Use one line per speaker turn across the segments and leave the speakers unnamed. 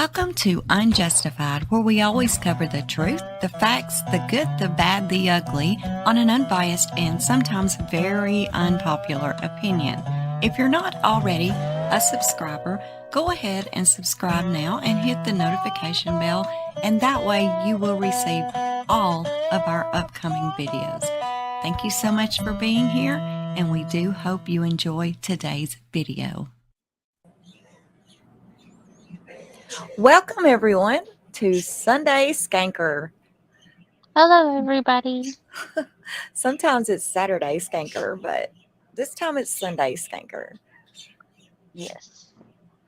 Welcome to Unjustified, where we always cover the truth, the facts, the good, the bad, the ugly, on an unbiased and sometimes very unpopular opinion. If you're not already a subscriber, go ahead and subscribe now and hit the notification bell, and that way you will receive all of our upcoming videos. Thank you so much for being here, and we do hope you enjoy today's video. Welcome, everyone, to Sunday Skanker.
Hello, everybody.
Sometimes it's Saturday Skanker, but this time it's Sunday Skanker.
Yes.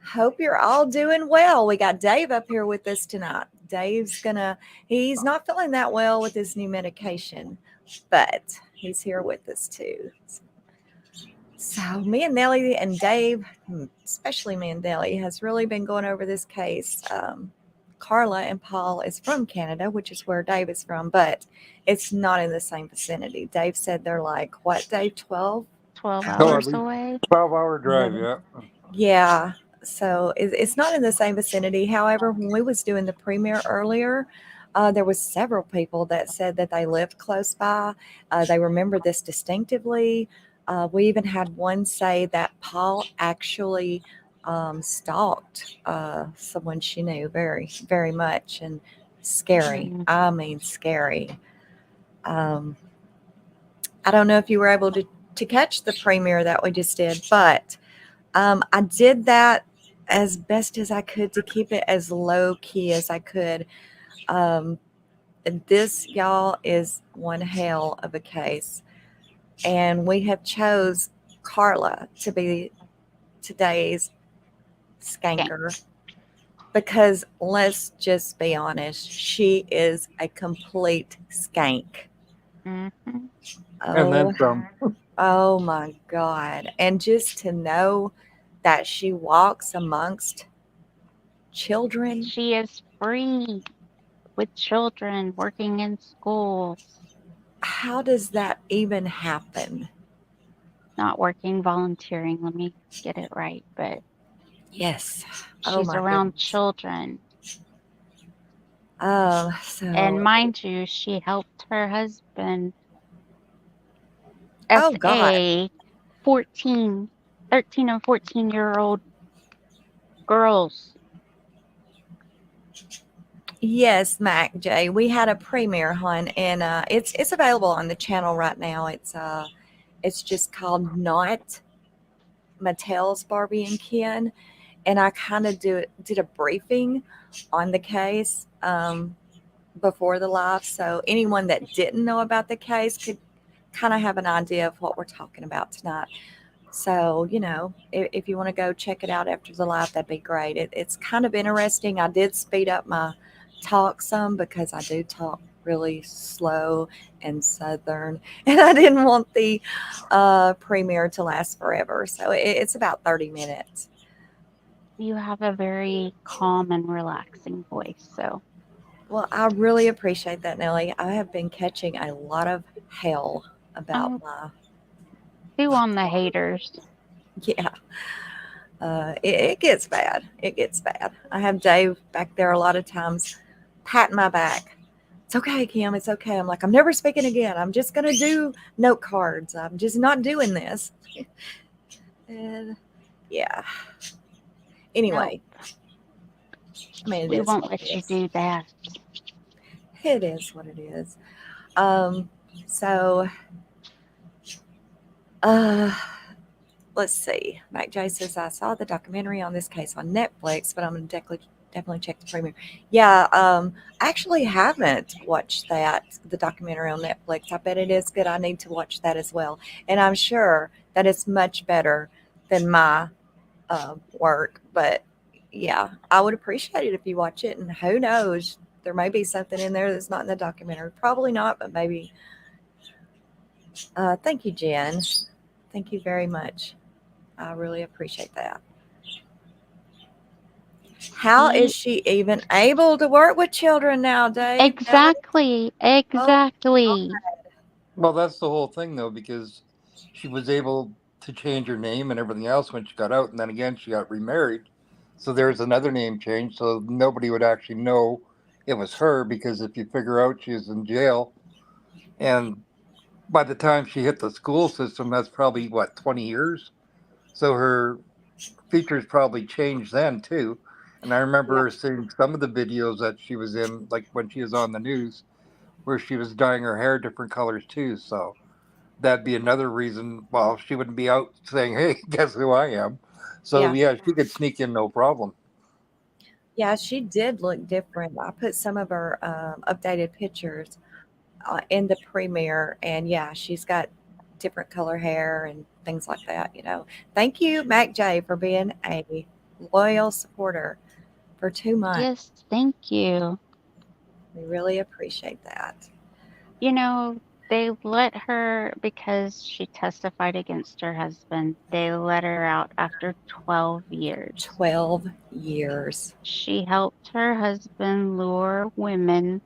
Hope you're all doing well. We got Dave up here with us tonight. He's not feeling that well with his new medication, but he's here with us too. So me and Nelly and Dave, especially me and Nelly, has really been going over this case. Carla and Paul is from Canada, which is where Dave is from, but it's not in the same vicinity. Dave said they're like, what, Dave, 12
hours away?
12-hour drive, yeah.
Yeah, so it's not in the same vicinity. However, when we was doing the premiere earlier, there was several people that said that they lived close by. They remembered this distinctively. We even had one say that Paul actually stalked someone she knew very, very much, and scary. I mean, scary. I don't know if you were able to catch the premiere that we just did, but I did that as best as I could to keep it as low key as I could. This, y'all, is one hell of a case. And we have chose Carla to be today's Skanker because let's just be honest, she is a complete skank.
Mm-hmm.
And then some.
Oh my God. And just to know that she walks amongst children.
She is free with children working in schools.
How does that even happen?
Not working, volunteering. Let me get it right. But
yes,
she's around children. And mind you, she helped her husband as a 13 and 14-year-old girls.
Yes, Mac J. We had a premiere, hon, and it's available on the channel right now. It's just called Not Mattel's Barbie and Ken, and I kind of did a briefing on the case before the live, so anyone that didn't know about the case could kind of have an idea of what we're talking about tonight. So, you know, if you want to go check it out after the live, that'd be great. It's kind of interesting. I did speed up my talk some because I do talk really slow and southern, and I didn't want the premiere to last forever. So it's about 30 minutes.
You have a very calm and relaxing voice, so.
Well, I really appreciate that, Nelly. I have been catching a lot of hell about my...
Who on the haters?
Yeah. It gets bad. It gets bad. I have Dave back there a lot of times patting my back. It's okay, Kim. It's okay. I'm like, I'm never speaking again. I'm just going to do note cards. I'm just not doing this. And yeah. Anyway.
I mean, we won't let you do that.
It is what it is. So, let's see. Mac J says, I saw the documentary on this case on Netflix, but I'm going to definitely check the premiere. Yeah, I actually haven't watched the documentary on Netflix. I bet it is good. I need to watch that as well. And I'm sure that it's much better than my work. But yeah, I would appreciate it if you watch it. And who knows, there may be something in there that's not in the documentary. Probably not, but maybe. Thank you, Jen. Thank you very much. I really appreciate that. How is she even able to work with children nowadays?
Exactly.
Oh,
well, that's the whole thing, though, because she was able to change her name and everything else when she got out, and then again she got remarried. So there's another name change, so nobody would actually know it was her, because if you figure out she's in jail, and by the time she hit the school system, that's probably what, 20 years. So her features probably changed then too. And I
Yeah.
remember seeing some of the videos that she was in, like when she was on the news, where she was dyeing her hair different colors too. So that'd be another reason. Well, she wouldn't be out saying, "Hey, guess who I am." So
Yeah.
yeah, she could sneak in no problem.
Yeah, she did look different. I put some of her updated pictures in the premiere, and yeah, she's got different color hair and things like that. Thank you, Mac J, for being a loyal supporter for 2 months.
Yes, thank you.
We really appreciate that.
You know, they let her, because she testified against her husband, they let her out after 12 years.
12 years.
She helped her husband lure women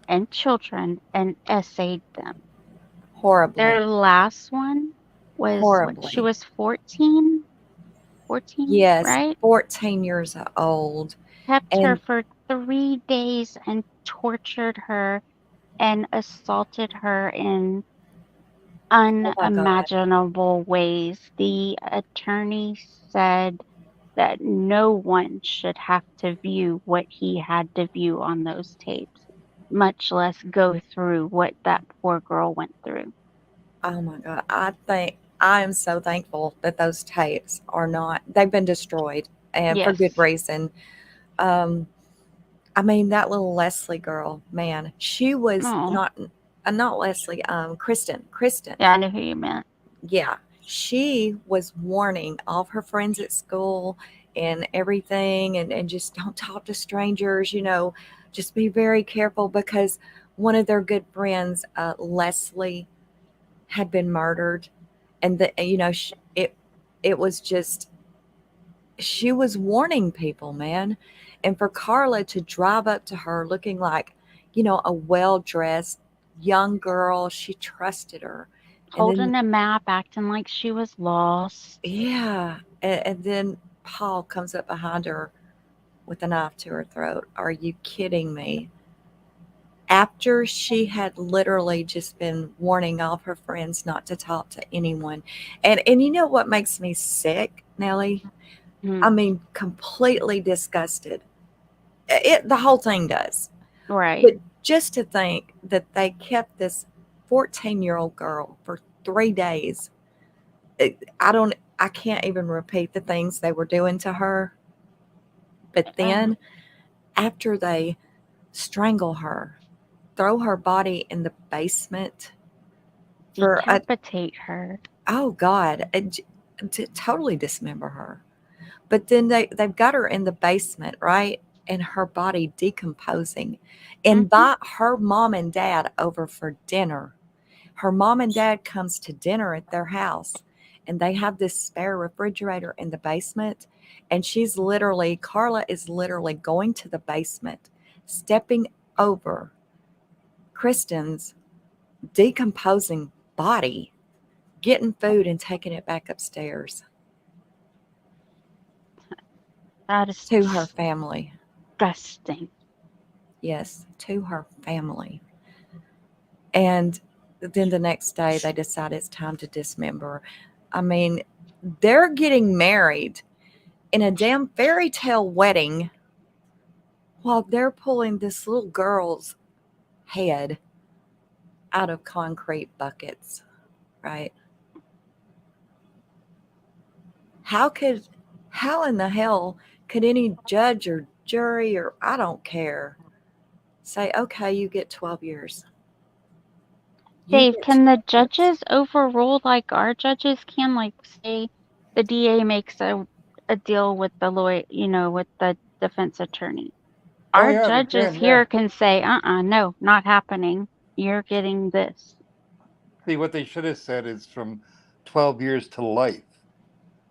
and children and essayed them.
Horribly.
Their last one was what? She
Horribly.
was 14? 14,
Yes,
right?
14 years old.
Kept her
And
for 3 days and tortured her and assaulted her in
oh my God.
unimaginable ways. The attorney said that no one should have to view what he had to view on those tapes, much less go through what that poor girl went through.
Oh my God. I am so thankful that those tapes they've been destroyed, and for good
Yes.
reason. Um, I mean, that little Leslie girl, man, she was
Oh,
not Leslie, Kristen.
yeah, I knew who you meant.
Yeah, she was warning all of her friends at school and everything, and just don't talk to strangers, just be very careful, because one of their good friends, Leslie, had been murdered. And it was just, she was warning people, man. And for Carla to drive up to her looking like, a well-dressed young girl, she trusted her. And then,
Holding a map, acting like she was lost.
yeah, and then Paul comes up behind her with a knife to her throat. Are you kidding me? After she had literally just been warning all of her friends not to talk to anyone. And you know what makes me sick, Nelly?
Hmm.
I mean, completely disgusted. The whole thing does.
Right.
But just to think that they kept this 14-year-old girl for 3 days, I can't even repeat the things they were doing to her. But then after they strangle her, throw her body in the basement for
Decapitate her.
oh God, to totally dismember her. But then they've got her in the basement, right? And her body decomposing. Invite her mom and dad over for dinner. Her mom and dad comes to dinner at their house, and they have this spare refrigerator in the basement. And Carla is literally going to the basement, stepping over Kristen's decomposing body, getting food and taking it back upstairs
That is
to her family.
disgusting.
Yes, to her family. And then the next day they decide it's time to dismember. I mean, they're getting married in a damn fairy tale wedding while they're pulling this little girl's head out of concrete buckets, right? How in the hell could any judge or jury, or I don't care, say, okay, you get 12 years? You
Dave,
get
can the
12 years.
judges overrule like our judges can? Like, say the DA makes a deal with the lawyer, with the defense attorney.
Oh
Our
yeah, they
judges
can. Yeah.
here can say, no, not happening. You're getting this.
See, what they should have said is from 12 years to life,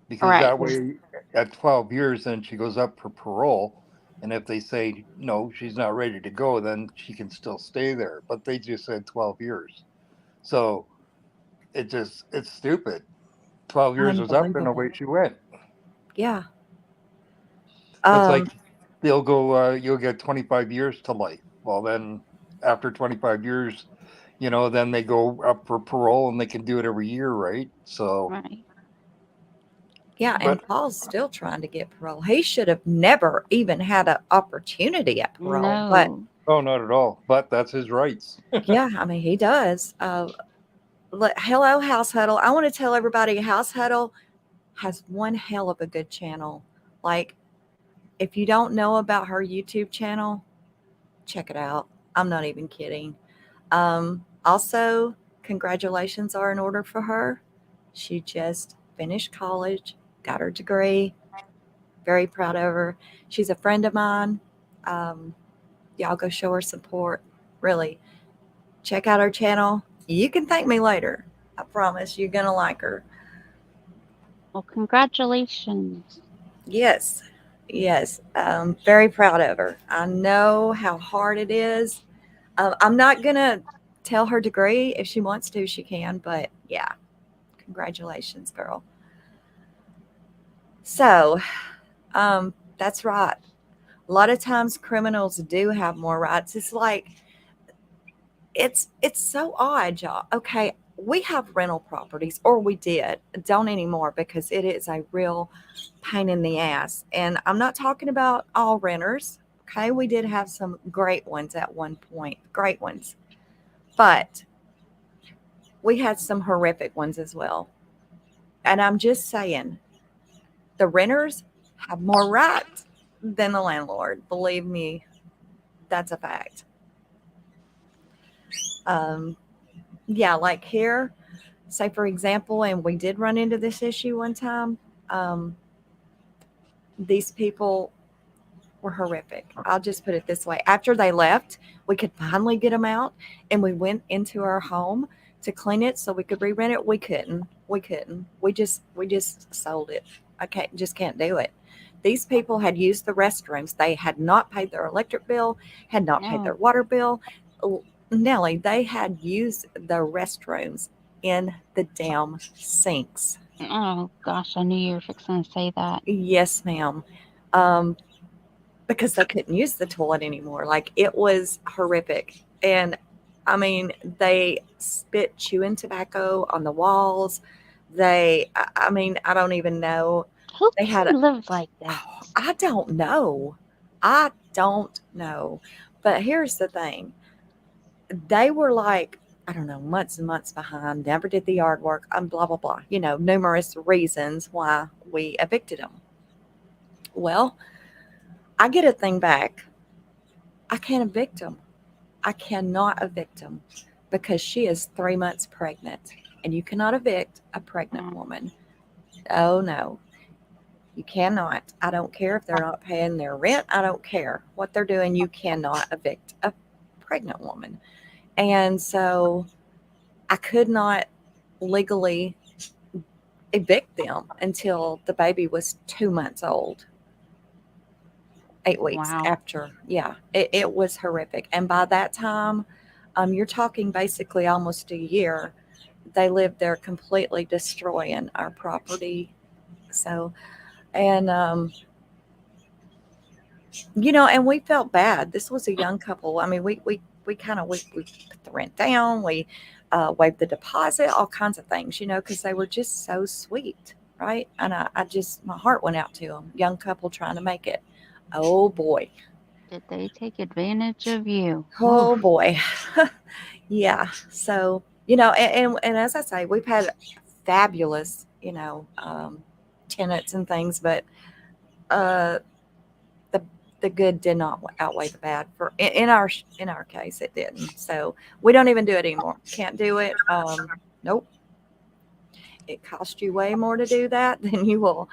because
Right.
that way, at 12 years, then she goes up for parole. And if they say no, she's not ready to go, then she can still stay there. But they just said 12 years. So it's stupid. 12 years was up and
Unbelievable.
away she went.
Yeah.
It's like
Um,
they'll go, you'll get 25 years to life. Well, then after 25 years, then they go up for parole and they can do it every year, right? So,
Right.
yeah, and
but
Paul's still trying to get parole. He should have never even had an opportunity at parole. But
No.
oh, not at all. But that's his rights.
yeah, I mean, he does. Hello, House Huddle. I want to tell everybody House Huddle has one hell of a good channel. Like, if you don't know about her YouTube channel, check it out. I'm not even kidding. Also, congratulations are in order for her. She just finished college, got her degree. Very proud of her. She's a friend of mine. Um, y'all go show her support. Really, check out her channel. You can thank me later. I promise you're going to like her.
Well, congratulations.
Yes, yes. Very proud of her. I know how hard it is. I'm not going to tell her degree. If she wants to, she can. But yeah, congratulations, girl. So, that's right. A lot of times criminals do have more rights. It's like, it's so odd, y'all. Okay, we have rental properties, or we did. Don't anymore because it is a real pain in the ass. And I'm not talking about all renters. Okay, we did have some great ones at one point, great ones. But we had some horrific ones as well. And I'm just saying, the renters have more rights than the landlord. Believe me, that's a fact. Um, yeah, like here, say for example, and we did run into this issue one time. Um, these people were horrific. I'll just put it this way. After they left, we could finally get them out, and we went into our home to clean it so we could re-rent it. We couldn't. We couldn't. We just sold it. Just can't do it. These people had used the restrooms. They had not paid their electric bill, had not paid their
No.
water bill. Nelly, they had used the restrooms in the damn sinks.
Oh, gosh, I knew you were fixing to say that.
Yes, ma'am. Um, because they couldn't use the toilet anymore. Like, it was horrific. And I mean, they spit chewing tobacco on the walls. I mean, I don't even know.
Who
They had
can live like that?
I don't know. I don't know. But here's the thing. They were like, I don't know, months and months behind, never did the yard work, blah, blah, blah. Numerous reasons why we evicted them. Well, I get a thing back. I can't evict them. I cannot evict them because she is 3 months pregnant, and you cannot evict a pregnant woman. Oh, no. You cannot. I don't care if they're not paying their rent. I don't care what they're doing. You cannot evict a pregnant woman. And so I could not legally evict them until the baby was 2 months old. 8 weeks
Wow.
after. Yeah, it was horrific. And by that time, you're talking basically almost a year. They lived there completely destroying our property. So, and, and we felt bad. This was a young couple. I mean, we kind of, we put the rent down. We waived the deposit, all kinds of things, because they were just so sweet. Right. And I just, my heart went out to them. Young couple trying to make it. Oh boy.
Did they take advantage of you?
Oh
Oof.
boy. Yeah. So, and as I say, we've had fabulous, tenants and things, but uh, the good did not outweigh the bad in our case. It didn't. So we don't even do it anymore. Can't do it. Nope. It costs you way more to do that than you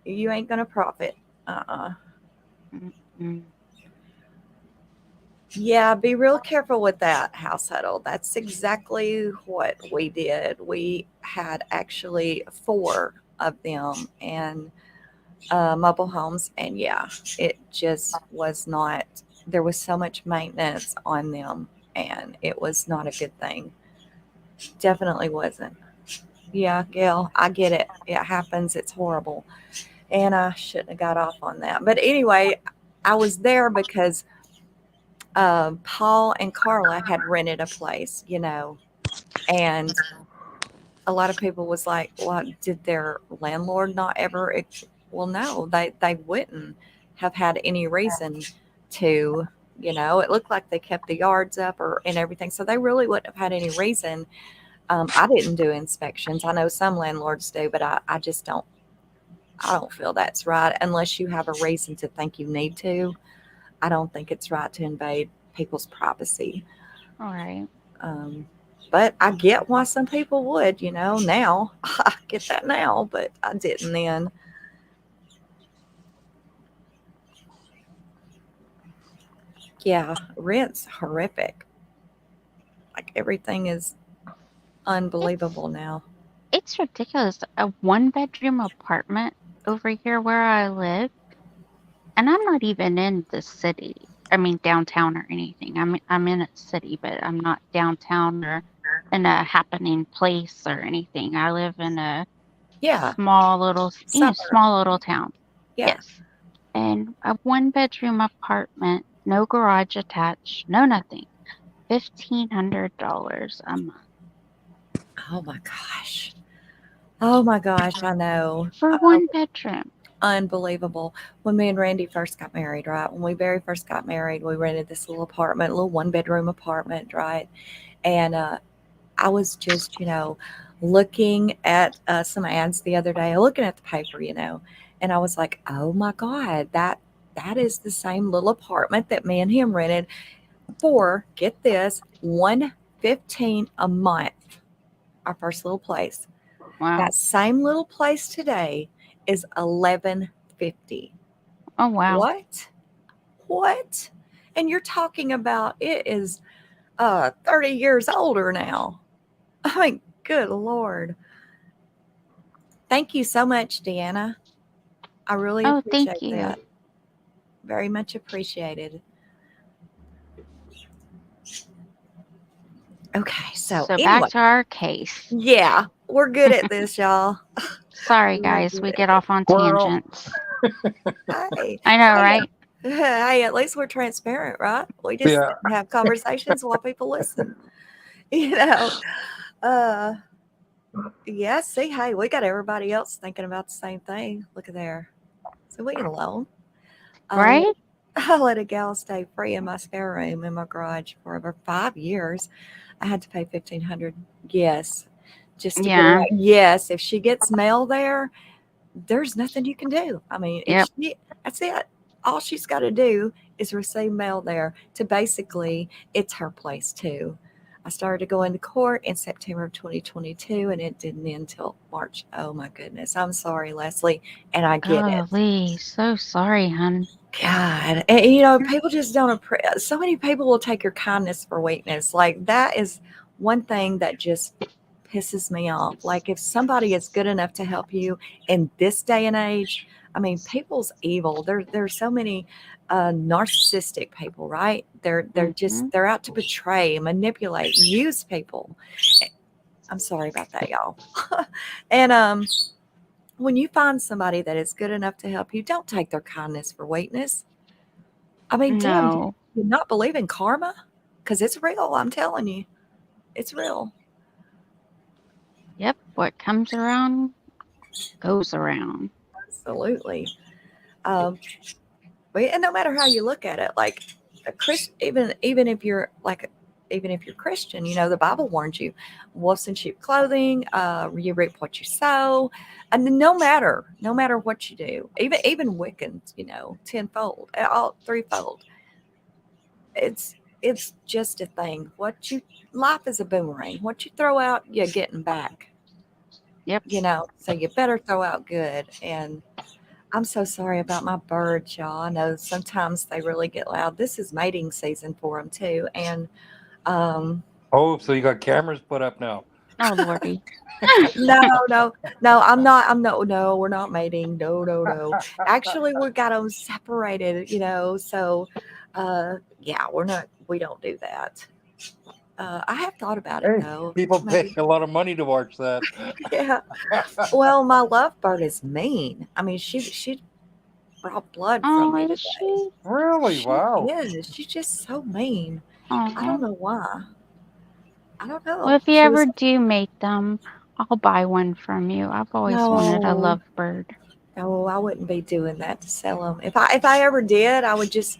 ain't going to profit.
Mm-mm.
Yeah, be real careful with that, house huddle. That's exactly what we did. We had actually 4 of them and mobile homes. And yeah, it just was not, there was so much maintenance on them, and it was not a good thing. Definitely wasn't. Yeah, Gail, I get it. It happens. It's horrible. And I shouldn't have got off on that. But anyway, I was there because Paul and Carla had rented a place, and a lot of people was like, well, did their landlord not ever? Well, no, they wouldn't have had any reason to, it looked like they kept the yards up and everything. So they really wouldn't have had any reason. I didn't do inspections. I know some landlords do, but I just don't. I don't feel that's right unless you have a reason to think you need to. I don't think it's right to invade people's privacy.
All right.
But I get why some people would, now. I get that now, but I didn't then. Yeah, rent's horrific. Like everything is unbelievable now.
It's ridiculous. A 1-bedroom apartment over here where I live, and I'm not even in the city. I mean, downtown or anything. I'm in a city, but I'm not downtown or in a happening place or anything. I live in a
Yeah,
small little,
suburb.
small little town.
Yeah.
Yes. And a 1-bedroom apartment, no garage attached, no nothing. $1,500 a month.
Oh my gosh. Oh my gosh, I know.
For 1 bedroom.
Unbelievable. When me and Randy first got married, right? When we very first got married, we rented this little apartment, a little 1-bedroom apartment, right? And I was just, looking at some ads the other day, looking at the paper, and I was like, oh my God, that is the same little apartment that me and him rented for, get this, $115 a month. Our first little place.
Wow.
That same little place today is $1,150.
Oh, wow.
What? And you're talking about it is 30 years older now. I mean, good Lord. Thank you so much, Deanna. I really appreciate
thank you.
that. Very much appreciated. Okay, so anyway,
back to our case.
Yeah, we're good at this, y'all.
Sorry, guys, we get off on tangents.
Hey,
I know, right?
Hey, at least we're transparent, right? We just have conversations while people listen. Yeah, see, hey, we got everybody else thinking about the same thing. Look at there. So we ain't alone.
Right?
I let a gal stay free in my spare room in my garage for over 5 years. I had to pay $1,500. Yes. Just to get her. Yes. If she gets mail there, there's nothing you can do. I mean, that's it. All she's got to do is receive mail there to basically, it's her place too. I started to go into court in September of 2022, and it didn't end until March. Oh my goodness. I'm sorry, Leslie. And I get it.
Golly, so sorry, hon.
God. And, people just don't so many people will take your kindness for weakness. Like, that is one thing that just pisses me off. Like, if somebody is good enough to help you in this day and age, I mean, people's evil. There's so many narcissistic people, right? They're they're out to betray, manipulate, use people. I'm sorry about that, y'all. And when you find somebody that is good enough to help you, don't take their kindness for weakness. I mean, damn, do you not believe in karma? Because it's real. I'm telling you, it's real.
Yep, what comes around goes around.
Absolutely. And no matter how you look at it, like a Christian, even if you're Christian, the Bible warns you, wolves in sheep clothing, you reap what you sow. And no matter what you do, even Wiccans, tenfold, all threefold. It's just a thing. Life is a boomerang. What you throw out, you're getting back.
Yep.
So you better throw out good. And I'm so sorry about my birds, y'all. I know sometimes they really get loud. This is mating season for them too. And
so you got cameras put up now?
Oh, Lordy.
No, I'm not. No, we're not mating. No. Actually, we got them separated, so, yeah, we don't do that. I have thought about it
Hey,
though.
people pay
Maybe.
a lot of money to watch that.
Yeah. Well, my lovebird is mean. I mean, she brought blood from
Oh,
me
is
today.
she?
Really?
She
Wow.
is. She's just so mean. I
Oh.
don't know why. I don't
Well,
know.
if you
She was
ever do make them, I'll buy one from you. I've always wanted a
no.
lovebird.
No, I wouldn't be doing that to sell them. If I ever did, I would just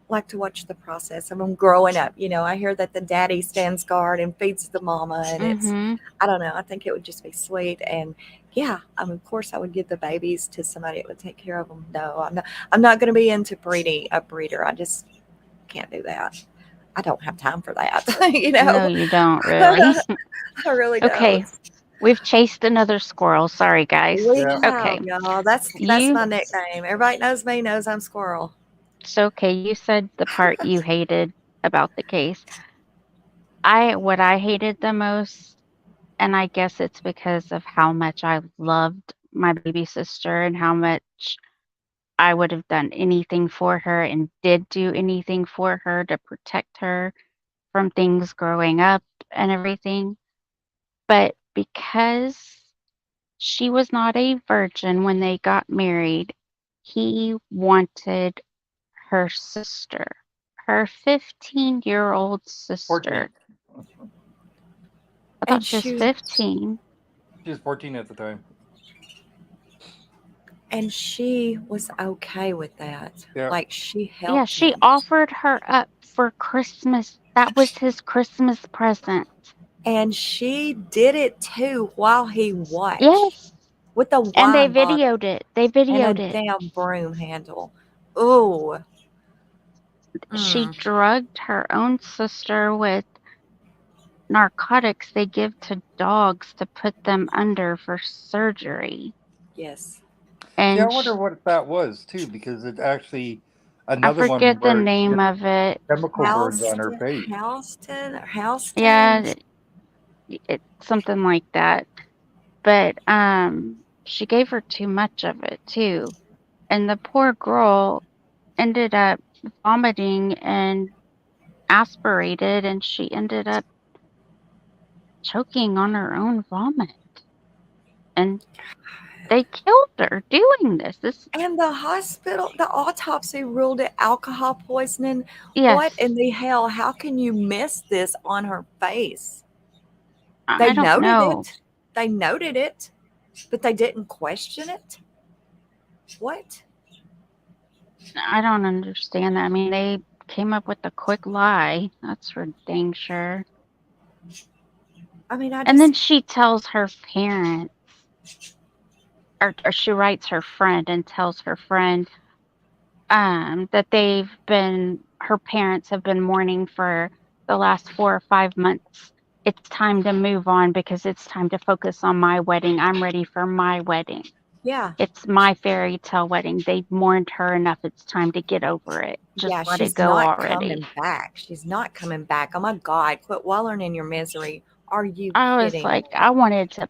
like to watch the process of them growing up. You know, I hear that the daddy stands guard and feeds the mama, and it's
Mm-hmm.
I don't know. I think it would just be sweet, and yeah, of course I would give the babies to somebody that would take care of them. No, I'm not. I'm not going to be into breeding a breeder. I just can't do that. I don't have time for that. You
No,
know,
you don't really.
I really
Okay,
don't.
we've chased another squirrel. Sorry, guys.
We
Yeah.
Okay,
have y'all. That's
you.
my nickname. Everybody knows me. Knows I'm Squirrel.
So okay, you said the part you hated about the case. What I hated the most, and I guess it's because of how much I loved my baby sister and how much I would have done anything for her and did do anything for her to protect her from things growing up and everything. But because she was not a virgin when they got married, he wanted her sister, her 15-year-old
14.
sister. I thought
And
she was
she
15.
She was 14 at the time.
and she was okay with that.
Yeah.
Like she
Yeah,
helped
she
him.
offered her up for Christmas. That was his Christmas present.
And she did it too while he watched
Yes.
with a
And they
wine bottle
videoed it. They
and a
videoed it.
damn broom handle. Ooh.
She
Mm,
drugged her own sister with narcotics they give to dogs to put them under for surgery.
yes.
See, I
And
wonder what that was too, because it actually
I
another one
forget the
where
name
just
of it.
chemical burns on her
Houston,
face.
Yeah,
Houston.
it's something like that. But she gave her too much of it too. And the poor girl ended up vomiting and aspirated, and she ended up choking on her own vomit. And they killed her doing this.
And the hospital, the autopsy ruled it alcohol poisoning. What
Yes,
in the hell? How can you miss this on her face? They
I don't
noted
know.
it. They noted it, but they didn't question it. What?
I don't understand that. I mean, they came up with a quick lie. That's for dang sure.
I mean, I
And then
just,
she tells her parents, or she writes her friend and tells her friend that her parents have been mourning for the last 4 or 5 months. It's time to move on because it's time to focus on my wedding. I'm ready for my wedding.
yeah,
It's my fairy tale wedding. They've mourned her enough. It's time to get over it. Just
yeah,
let it
she's
go
not
already.
coming back. She's not coming back. Oh my God, quit wallowing in your misery. Are you
I was
kidding
like, I wanted to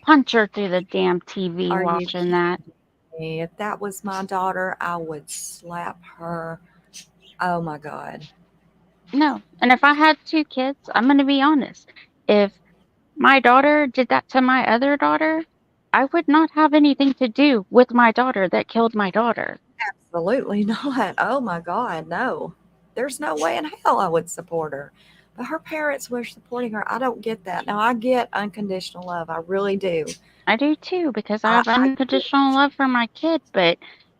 punch her through the damn TV
Are you
watching that.
kidding me? If that was my daughter, I would slap her. Oh my God.
No. And if I had 2 kids, I'm going to be honest. If my daughter did that to my other daughter, I would not have anything to do with my daughter that killed my daughter.
Absolutely not. Oh my God, no. There's no way in hell I would support her. But her parents were supporting her. I don't get that. Now I get unconditional love. I really do.
I do too, because I have
I get
unconditional love for my kid, but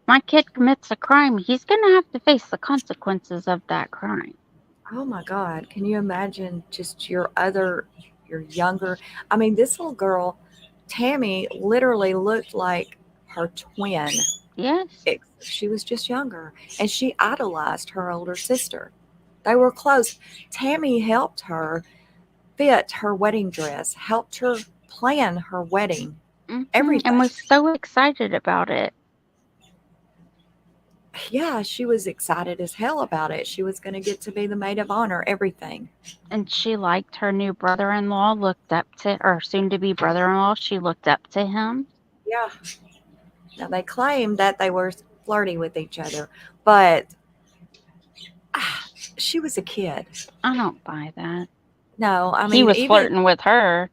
my kid commits a crime, he's going to have to face the consequences of that crime.
Oh my God. Can you imagine just your younger? I mean, this little girl, Tammy, literally looked like her twin.
Yes.
She was just younger and she idolized her older sister. They were close. Tammy helped her fit her wedding dress, helped her plan her wedding,
And
everything.
was so excited about it.
Yeah, she was excited as hell about it. She was going to get to be the maid of honor, everything.
And she liked her new brother-in-law, or soon-to-be brother-in-law, she looked up to him.
Yeah. Now they claimed that they were flirty with each other, but she was a kid.
I don't buy that.
No, I
He
mean,
was
even,
flirting with her.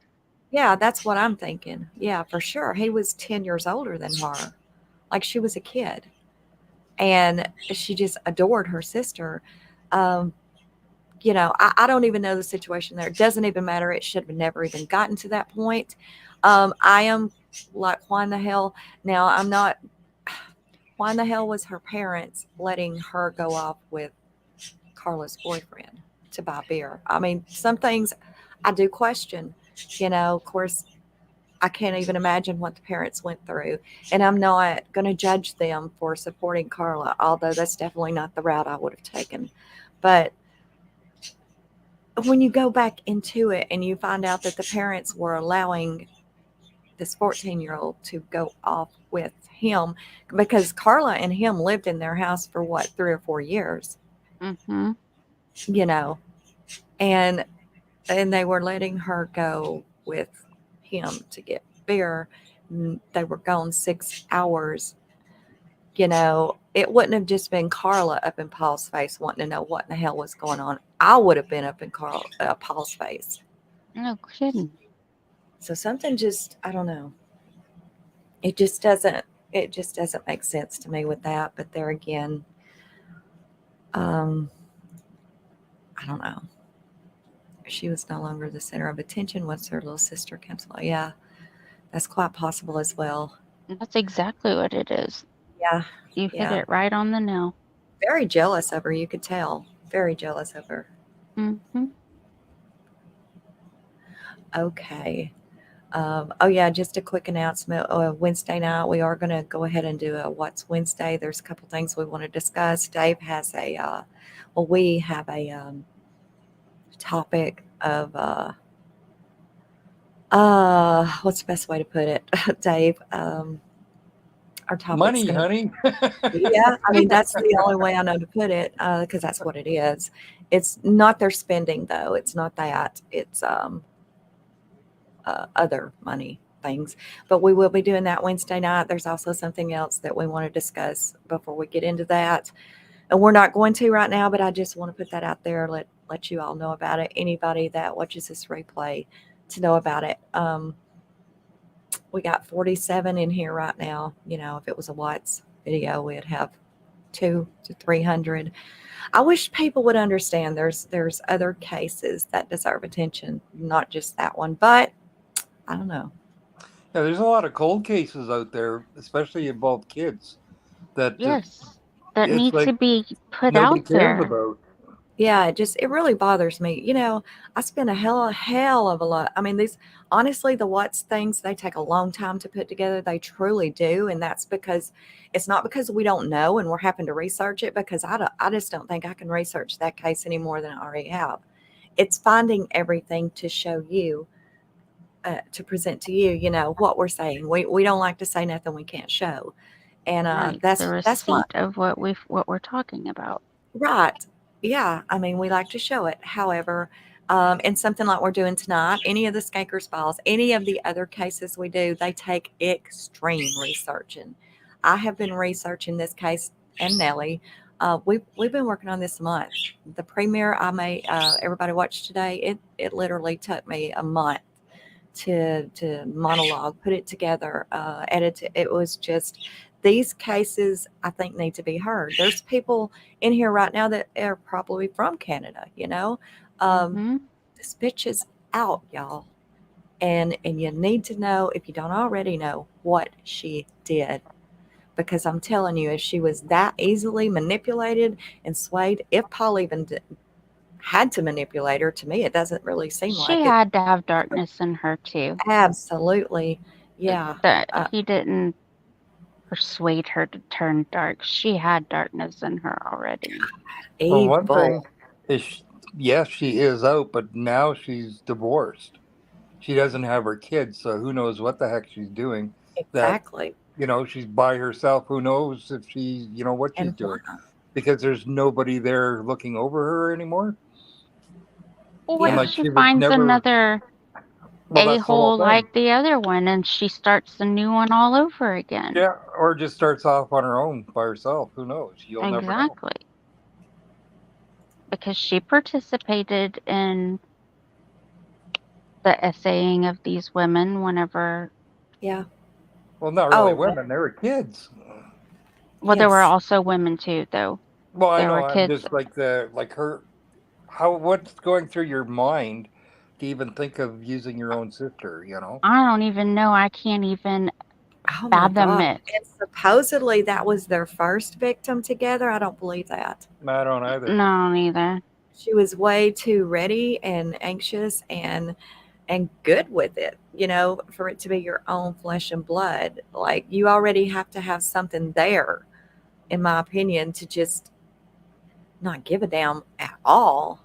yeah, that's what I'm thinking. Yeah, for sure. He was 10 years older than her. Like she was a kid. And she just adored her sister. Um, I don't even know the situation there. It doesn't even matter. It should have never even gotten to that point. I am like, why in the hell? Now, I'm not, why in the hell was her parents letting her go off with Carla's boyfriend to buy beer? I mean, some things I do question. Of course, I can't even imagine what the parents went through. And I'm not going to judge them for supporting Carla, although that's definitely not the route I would have taken. But when you go back into it and you find out that the parents were allowing this 14-year-old to go off with him, because Carla and him lived in their house for what, 3 or 4 years,
Mm-hmm.
you know, and they were letting her go with him to get beer. They were gone 6 hours. It wouldn't have just been Carla up in Paul's face wanting to know what in the hell was going on. I would have been up in Paul's face.
No kidding.
So something just, I don't know. It just doesn't make sense to me with that. But there again, um, I don't know. She was no longer the center of attention once her little sister came to life. Yeah, that's quite possible as well.
That's exactly what it is.
Yeah,
You hit
yeah.
it right on the nail.
Very jealous of her, you could tell. Very jealous of her.
Mm-hmm.
Okay. Oh yeah, just a quick announcement. Wednesday night, we are going to go ahead and do a What's Wednesday. There's a couple things we want to discuss. Dave has we have a topic of, what's the best way to put it, Dave? Our topic's
Money,
going to,
honey.
yeah, I mean, that's the only way I know to put it, because that's what it is. It's not their spending, though. It's not that. It's other money things. But we will be doing that Wednesday night. There's also something else that we want to discuss before we get into that. And we're not going to right now, but I just want to put that out there, let you all know about it. Anybody that watches this replay to know about it. We got 47 in here right now. If it was a Watts video, we'd have 200 to 300. I wish people would understand there's other cases that deserve attention, not just that one. But I don't know.
Yeah, there's a lot of cold cases out there, especially involved kids, that just,
Yes. That
it's
need to
like
be put
nobody
out
cares
there.
about.
Yeah, it really bothers me. I spend a hell of a lot. I mean, honestly, the Watts things, they take a long time to put together. They truly do. And that's because it's not because we don't know and we're having to research it, because I just don't think I can research that case any more than I already have. It's finding everything to show you, to present to you, what we're saying. We don't like to say nothing we can't show. And
Right. The
that's what.
receipt of what we're talking about.
Right. Yeah. I mean, we like to show it. However, and something like we're doing tonight, any of the Skankers files, any of the other cases we do, they take extreme researching. I have been researching this case and Nelly. We've been working on this a month. The premiere I made, everybody watched today. It literally took me a month to monologue, put it together, edit it. It was just, these cases I think need to be heard. There's people in here right now that are probably from Canada.
Mm-hmm.
This bitch is out, y'all, and you need to know, if you don't already know, what she did. Because I'm telling you, if she was that easily manipulated and swayed, if Paul even had to manipulate her, to me, it doesn't really seem
She
like it.
had to have darkness in her too.
Absolutely. Yeah.
That he didn't persuade her to turn dark. She had darkness in her already.
Well, one thing
Evil.
is, yes, she is out, but now she's divorced. She doesn't have her kids, so who knows what the heck she's doing. That,
Exactly.
she's by herself. Who knows if she's, what she's
And why?
doing, because there's nobody there looking over her anymore.
Well, what
And
Yeah.
if
like
she
she was
finds
never.
another
Well, that's the whole
a-hole
thing.
like the other one and she starts the new one all over again?
Yeah, or just starts off on her own by herself. Who knows? You'll never know.
Exactly. Because she participated in the essaying of these women whenever,
Yeah.
Well, not really
Oh,
women. They were kids.
well, there were
yes.
also women too, though.
Well, I
There
know.
were
I'm
kids.
just like her. How? What's going through your mind to even think of using your own sister? You know.
I don't even know. I can't even
Oh my
fathom
God.
it.
And supposedly that was their first victim together. I don't believe that.
I don't either.
No, neither.
She was way too ready and anxious and good with it, for it to be your own flesh and blood. Like, you already have to have something there, in my opinion, to just not give a damn at all.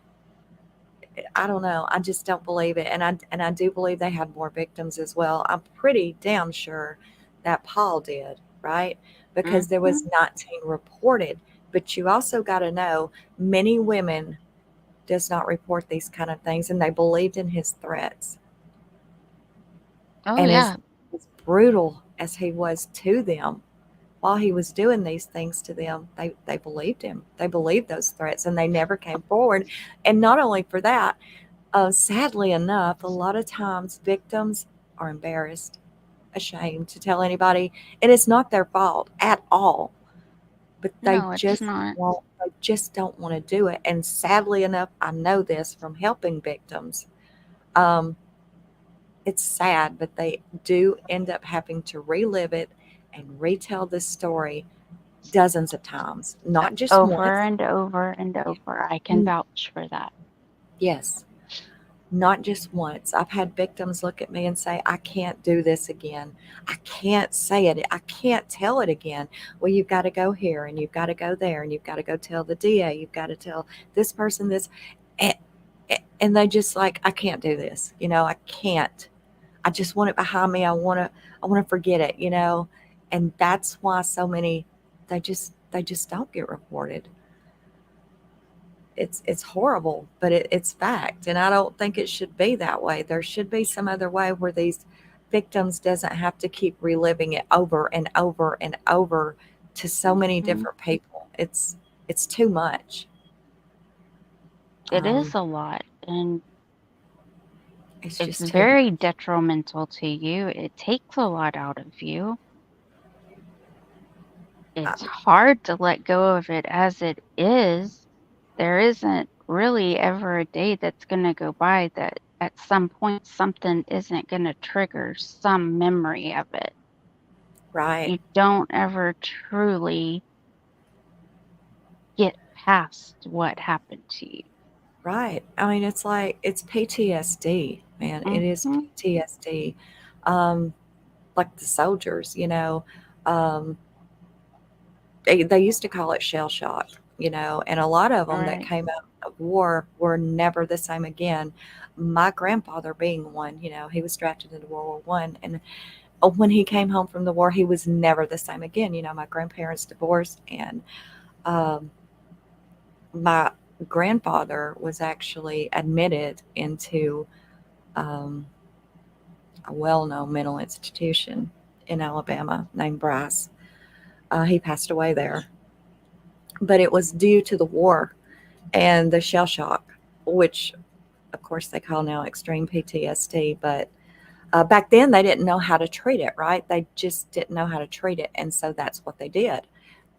I don't know. I just don't believe it. And I do believe they had more victims as well. I'm pretty damn sure that Paul did, right? Because there
Mhm.
was 19 reported. But you also got to know, many women does not report these kind of things, and they believed in his threats.
Oh,
And
yeah.
as brutal as he was to them, while he was doing these things to them, they believed him. They believed those threats, and they never came forward. And not only for that, sadly enough, a lot of times victims are embarrassed, ashamed to tell anybody, and it's not their fault at all. But they
No, it's
just
not.
won't. They just don't want to do it. And sadly enough, I know this from helping victims. Um, it's sad, but they do end up having to relive it and retell this story dozens of times, not just
Over
once.
and over and over. I can
Mm,
vouch for that.
yes, not just once. I've had victims look at me and say, I can't do this again. I can't say it. I can't tell it again. Well, you've got to go here and you've got to go there and you've got to go tell the DA. You've got to tell this person this. And, and they just like, I can't do this. I can't. I just want it behind me. I want to forget it. And that's why so many, they just don't get reported. It's horrible, but it's fact, and I don't think it should be that way. There should be some other way where these victims doesn't have to keep reliving it over and over and over to so many
Mhm.
different people. It's too much.
It is
Um,
a lot, and
it's
it's
just too
very
much.
detrimental to you. It takes a lot out of you. It's
Um,
hard to let go of it as it is. There isn't really ever a day that's going to go by that at some point something isn't going to trigger some memory of it.
right,
You don't ever truly get past what happened to you.
right. I mean, it's like it's PTSD, man. It is
Hmm.
PTSD. Um, like the soldiers, um, they used to call it shell shock, and a lot of them that
Right.
came out of war were never the same again. My grandfather being one, he was drafted into World War I, and when he came home from the war, he was never the same again. My grandparents divorced, and um, my grandfather was actually admitted into um, a well-known mental institution in Alabama named Bryce. He passed away there, but it was due to the war and the shell shock, which of course they call now extreme PTSD. But back then they didn't know how to treat it, right? They just didn't know how to treat it. And so that's what they did.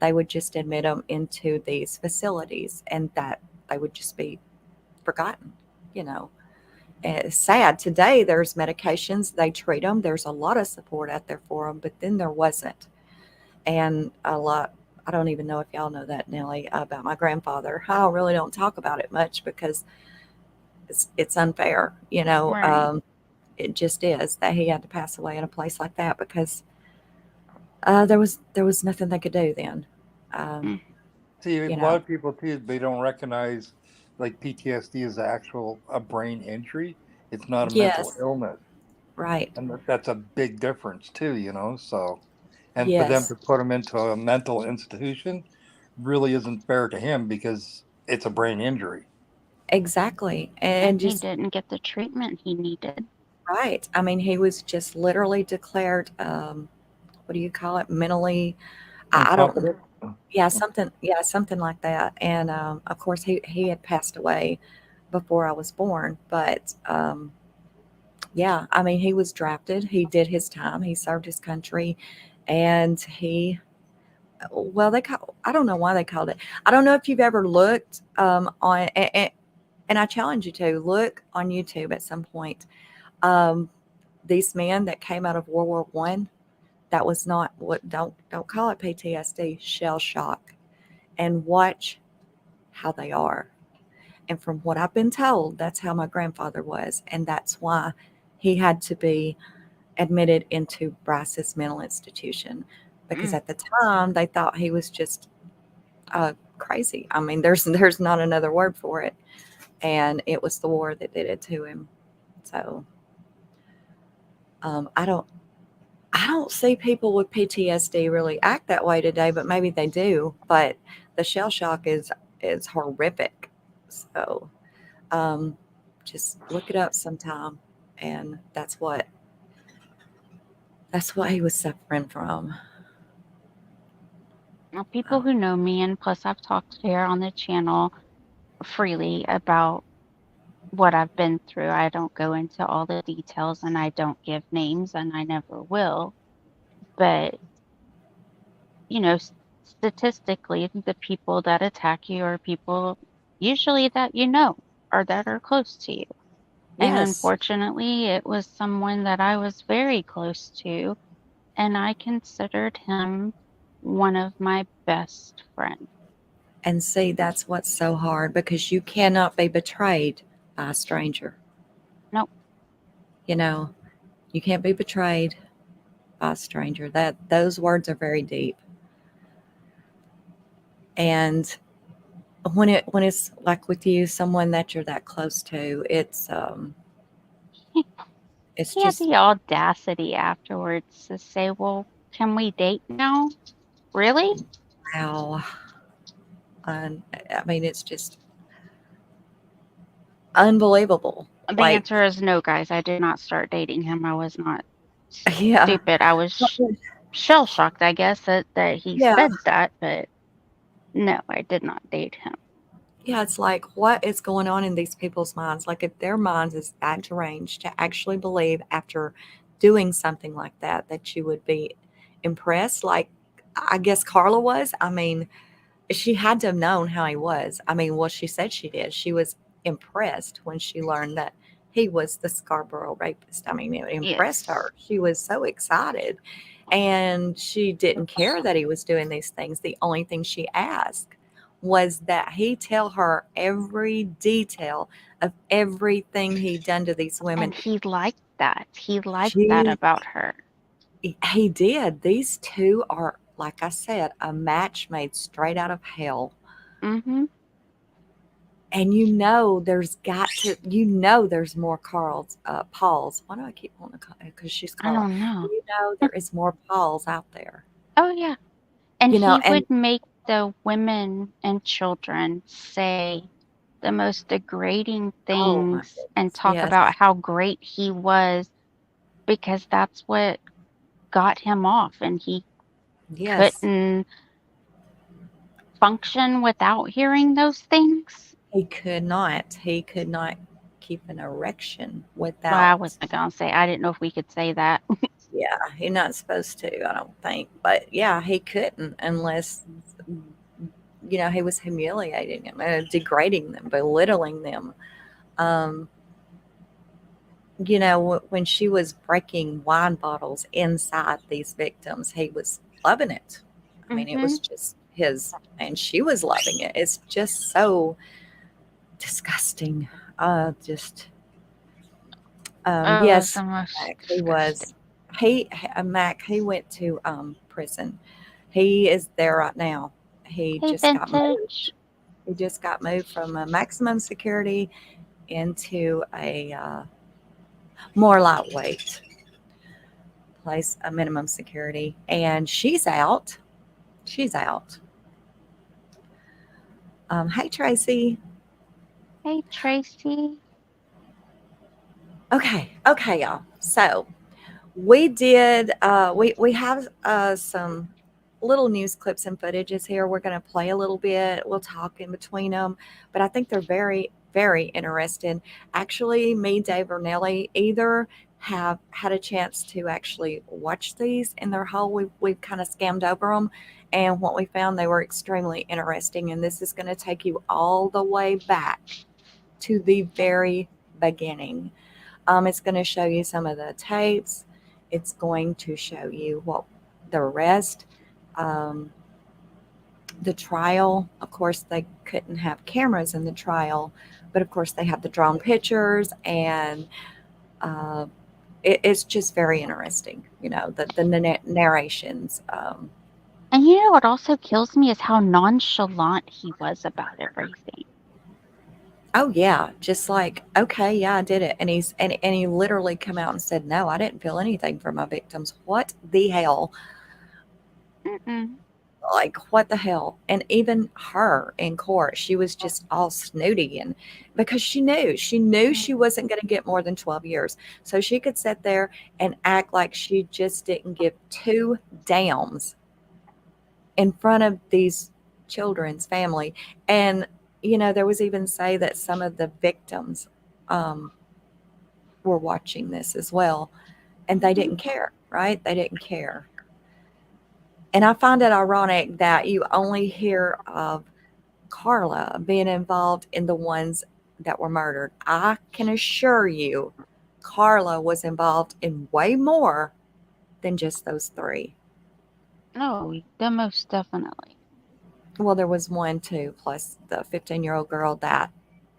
They would just admit them into these facilities and that they would just be forgotten, you know. And it's sad. Today there's medications, they treat them. There's a lot of support out there for them, but then there wasn't. And a lot, I don't even know if y'all know that, Nelly, about my grandfather. I really don't talk about it much because it's unfair,
Right.
it just is that he had to pass away in a place like that because there was nothing they could do then. Um,
Mm.
See, a
you
lot
know,
of people too, they don't recognize like PTSD as a brain injury. It's not a mental
yes,
illness,
right,
and that's a big difference too. So, and for them
yes,
to put him into a mental institution really isn't fair to him because it's a brain injury.
exactly, and
And he
just
didn't get the treatment he needed.
right. I mean, he was just literally declared. What do you call it? Mentally, I don't.
Incompetent.
Yeah, something like that. And of course, he had passed away before I was born, but Yeah, I mean, he was drafted. He did his time. He served his country, and well, I don't know why they called it. I don't know if you've ever looked on, and I challenge you to look on YouTube at some point. Um, these men that came out of World War I, that was not what, don't call it PTSD, shell shock, and watch how they are. And from what I've been told, that's how my grandfather was, and that's why he had to be admitted into Bryce's mental institution, because
Mm.
at the time they thought he was just crazy. I mean, there's not another word for it, and it was the war that did it to him. So I don't see people with PTSD really act that way today, but maybe they do. But the shell shock is horrific. So just look it up sometime, and that's what he was suffering from.
Now, people who know me, and plus I've talked here on the channel freely about what I've been through. I don't go into all the details and I don't give names and I never will. But, statistically, the people that attack you are people usually that you know or that are close to you. And
Yes.
unfortunately, it was someone that I was very close to, and I considered him one of my best friends.
And see, that's what's so hard, because you cannot be betrayed by a stranger.
Nope.
You know, you can't be betrayed by a stranger. Those words are very deep. And when it's like with you, someone that you're that close to,
He,
it's
he had
just
the audacity afterwards to say, "Well, can we date now?" Really?
how I mean, it's just unbelievable.
The
Like,
answer is no, guys. I did not start dating him. I was not
yeah,
stupid. I was shell shocked, I guess, that he
yeah,
said that, but no, I did not date him.
yeah. It's like, what is going on in these people's minds? Like, if their minds is that deranged to actually believe after doing something like that you would be impressed. Like, I guess Carla was. I mean, she had to have known how he was. I mean, well, she said she did. She was impressed when she learned that he was the Scarborough rapist. I mean, it impressed
Yes.
her. She was so excited. And she didn't care that he was doing these things. The only thing she asked was that he tell her every detail of everything he'd done to these women.
And he liked that. He liked that
She,
about her.
he did. These two are, like I said, a match made straight out of hell.
Mm-hmm.
And there's more Pauls. Why do I keep wanting to call her? Because she's
I
Carla.
don't know.
There is more Pauls out there.
Oh, yeah. And he
And
would make the women and children say the most degrading
oh my
things and
goodness,
talk
yes,
about how great he was because that's what got him off and he
yes,
couldn't function without hearing those things.
he could not keep an erection
Well, I
without.
wasn't gonna say I didn't know if we could say that.
Yeah, he's not supposed to, I don't think, but yeah, he couldn't unless he was humiliating them, degrading them, belittling them. Um, when she was breaking wine bottles inside these victims, he was loving it. I mean, it
Mm-hmm.
was just his, and she was loving it. It's just so disgusting. Just,
Oh, it's
yes,
the most
Mac, he
disgusting.
was. Mac, he went to prison. He is there right now. He
Hey,
just got moved.
vintage.
He just got moved from a maximum security into a more lightweight place, a minimum security, and she's out. She's out. Hey, Tracy.
Hey, Tracy.
Okay, y'all. So we did. We have some little news clips and footages here. We're going to play a little bit. We'll talk in between them, but I think they're very very interesting. Actually, me, Dave, or Nelly either have had a chance to actually watch these in their whole. We've kind of skimmed over them, and what we found, they were extremely interesting. And this is going to take you all the way back to the very beginning. It's going to show you some of the tapes. It's going to show you what the arrest, um, the trial. Of course, they couldn't have cameras in the trial, but of course, they have the drone pictures, and uh, it's just very interesting. The narrations.
And you know what also kills me is how nonchalant he was about everything.
Oh yeah, just like, okay, yeah, I did it. And he literally come out and said, "No, I didn't feel anything for my victims." What the hell?
Mm-mm.
Like, what the hell? And even her in court, she was just all snooty, and because she knew she wasn't going to get more than 12 years. So she could sit there and act like she just didn't give two damns in front of these children's family. And there was even say that some of the victims um, were watching this as well, and they didn't care, right? They didn't care. And I find it ironic that you only hear of Carla being involved in the ones that were murdered. I can assure you, Carla was involved in way more than just those three.
No, the most definitely.
Well, there was one too, plus the 15-year-old girl that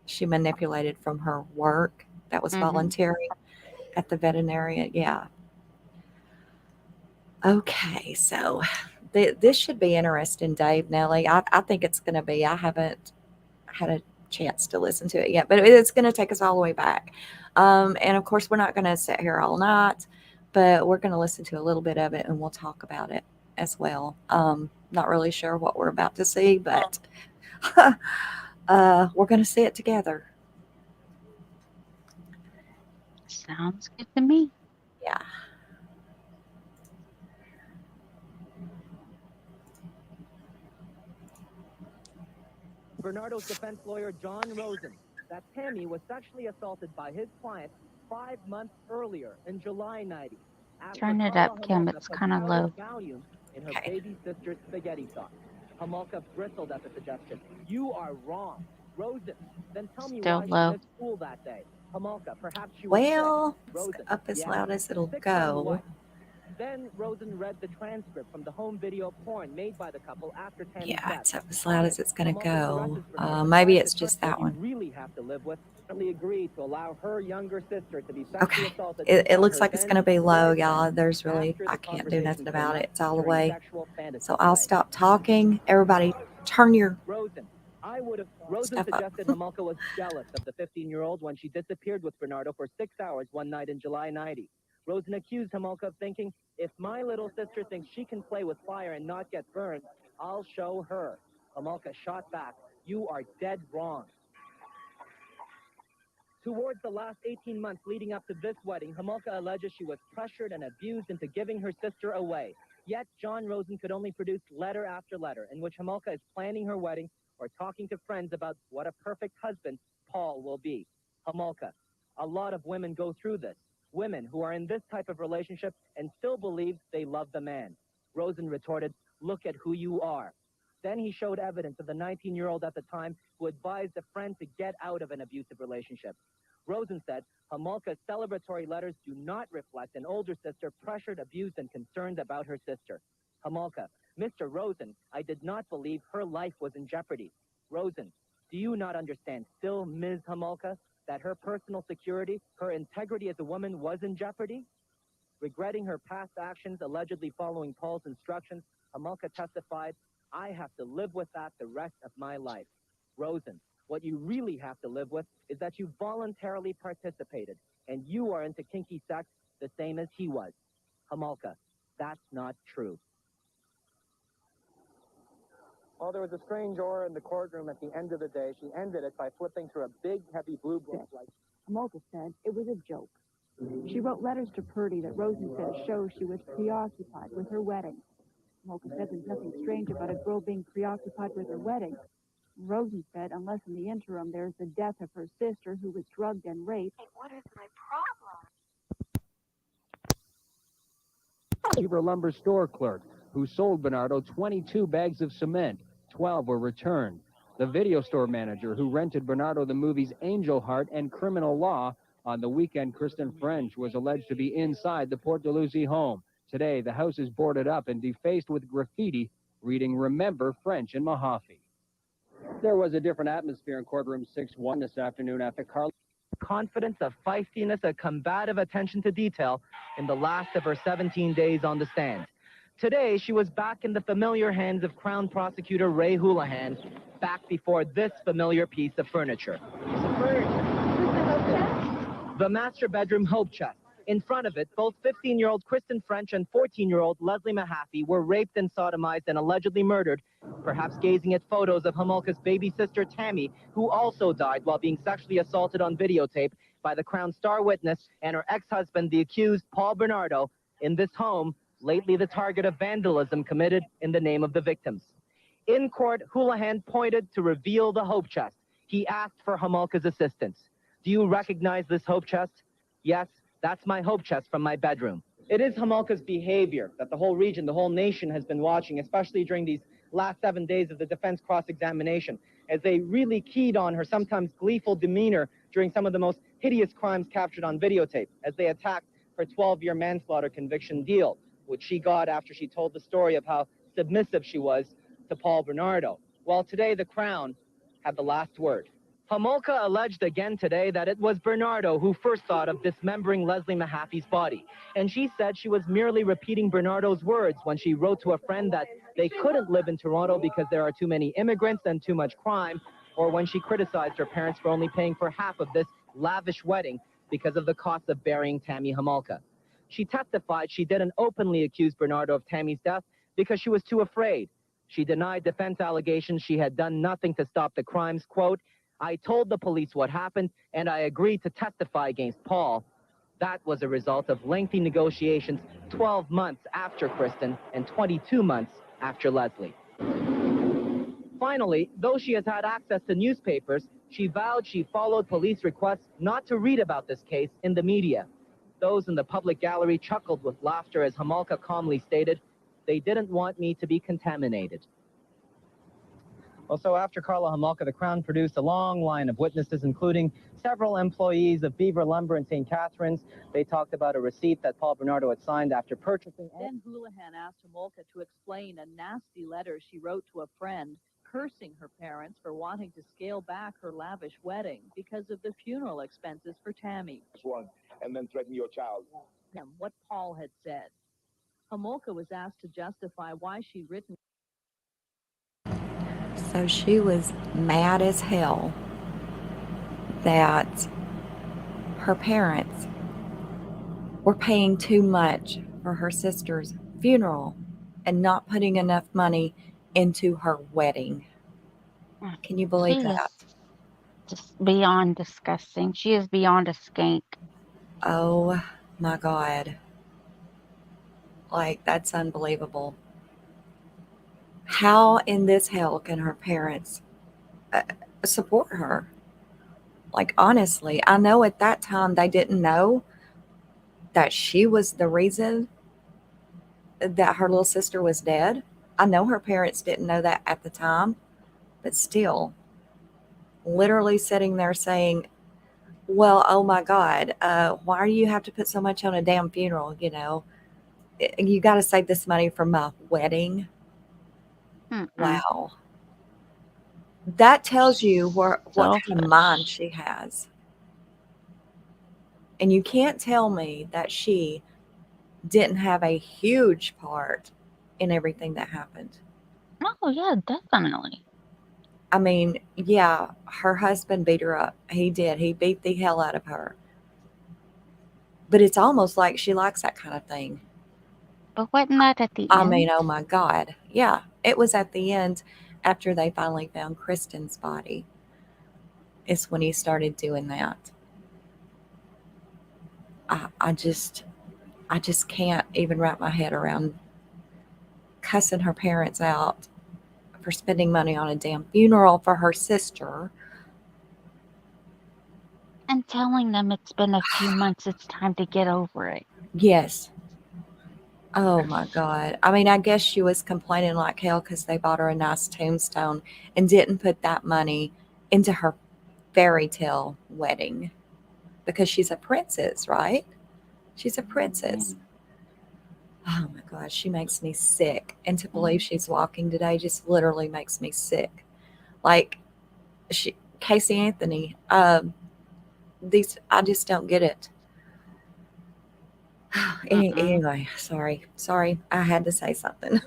she manipulated from her work that was
Mm-hmm.
volunteering at the veterinarian. Yeah. Okay, so this should be interesting, Dave, Nelly. I think it's going to be. I haven't had a chance to listen to it yet, but it's going to take us all the way back. And of course, we're not going to sit here all night, but we're going to listen to a little bit of it and we'll talk about it as well. Not really sure what we're about to see, but we're going to see it together.
Sounds good to me.
Yeah.
Bernardo's defense lawyer, John Rosen, that Tammy was sexually assaulted by his client 5 months earlier in July 90.
Turn it up, Kim. It's kind of low.
Valium in her
Okay.
baby sister's spaghetti sauce. Homolka bristled at the suggestion. You are wrong. Rosen, then tell me
Still
why
low.
she missed school that day. Homolka, perhaps she was sick.
Well, it's
Rosen,
up as
yeah,
loud as it'll
sick from
go.
what? Then Rosen read the transcript from the home video porn made by the couple after Tammy's
Yeah,
death.
it's up as loud as it's going to
Homolka
go.
caresses Bernardo,
Maybe
tries
it's
to
just
trust
that
what
one.
You really have to live with. Agreed to allow her younger sister to be sexually
Okay.
assaulted.
It looks
by
like
her
it's going to be
then
low,
boyfriend
y'all. There's really,
after the
I can't do
conversation
nothing
came
about
up
it. It's all the
during
way.
sexual fantasy
So I'll
play.
stop talking. Everybody, turn your
Rosen
stuff up.
suggested Homolka was jealous of the 15-year-old when she disappeared with Bernardo for 6 hours one night in July 90. Rosen accused Homolka of thinking, if my little sister thinks she can play with fire and not get burned, I'll show her. Homolka shot back, you are dead wrong. Towards the last 18 months leading up to this wedding, Homolka alleges she was pressured and abused into giving her sister away. Yet John Rosen could only produce letter after letter in which Homolka is planning her wedding or talking to friends about what a perfect husband Paul will be. Homolka, a lot of women go through this. Women who are in this type of relationship and still believe they love the man. Rosen retorted, look at who you are. Then he showed evidence of the 19-year-old at the time who advised a friend to get out of an abusive relationship. Rosen said, Homolka's celebratory letters do not reflect an older sister pressured, abused, and concerned about her sister. Homolka, Mr. Rosen, I did not believe her life was in jeopardy. Rosen, do you not understand still, Ms. Homolka, that her personal security, her integrity as a woman was in jeopardy? Regretting her past actions, allegedly following Paul's instructions, Homolka testified, I have to live with that the rest of my life. Rosen, what you really have to live with is that you voluntarily participated, and you are into kinky sex the same as he was. Homolka, that's not true. Well, there was a strange aura in the courtroom at the end of the day. She ended it by flipping through a big, heavy blue book.
Homolka said it was a joke. She wrote letters to Purdy that Rosen said show she was preoccupied with her wedding. Homolka said there's nothing strange about a girl being preoccupied with her wedding. Rosie said, unless in the interim there's the death of her sister who was drugged and raped.
Hey, what is my problem?
Beaver lumber store clerk who sold Brenardo 22 bags of cement. 12 were returned. The video store manager who rented Brenardo the movies Angel Heart and Criminal Law. On the weekend, Kristen French was alleged to be inside the Port Dalhousie home. Today, the house is boarded up and defaced with graffiti reading "Remember French" in Mahaffey. There was a different atmosphere in courtroom 6-1 this afternoon after Carla. Confidence, a feistiness, a combative attention to detail in the last of her 17 days on the stand. Today, she was back in the familiar hands of Crown Prosecutor Ray Houlihan, back before this familiar piece of furniture. The master bedroom hope chest. In front of it, both 15-year-old Kristen French and 14-year-old Leslie Mahaffey were raped and sodomized and allegedly murdered, perhaps gazing at photos of Homolka's baby sister Tammy, who also died while being sexually assaulted on videotape by the Crown star witness and her ex-husband, the accused Paul Brenardo, in this home, lately the target of vandalism committed in the name of the victims. In court, Houlihan pointed to reveal the hope chest. He asked for Homolka's assistance. Do you recognize this hope chest? Yes, that's my hope chest from my bedroom. It is Homolka's behavior that the whole region, the whole nation has been watching, especially during these last 7 days of the defense cross-examination, as they really keyed on her sometimes gleeful demeanor during some of the most hideous crimes captured on videotape, as they attacked her 12-year manslaughter conviction deal, which she got after she told the story of how submissive she was to Paul Brenardo. Well, today the Crown had the last word. Homolka alleged again today that it was Brenardo who first thought of dismembering Leslie Mahaffey's body. And she said she was merely repeating Brenardo's words when she wrote to a friend that they couldn't live in Toronto because there are too many immigrants and too much crime, or when she criticized her parents for only paying for half of this lavish wedding because of the cost of burying Tammy Homolka. She testified she didn't openly accuse Brenardo of Tammy's death because she was too afraid. She denied defense allegations she had done nothing to stop the crimes. Quote, I told the police what happened, and I agreed to testify against Paul. That was a result of lengthy negotiations 12 months after Kristen and 22 months after Leslie. Finally, though she has had access to newspapers, she vowed she followed police requests not to read about this case in the media. Those in the public gallery chuckled with laughter as Homolka calmly stated, they didn't want me to be contaminated. Well, so after Karla Homolka, the Crown produced a long line of witnesses, including several employees of Beaver Lumber in St. Catharines. They talked about a receipt that Paul Brenardo had signed after purchasing.
Then Houlihan asked Homolka to explain a nasty letter she wrote to a friend, cursing her parents for wanting to scale back her lavish wedding because of the funeral expenses for Tammy.
And then threaten your child.
What Paul had said. Homolka was asked to justify why she'd written.
So she was mad as hell that her parents were paying too much for her sister's funeral and not putting enough money into her wedding. Can you believe
She
that?
is just beyond disgusting. She is beyond a skank.
Oh my God. Like, that's unbelievable. How in this hell can her parents support her? Like, honestly, I know at that time they didn't know that she was the reason that her little sister was dead. I know her parents didn't know that at the time, but still, literally sitting there saying, well, oh my God, why do you have to put so much on a damn funeral? You know, you got to save this money for my wedding. Wow. That tells you what kind of mind she has. And you can't tell me that she didn't have a huge part in everything that happened.
Oh, yeah, definitely.
I mean, yeah, her husband beat her up. He did. He beat the hell out of her. But it's almost like she likes that kind of thing.
But wasn't that at the end?
I mean, oh my God. Yeah, it was at the end after they finally found Kristen's body. It's when he started doing that. I just can't even wrap my head around cussing her parents out for spending money on a damn funeral for her sister.
And telling them it's been a few months, it's time to get over it.
Yes. Oh my God. I mean, I guess she was complaining like hell because they bought her a nice tombstone and didn't put that money into her fairy tale wedding because she's a princess, right? She's a princess. Oh my God, she makes me sick. And to believe she's walking today just literally makes me sick. Like Casey Anthony, these I just don't get it. Anyway, sorry, I had to say something.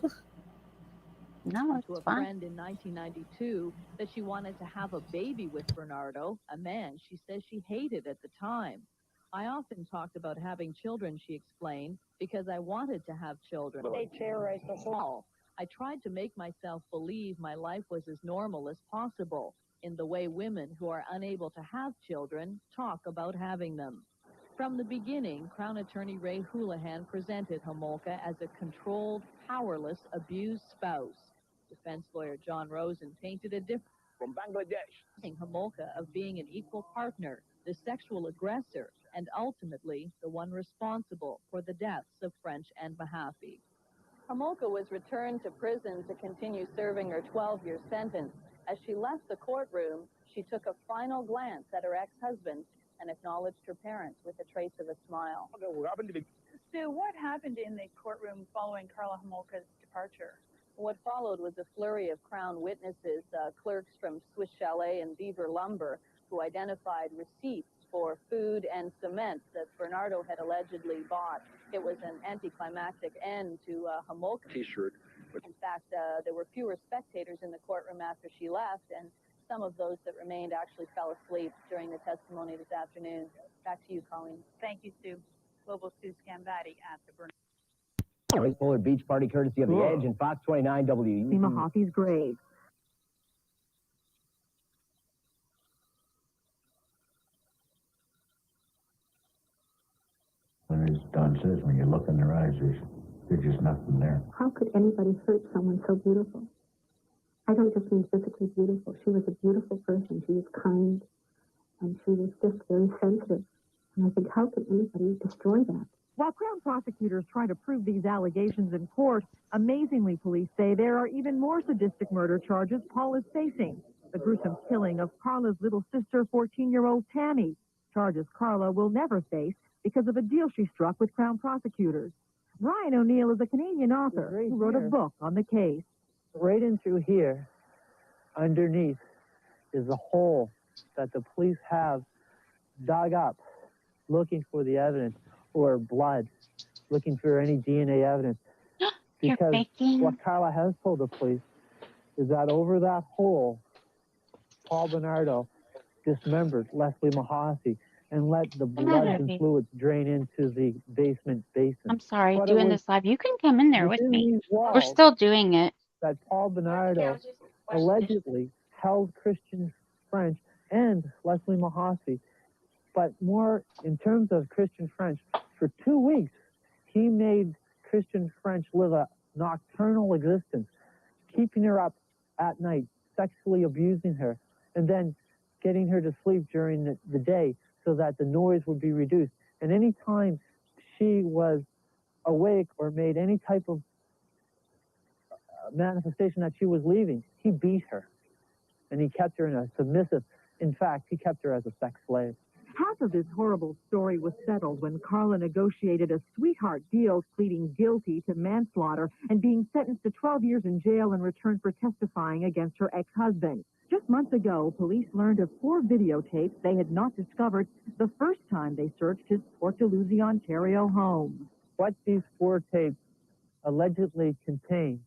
No,
To
it's
a
fine.
friend in 1992 that she wanted to have a baby with Brenardo, a man she says she hated at the time. I often talked about having children, she explained, because I wanted to have children. They terrorized us all. I tried to make myself believe my life was as normal as possible, in the way women who are unable to have children talk about having them. From the beginning, Crown Attorney Ray Houlihan presented Homolka as a controlled, powerless, abused spouse. Defense lawyer John Rosen painted a different
From Bangladesh.
Homolka of being an equal partner, the sexual aggressor, and ultimately the one responsible for the deaths of French and Mahaffey. Homolka was returned to prison to continue serving her 12-year sentence. As she left the courtroom, she took a final glance at her ex-husband and acknowledged her parents with a trace of a smile.
Sue, what happened in the courtroom following Karla Homolka's departure?
What followed was a flurry of Crown witnesses, clerks from Swiss Chalet and Beaver Lumber, who identified receipts for food and cement that Brenardo had allegedly bought. It was an anticlimactic end to Homolka.
T-shirt.
In fact, there were fewer spectators in the courtroom after she left, and some of those that remained actually fell asleep during the testimony this afternoon. Back to you, Colleen.
Thank you, Sue. Global Sue Scambatti at the Bernardo.
Polar Beach Party, courtesy of The Edge and Fox 29 W.
Mahaffey's grave.
As Don says, when you look in their eyes, there's just nothing there.
How could anybody hurt someone so beautiful? I don't just mean physically beautiful. She was a beautiful person. She was kind, and she was just very sensitive. And I think, how could anybody destroy that?
While Crown prosecutors try to prove these allegations in court, amazingly, police say there are even more sadistic murder charges Paul is facing. The gruesome killing of Carla's little sister, 14-year-old Tammy. Charges Carla will never face because of a deal she struck with Crown prosecutors. Brian O'Neill is a Canadian author who wrote a book on the case.
Right in through here, underneath, is a hole that the police have dug up, looking for the evidence, or blood, looking for any DNA evidence. Because what Carla has told the police is that over that hole, Paul Brenardo dismembered Leslie Mahaffey and let the blood and fluids drain into the basement basin.
I'm sorry, doing this live. You can come in there with me. We're still doing it.
That Paul Brenardo allegedly held Christian French and Leslie Mahaffey. But more in terms of Christian French, for 2 weeks, he made Christian French live a nocturnal existence, keeping her up at night, sexually abusing her, and then getting her to sleep during the day so that the noise would be reduced. And any time she was awake or made any type of manifestation that she was leaving, he beat her. And he kept her in a submissive, in fact, he kept her as a sex slave.
Half of this horrible story was settled when Carla negotiated a sweetheart deal, pleading guilty to manslaughter and being sentenced to 12 years in jail in return for testifying against her ex-husband. Just months ago, police learned of 4 videotapes they had not discovered the first time they searched his Port Dalhousie, Ontario home.
What these 4 tapes allegedly contain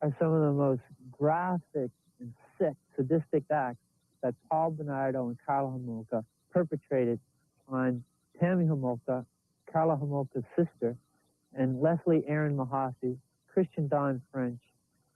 are some of the most graphic and sick, sadistic acts that Paul Brenardo and Karla Homolka perpetrated on Tammy Homolka, Karla Homolka's sister, and Leslie Aaron Mahaffey, Christian Don French,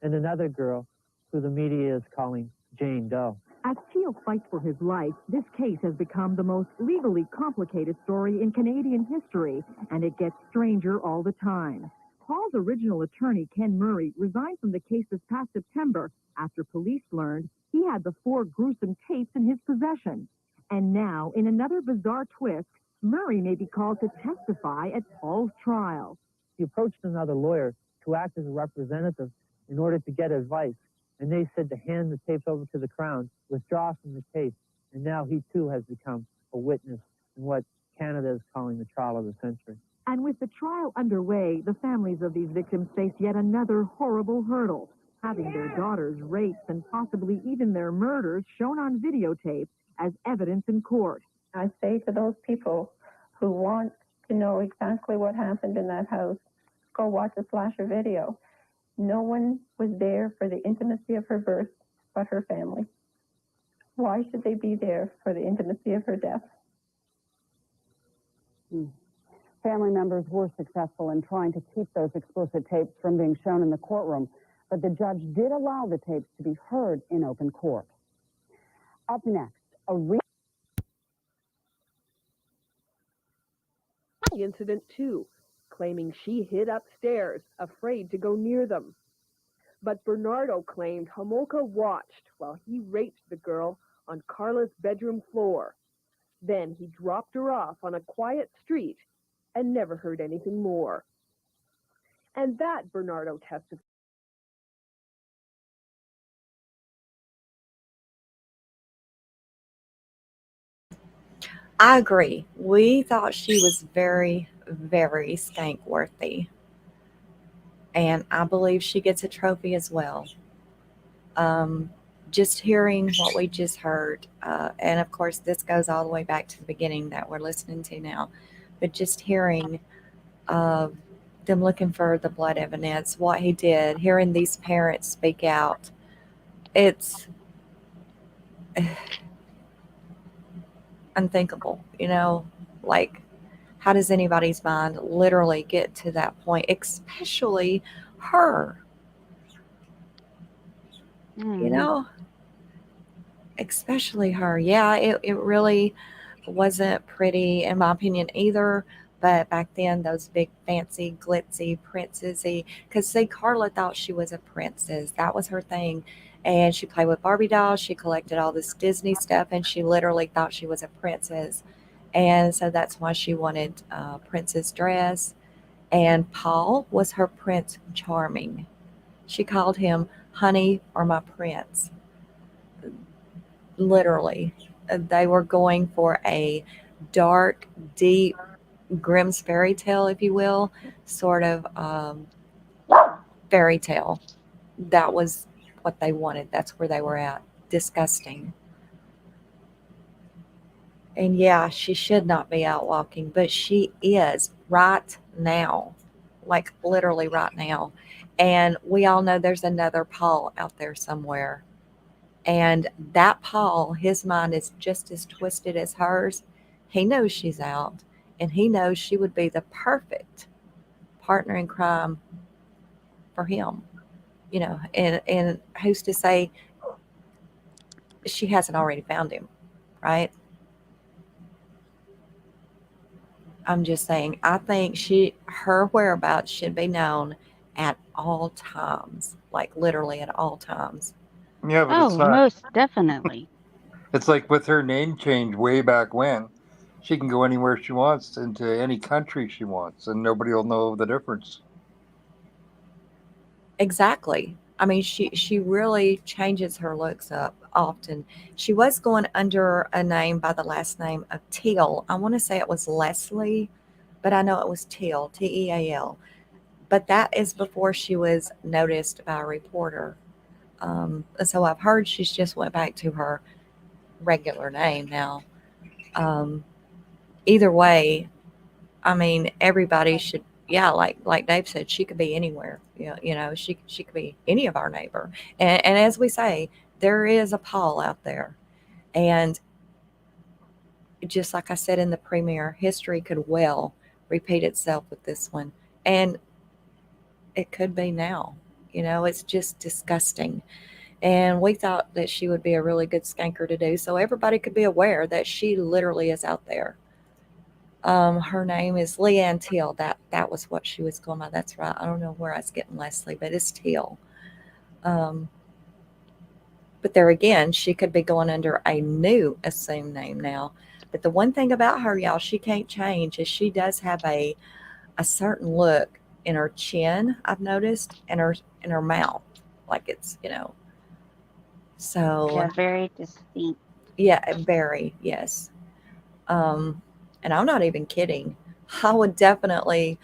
and another girl who the media is calling Jane Doe.
As Teal fights for his life, this case has become the most legally complicated story in Canadian history, and it gets stranger all the time. Paul's original attorney, Ken Murray, resigned from the case this past September after police learned he had the 4 gruesome tapes in his possession. And now, in another bizarre twist, Murray may be called to testify at Paul's trial.
He approached another lawyer to act as a representative in order to get advice, and they said to hand the tapes over to the Crown, withdraw from the case, and now he too has become a witness in what Canada is calling the trial of the century.
And with the trial underway, the families of these victims face yet another horrible hurdle, having their daughters raped and possibly even their murders shown on videotape as evidence in court.
I say to those people who want to know exactly what happened in that house, go watch a slasher video. No one was there for the intimacy of her birth but her family. Why should they be there for the intimacy of her death?
Family members were successful in trying to keep those explicit tapes from being shown in the courtroom, but the judge did allow the tapes to be heard in open court. Up next, a
incident too, claiming she hid upstairs, afraid to go near them. But Brenardo claimed Homolka watched while he raped the girl on Carla's bedroom floor. Then he dropped her off on a quiet street and never heard anything more. And that, Brenardo testified,
I agree. We thought she was very, very skank-worthy. And I believe she gets a trophy as well. Just hearing what we just heard, and of course this goes all the way back to the beginning that we're listening to now, but just hearing them looking for the blood evidence, what he did, hearing these parents speak out, it's unthinkable, like, how does anybody's mind literally get to that point, especially her, especially her. Yeah, it really wasn't pretty in my opinion either, but back then those big fancy glitzy princessy, because see, Carla thought she was a princess, that was her thing. And she played with Barbie dolls. She collected all this Disney stuff, and she literally thought she was a princess. And so that's why she wanted a princess dress. And Paul was her Prince Charming. She called him honey or my prince. Literally. They were going for a dark, deep, Grimm's fairy tale, if you will, sort of fairy tale. That was what they wanted. That's where they were at. Disgusting. And yeah, she should not be out walking, but she is right now, like literally right now. And we all know there's another Paul out there somewhere. And that Paul, his mind is just as twisted as hers. He knows she's out, and he knows she would be the perfect partner in crime for him. And who's to say she hasn't already found him, right? I'm just saying, I think her whereabouts should be known at all times, like literally at all times.
Yeah, but it's not.
Most definitely.
It's like with her name change way back when, she can go anywhere she wants, into any country she wants, and nobody will know the difference.
Exactly. I mean, she really changes her looks up often. She was going under a name by the last name of Teal. I want to say it was Leslie, but I know it was Teal, Teal. But that is before she was noticed by a reporter. So I've heard she's just went back to her regular name now. Either way, I mean, everybody should. Yeah, like Dave said, she could be anywhere. She could be any of our neighbor. And as we say, there is a Paul out there. And just like I said in the premiere, history could well repeat itself with this one. And it could be now. It's just disgusting. And we thought that she would be a really good skanker to do, so everybody could be aware that she literally is out there. Her name is Leanne Teal. That was what she was going by. That's right. I don't know where I was getting Leslie, but it's Teal. But there again, she could be going under a new assumed name now. But the one thing about her, y'all, she can't change is she does have a certain look in her chin, I've noticed, and her mouth. Like it's, So
Yeah, very distinct.
yeah, very, yes. And I'm not even kidding. I would definitely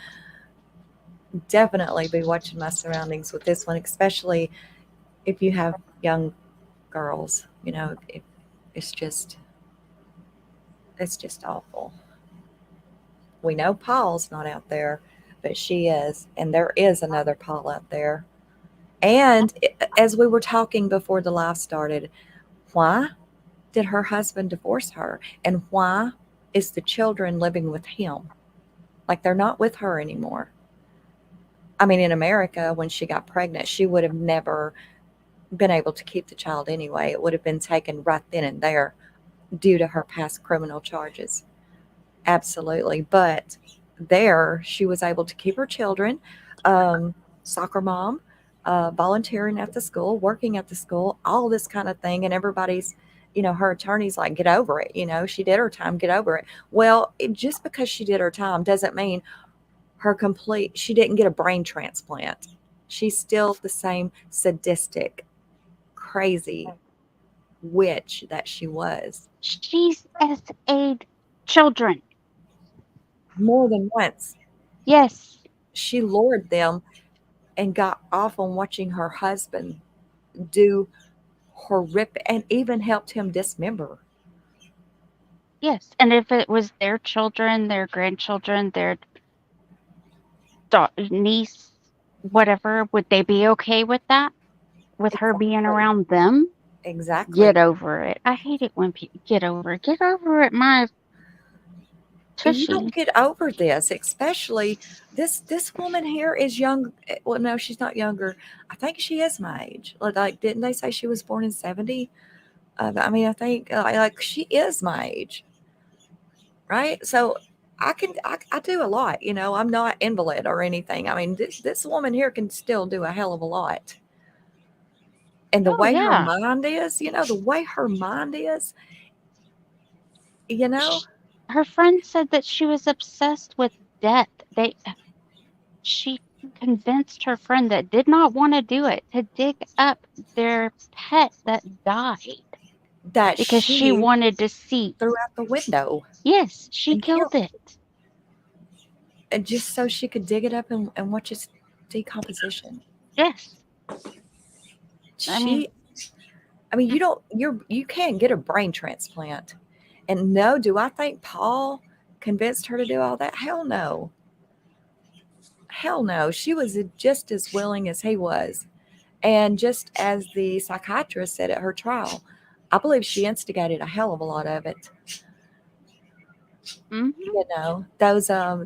be watching my surroundings with this one, especially if you have young girls. If it's just awful. We know Paul's not out there, but she is, and there is another Paul out there. And as we were talking before the live started, why did her husband divorce her, and why is the children living with him? Like they're not with her anymore. I mean, in America, when she got pregnant, she would have never been able to keep the child anyway. It would have been taken right then and there due to her past criminal charges. Absolutely. But there, she was able to keep her children, soccer mom, volunteering at the school, working at the school, all this kind of thing. And everybody's, her attorney's like, get over it. She did her time, get over it. Well, just because she did her time doesn't mean she didn't get a brain transplant. She's still the same sadistic, crazy witch that she was.
She's SA'd children.
More than once.
Yes.
She lured them and got off on watching her husband do horrific, and even helped him dismember.
Yes. And if it was their children, their grandchildren, their niece, whatever, would they be okay with that? With her being around them?
Exactly.
Get over it. I hate it when people get over it. Get over it, my tushy.
You don't get over this, especially this woman here is young. Well, no, she's not younger. I think she is my age. Like, didn't they say she was born in 70? I mean, I think like she is my age, right? So I do a lot. I'm not invalid or anything. I mean, this woman here can still do a hell of a lot. And the way her mind is, the way her mind is,
Her friend said that she was obsessed with death. She convinced her friend that did not want to do it to dig up their pet that died.
That
because she wanted to see.
Threw out the window.
Yes, she killed it.
And just so she could dig it up and watch its decomposition.
Yes.
You can't get a brain transplant. And no, do I think Paul convinced her to do all that? Hell no. Hell no. She was just as willing as he was. And just as the psychiatrist said at her trial, I believe she instigated a hell of a lot of it.
Mm-hmm.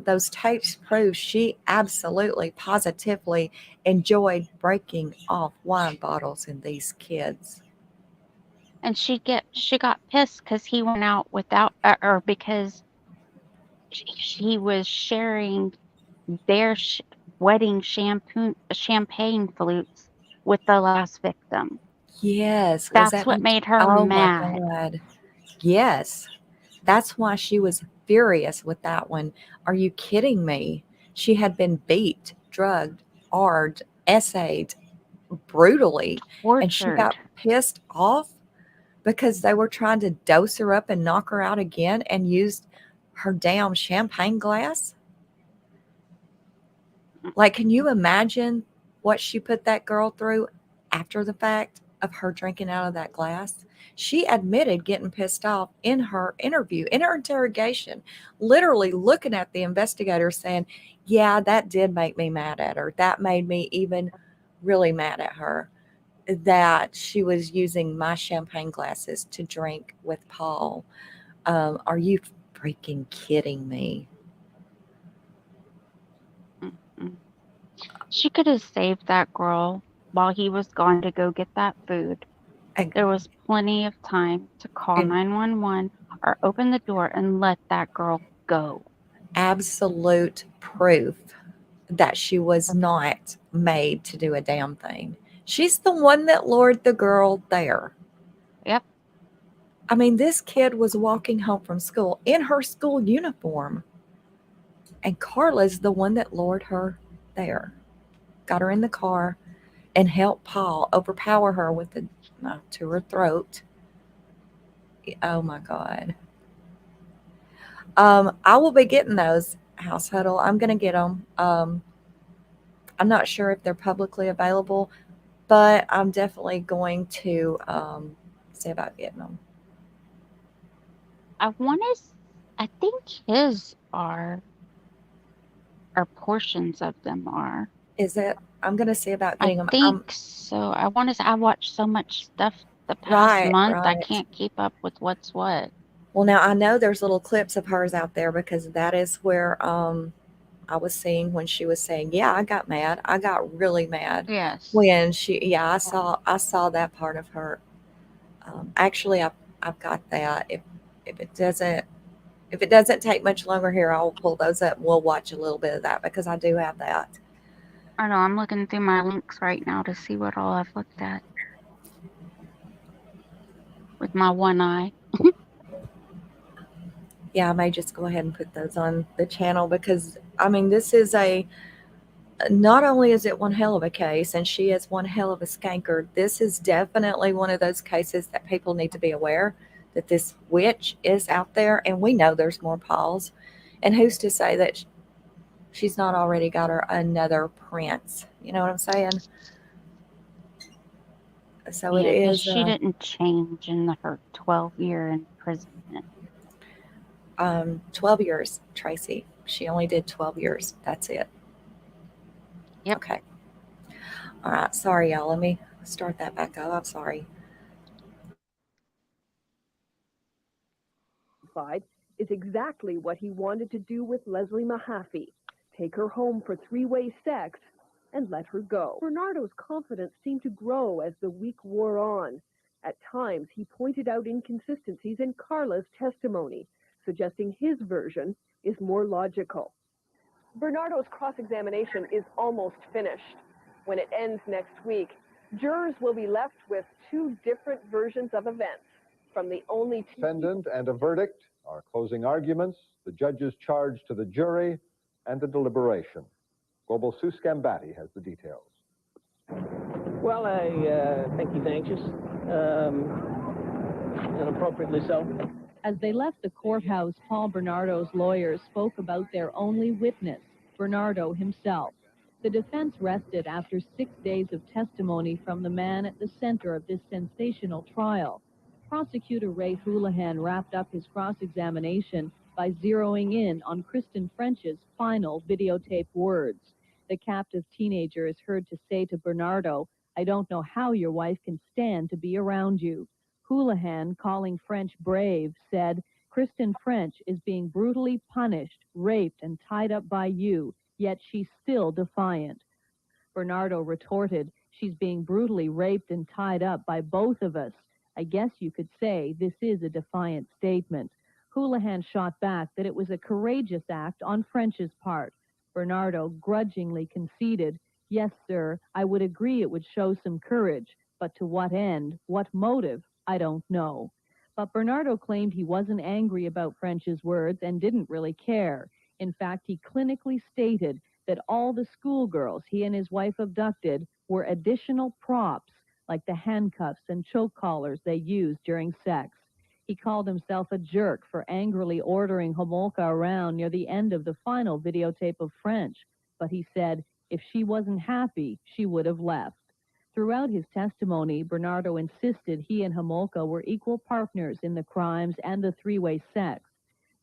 Those tapes prove she absolutely, positively enjoyed breaking off wine bottles in these kids.
And she got pissed because he went out without, or because she was sharing their wedding champagne flutes with the last victim.
Yes.
That's what made her mad.
My God. Yes. That's why she was furious with that one. Are you kidding me? She had been beat, drugged, essayed brutally.
Tortured.
And she got pissed off because they were trying to dose her up and knock her out again and used her damn champagne glass. Like, can you imagine what she put that girl through after the fact of her drinking out of that glass? She admitted getting pissed off in her interview, in her interrogation, literally looking at the investigator saying, yeah, that did make me mad at her. That made me even really mad at her, that she was using my champagne glasses to drink with Paul. Are you freaking kidding me?
She could have saved that girl while he was gone to go get that food. There was plenty of time to call 911 or open the door and let that girl go.
absolute proof that she was not made to do a damn thing. She's the one that lured the girl there.
Yep.
I mean, this kid was walking home from school in her school uniform, and Carla's the one that lured her there, got her in the car, and helped Paul overpower her with the knife to her throat. Oh my God. I will be getting those, House Huddle. I'm going to get them. I'm not sure if they're publicly available, but I'm definitely going to see about getting them.
I think his are, or portions of them are.
Is it? I'm going to see about
I
getting them.
think so. I want to say I watched so much stuff the past month, I can't keep up with what's what.
Well, now I know there's little clips of hers out there because that is where I was seeing when she was saying, "Yeah, I got mad. I got really mad."
Yes.
When I saw that part of her. Actually, I've got that. If it doesn't take much longer here, I'll pull those up and we'll watch a little bit of that because I do have that.
I know, I'm looking through my links right now to see what all I've looked at. With my one eye.
Yeah, I may just go ahead and put those on the channel because, I mean, this is not only is it one hell of a case and she is one hell of a skanker, this is definitely one of those cases that people need to be aware that this witch is out there, and we know there's more Pauls. And who's to say that she's not already got her another prince? You know what I'm saying? So
yeah,
it is.
She didn't change in her 12-year imprisonment.
12 years, Tracy. She only did 12 years. That's it.
Yep.
Okay. All right. Sorry, y'all. Let me start that back up. I'm sorry.
Is exactly what he wanted to do with Leslie Mahaffey. Take her home for three-way sex and let her go. Bernardo's confidence seemed to grow as the week wore on. At times, he pointed out inconsistencies in Carla's testimony, suggesting his version is more logical. Bernardo's cross-examination is almost finished. When it ends next week, jurors will be left with two different versions of events. From the only
defendant and a verdict, our closing arguments, the judge's charge to the jury, and the deliberation. Global Sue Scambatti has the details.
Well, I think he's anxious, and appropriately so.
As they left the courthouse, Paul Brenardo's lawyers spoke about their only witness, Brenardo himself. The defense rested after 6 days of testimony from the man at the center of this sensational trial. Prosecutor Ray Houlihan wrapped up his cross-examination by zeroing in on Kristen French's final videotape words. The captive teenager is heard to say to Bernardo, "I don't know how your wife can stand to be around you." Houlihan, calling French brave, said, "Kristen French is being brutally punished, raped, and tied up by you, yet she's still defiant." Bernardo retorted, "She's being brutally raped and tied up by both of us. I guess you could say this is a defiant statement." Houlihan shot back that it was a courageous act on French's part. Bernardo grudgingly conceded, "Yes, sir, I would agree it would show some courage, but to what end, what motive, I don't know." But Bernardo claimed he wasn't angry about French's words and didn't really care. In fact, he clinically stated that all the schoolgirls he and his wife abducted were additional props, like the handcuffs and choke collars they used during sex. He called himself a jerk for angrily ordering Homolka around near the end of the final videotape of French, but he said if she wasn't happy, she would have left. Throughout his testimony, Bernardo insisted he and Homolka were equal partners in the crimes and the three-way sex.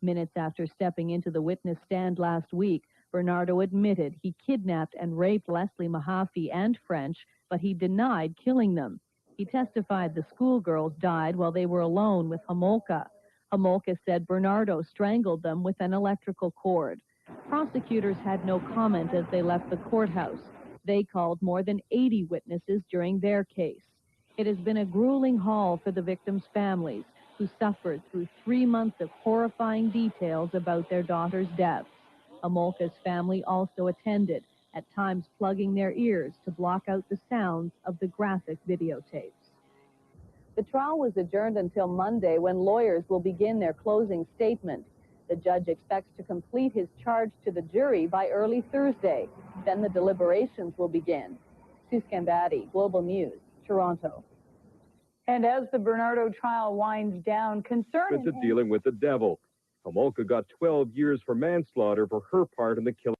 Minutes after stepping into the witness stand last week, Bernardo admitted he kidnapped and raped Leslie Mahaffey and French, but he denied killing them. He testified the schoolgirls died while they were alone with Homolka. Homolka said Bernardo strangled them with an electrical cord. Prosecutors had no comment as they left the courthouse. They called more than 80 witnesses during their case. It has been a grueling haul for the victims' families, who suffered through 3 months of horrifying details about their daughters' deaths. Homolka's family also attended, at times plugging their ears to block out the sounds of the graphic videotapes. The trial was adjourned until Monday, when lawyers will begin their closing statement. The judge expects to complete his charge to the jury by early Thursday. Then the deliberations will begin. Sue Scambatti, Global News, Toronto.
And as the Brenardo trial winds down, concern
into dealing with the devil. Homolka got 12 years for manslaughter for her part in the killing.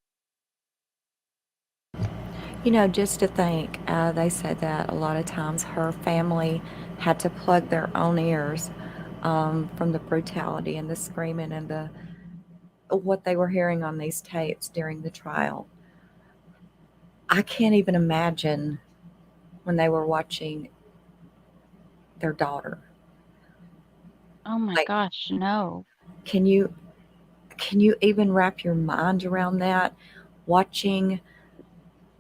You know, just to think, they said that a lot of times her family had to plug their own ears from the brutality and the screaming and the what they were hearing on these tapes during the trial. I can't even imagine when they were watching their daughter.
Oh my gosh, no.
Can you even wrap your mind around that? Watching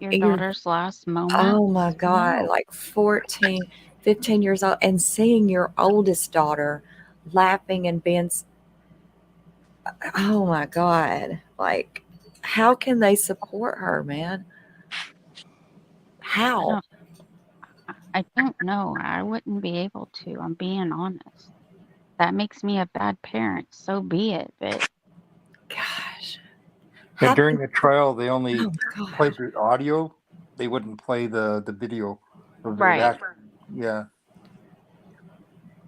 your daughter's last moment?
Oh my God,
No.
like 14, 15 years old, and seeing your oldest daughter laughing and being, oh my God, like, how can they support her, man? How?
I don't know. I wouldn't be able to. I'm being honest. That makes me a bad parent. So be it. But
gosh.
And during the trial, they only
Oh,
played the audio. They wouldn't play the video. Of it
Right.
Yeah.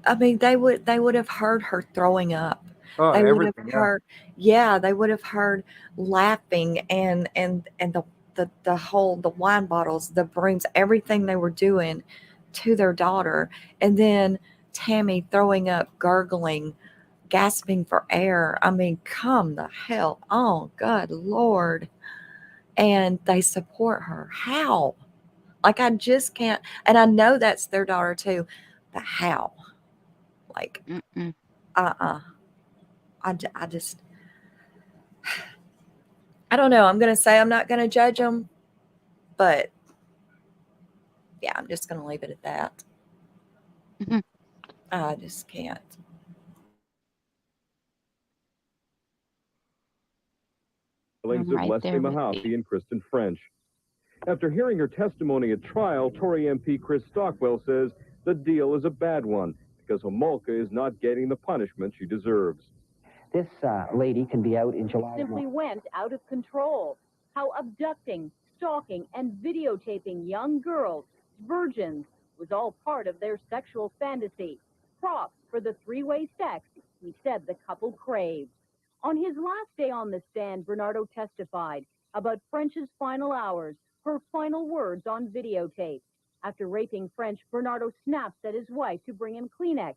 I mean, they would have heard her throwing up.
Oh,
They would have
everything. Yeah.
heard, they would have heard laughing and the whole, the wine bottles, the brooms, everything they were doing to their daughter. And then Tammy throwing up, gurgling, gasping for air. I mean, come the hell on, good Lord. And they support her. How? Like, I just can't. And I know that's their daughter too, but how? Like, I just, I don't know. I'm going to say I'm not going to judge them, but yeah, I'm just going to leave it at that. I just can't.
Killings of Leslie Mahaffey and Kristen French. After hearing her testimony at trial, Tory MP Chris Stockwell says the deal is a bad one because Homolka is not getting the punishment she deserves.
This lady can be out in July.
Simply went out of control. How abducting, stalking, and videotaping young girls, virgins, was all part of their sexual fantasy. Props for the three-way sex he said the couple craved. On his last day on the stand, Brenardo testified about French's final hours, her final words on videotape. After raping French, Brenardo snaps at his wife to bring him Kleenex,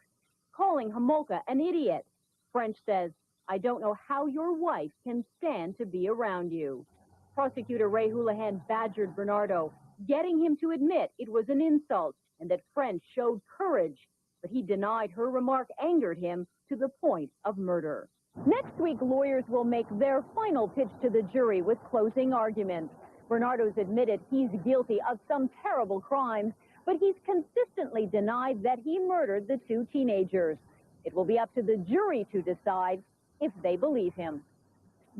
calling Homolka an idiot. French says, "I don't know how your wife can stand to be around you." Prosecutor Ray Houlihan badgered Brenardo, getting him to admit it was an insult and that French showed courage, but he denied her remark angered him to the point of murder. Next week, lawyers will make their final pitch to the jury with closing arguments. Brenardo's admitted he's guilty of some terrible crimes, but he's consistently denied that he murdered the two teenagers. It will be up to the jury to decide if they believe him.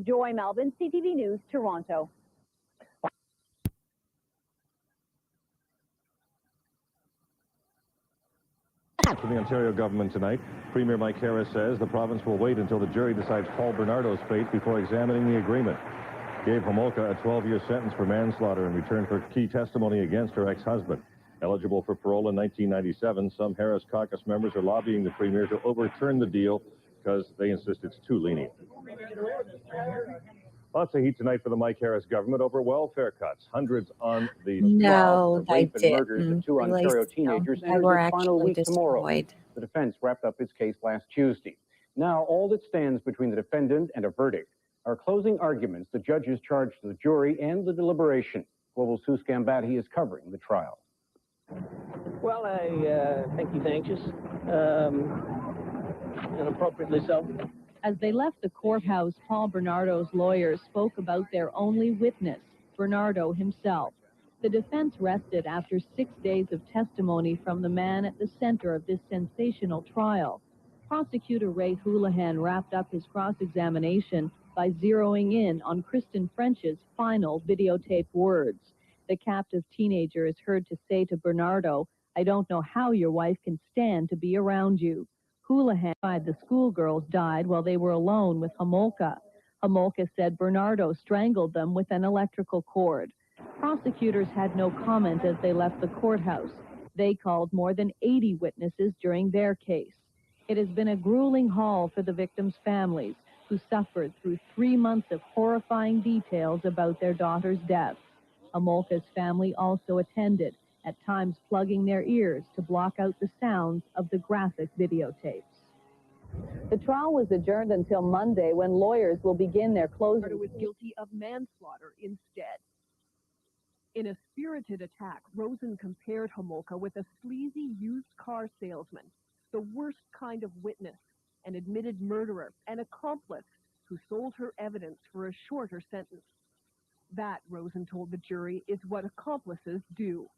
Joy Melvin, CTV News, Toronto.
To the Ontario government tonight, Premier Mike Harris says the province will wait until the jury decides Paul Brenardo's fate before examining the agreement. Gave Homolka a 12-year sentence for manslaughter in return for key testimony against her ex-husband. Eligible for parole in 1997, some Harris caucus members are lobbying the Premier to overturn the deal because they insist it's too lenient. Lots of heat tonight for the Mike Harris government over welfare cuts. Hundreds on the
No,
the rape and murders of two
Release
Ontario
them.
teenagers
They
enters
were
its final
actually
week tomorrow.
destroyed.
The defense wrapped up its case last Tuesday. Now, all that stands between the defendant and a verdict are closing arguments the judges charged to the jury and the deliberation. Global Sue Scambatti is covering the trial.
Well, I think he's anxious, and appropriately so.
As they left the courthouse, Paul Brenardo's lawyers spoke about their only witness, Brenardo himself. The defense rested after 6 days of testimony from the man at the center of this sensational trial. Prosecutor Ray Houlihan wrapped up his cross-examination by zeroing in on Kristen French's final videotape words. The captive teenager is heard to say to Brenardo, "I don't know how your wife can stand to be around you." Houlihan said the schoolgirls died while they were alone with Homolka. Homolka said Brenardo strangled them with an electrical cord. Prosecutors had no comment as they left the courthouse. They called more than 80 witnesses during their case. It has been a grueling haul for the victims' families, who suffered through 3 months of horrifying details about their daughter's death. Homolka's family also attended, at times plugging their ears to block out the sounds of the graphic videotapes. The trial was adjourned until Monday, when lawyers will begin their closing.
Bernardo was guilty of manslaughter instead. In a spirited attack, Rosen compared Homolka with a sleazy used car salesman, the worst kind of witness, an admitted murderer, an accomplice who sold her evidence for a shorter sentence. That, Rosen told the jury, is what accomplices do.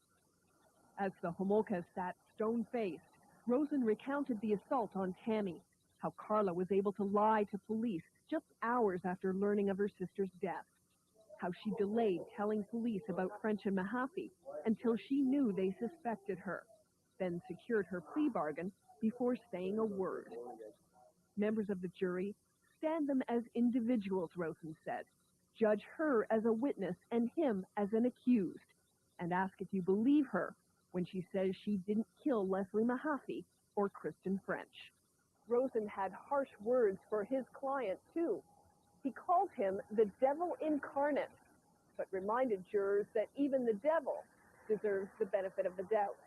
As the Homolkas sat stone-faced, Rosen recounted the assault on Tammy, how Carla was able to lie to police just hours after learning of her sister's death, how she delayed telling police about French and Mahaffey until she knew they suspected her, then secured her plea bargain before saying a word. Members of the jury stand them as individuals, Rosen said. Judge her as a witness and him as an accused, and ask if you believe her when she says she didn't kill Leslie Mahaffey or Kristen French. Rosen had harsh words for his client, too. He called him the devil incarnate, but reminded jurors that even the devil deserves the benefit of the doubt.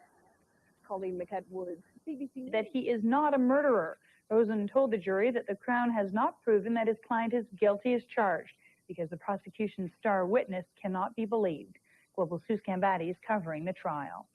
Colleen McHed Woods, CBC.
That he is not a murderer. Rosen told the jury that the Crown has not proven that his client is guilty as charged, because the prosecution's star witness cannot be believed. Global Sue Scambatti is covering the trial.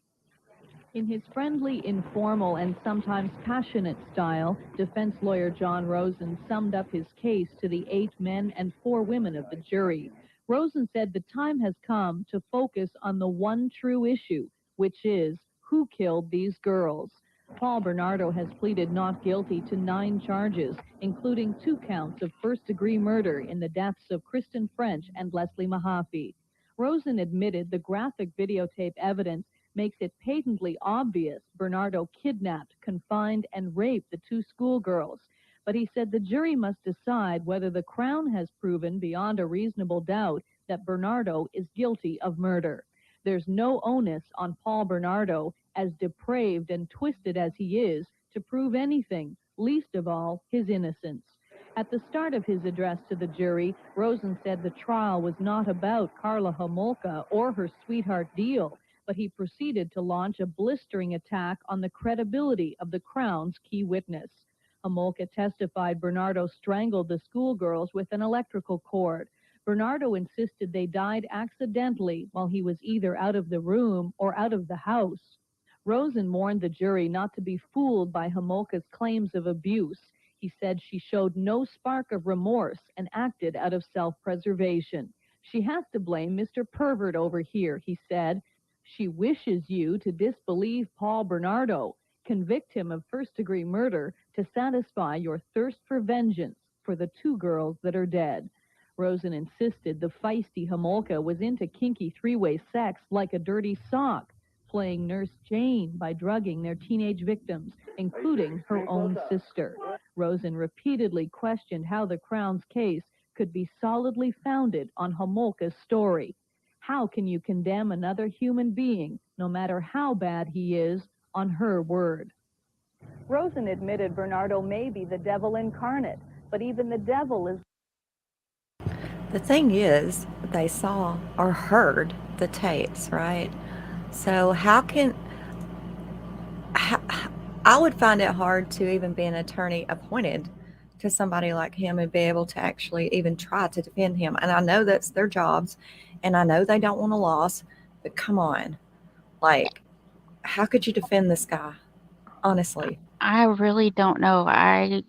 In his friendly, informal, and sometimes passionate style, defense lawyer John Rosen summed up his case to the 8 men and 4 women of the jury. Rosen said the time has come to focus on the one true issue, which is, who killed these girls? Paul Brenardo has pleaded not guilty to 9 charges, including 2 counts of first-degree murder in the deaths of Kristen French and Leslie Mahaffey. Rosen admitted the graphic videotape evidence makes it patently obvious Brenardo kidnapped, confined, and raped the 2 schoolgirls. But he said the jury must decide whether the Crown has proven beyond a reasonable doubt that Brenardo is guilty of murder. There's no onus on Paul Brenardo, as depraved and twisted as he is, to prove anything, least of all his innocence. At the start of his address to the jury, Rosen said the trial was not about Karla Homolka or her sweetheart deal, but he proceeded to launch a blistering attack on the credibility of the Crown's key witness. Homolka testified Brenardo strangled the schoolgirls with an electrical cord. Brenardo insisted they died accidentally while he was either out of the room or out of the house. Rosen warned the jury not to be fooled by Homolka's claims of abuse. He said she showed no spark of remorse and acted out of self-preservation. She has to blame Mr. Pervert over here, he said. She wishes you to disbelieve Paul Brenardo, convict him of first-degree murder to satisfy your thirst for vengeance for the 2 girls that are dead. Rosen insisted the feisty Homolka was into kinky 3-way sex like a dirty sock, playing Nurse Jane by drugging their teenage victims, including her own sister. Rosen repeatedly questioned how the Crown's case could be solidly founded on Homolka's story. How can you condemn another human being, no matter how bad he is, on her word? Rosen admitted Brenardo may be the devil incarnate, but even the devil is...
The thing is, they saw or heard the tapes, right? So I would find it hard to even be an attorney appointed to somebody like him and be able to actually even try to defend him. And I know that's their jobs, and I know they don't want a loss, but come on. Like, how could you defend this guy? Honestly.
I really don't know. I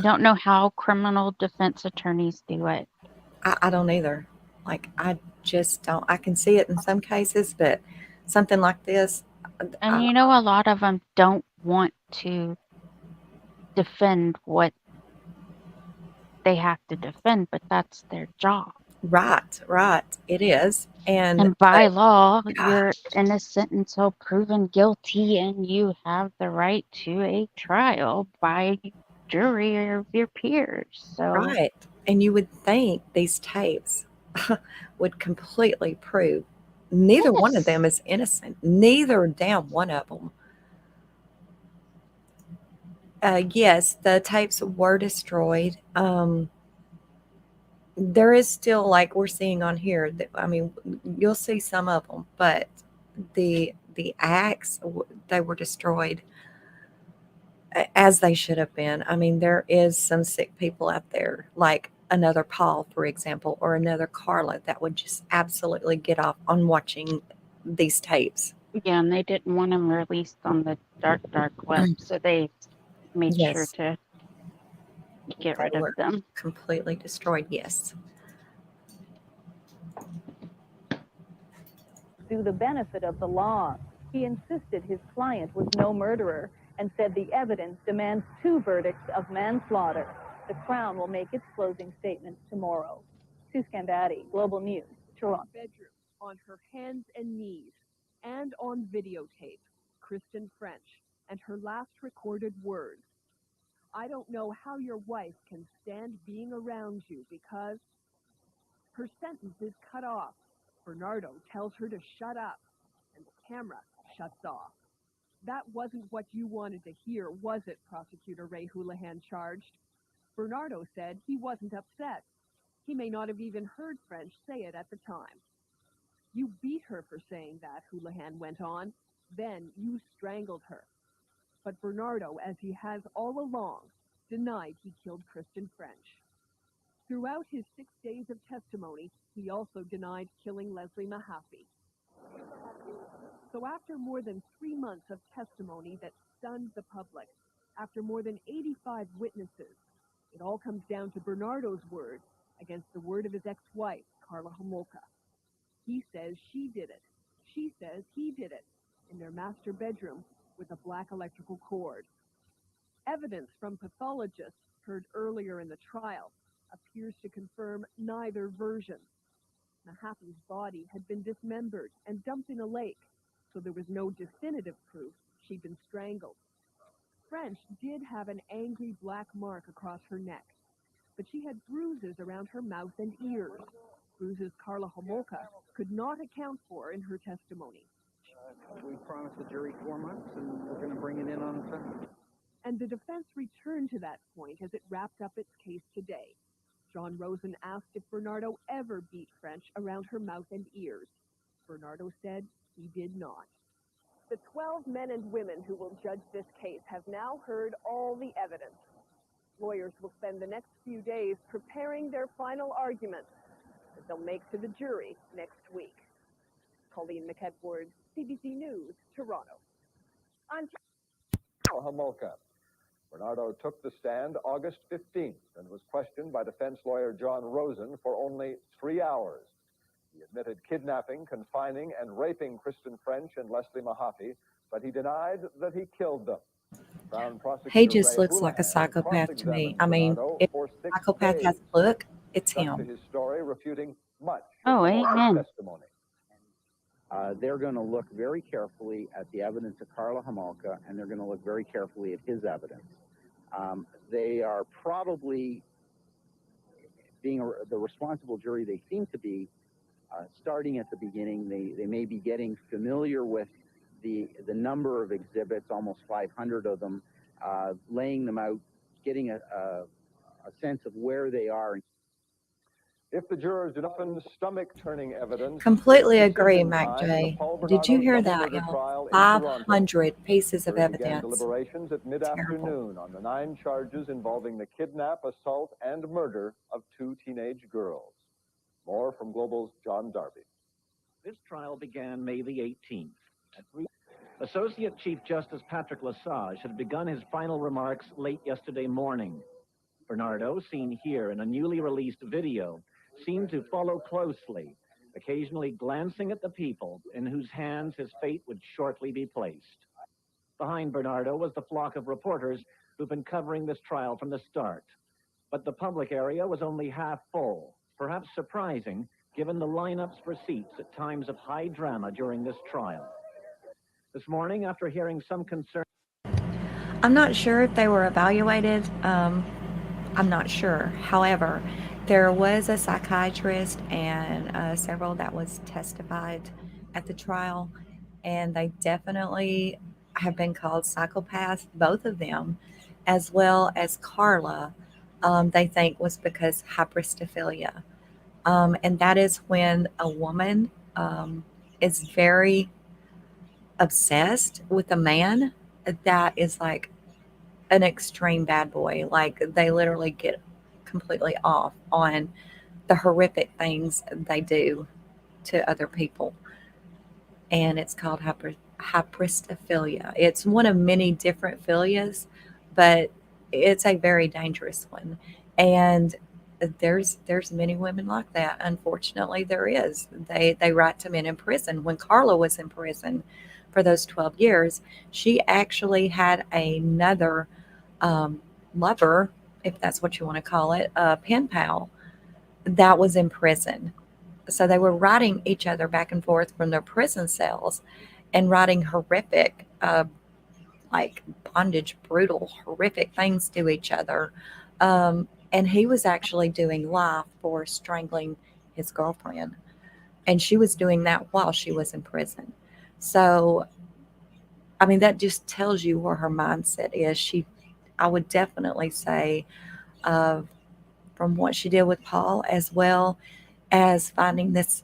don't know how criminal defense attorneys do it.
I don't either. Like, I just don't. I can see it in some cases, but something like this.
And you know, a lot of them don't want to defend what they have to defend, but that's their job.
Right. It is.
And by law,
God.
you're innocent until proven guilty, and you have the right to a trial by jury or your peers. So
Right. And you would think these tapes would completely prove neither one of them is innocent. Neither damn one of them. Yes, the tapes were destroyed. There is still, like we're seeing on here, I mean, you'll see some of them, but the acts, they were destroyed as they should have been. I mean, there is some sick people out there, like another Paul, for example, or another Carla, that would just absolutely get off on watching these tapes.
yeah, and they didn't want them released on the dark web, so they made sure
Yes,
to get
they
rid of
were
them.
completely destroyed. Yes.
To the benefit of the law, he insisted his client was no murderer and said the evidence demands 2 verdicts of manslaughter. The Crown will make its closing statements tomorrow. Sue Scambatti, Global News, Toronto.
Bedroom, on her hands and knees, and on videotape, Kristen French, and her last recorded words. I don't know how your wife can stand being around you because her sentence is cut off. Brenardo tells her to shut up, and the camera shuts off. That wasn't what you wanted to hear, was it? Prosecutor Ray Houlihan charged. Brenardo said he wasn't upset. He may not have even heard French say it at the time. You beat her for saying that, Houlihan went on. Then you strangled her. But Brenardo, as he has all along, denied he killed Kristen French. Throughout his 6 days of testimony, he also denied killing Leslie Mahaffey. So after more than 3 months of testimony that stunned the public, after more than 85 witnesses, it all comes down to Brenardo's word against the word of his ex-wife, Karla Homolka. He says she did it. She says he did it in their master bedroom with a black electrical cord. Evidence from pathologists heard earlier in the trial appears to confirm neither version. Mahaffey's body had been dismembered and dumped in a lake, so there was no definitive proof she'd been strangled. French did have an angry black mark across her neck, but she had bruises around her mouth and ears, bruises Karla Homolka could not account for in her testimony.
We promised the jury 4 months, and we're going to bring it in on Sunday.
And the defense returned to that point as it wrapped up its case today. John Rosen asked if Brenardo ever beat French around her mouth and ears. Brenardo said he did not. The 12 men and women who will judge this case have now heard all the evidence. Lawyers will spend the next few days preparing their final arguments that they'll make to the jury next week. Colleen McEdward, CBC News, Toronto.
Homolka. Brenardo took the stand August 15th and was questioned by defense lawyer John Rosen for only 3 hours. He admitted kidnapping, confining, and raping Kristen French and Leslie Mahaffey, but he denied that he killed them.
He just looks like a psychopath to me. I mean, if a psychopath has a look, it's him.
His story refuting much
Oh, amen.
testimony.
They're going to look very carefully at the evidence of Karla Homolka, and they're going to look very carefully at his evidence. They are probably, being the responsible jury they seem to be, starting at the beginning. They may be getting familiar with the number of exhibits, almost 500 of them, laying them out, getting a sense of where they are.
If the jurors did not find stomach-turning evidence...
Completely agree, Mac J. Did you hear that, y'all? 500 pieces of evidence.
Deliberations at mid-afternoon on the 9 charges involving the kidnap, assault, and murder of 2 teenage girls. More from Global's John Darby.
This trial began May the 18th. Associate Chief Justice Patrick Lesage had begun his final remarks late yesterday morning. Brenardo, seen here in a newly released video, seemed to follow closely, occasionally glancing at the people in whose hands his fate would shortly be placed. Behind Brenardo was the flock of reporters who've been covering this trial from the start. but the public area was only half full, perhaps surprising given the lineups for seats at times of high drama during this trial. This morning, after hearing some concern...
I'm not sure if they were evaluated. I'm not sure. However, there was a psychiatrist and several that was testified at the trial, and they definitely have been called psychopaths, both of them, as well as Carla, they think was because hybristophilia. And that is when a woman is very obsessed with a man that is like an extreme bad boy. Like they literally get completely off on the horrific things they do to other people. And it's called hybristophilia. It's one of many different philias, but it's a very dangerous one. And there's many women like that. Unfortunately, there is. They write to men in prison. When Carla was in prison for those 12 years, she actually had another lover, if that's what you want to call it, a pen pal that was in prison. So they were writing each other back and forth from their prison cells and writing horrific, like bondage, brutal, horrific things to each other. And he was actually doing life for strangling his girlfriend. And she was doing that while she was in prison. So, I mean, that just tells you where her mindset is. I would definitely say, from what she did with Paul, as well as finding this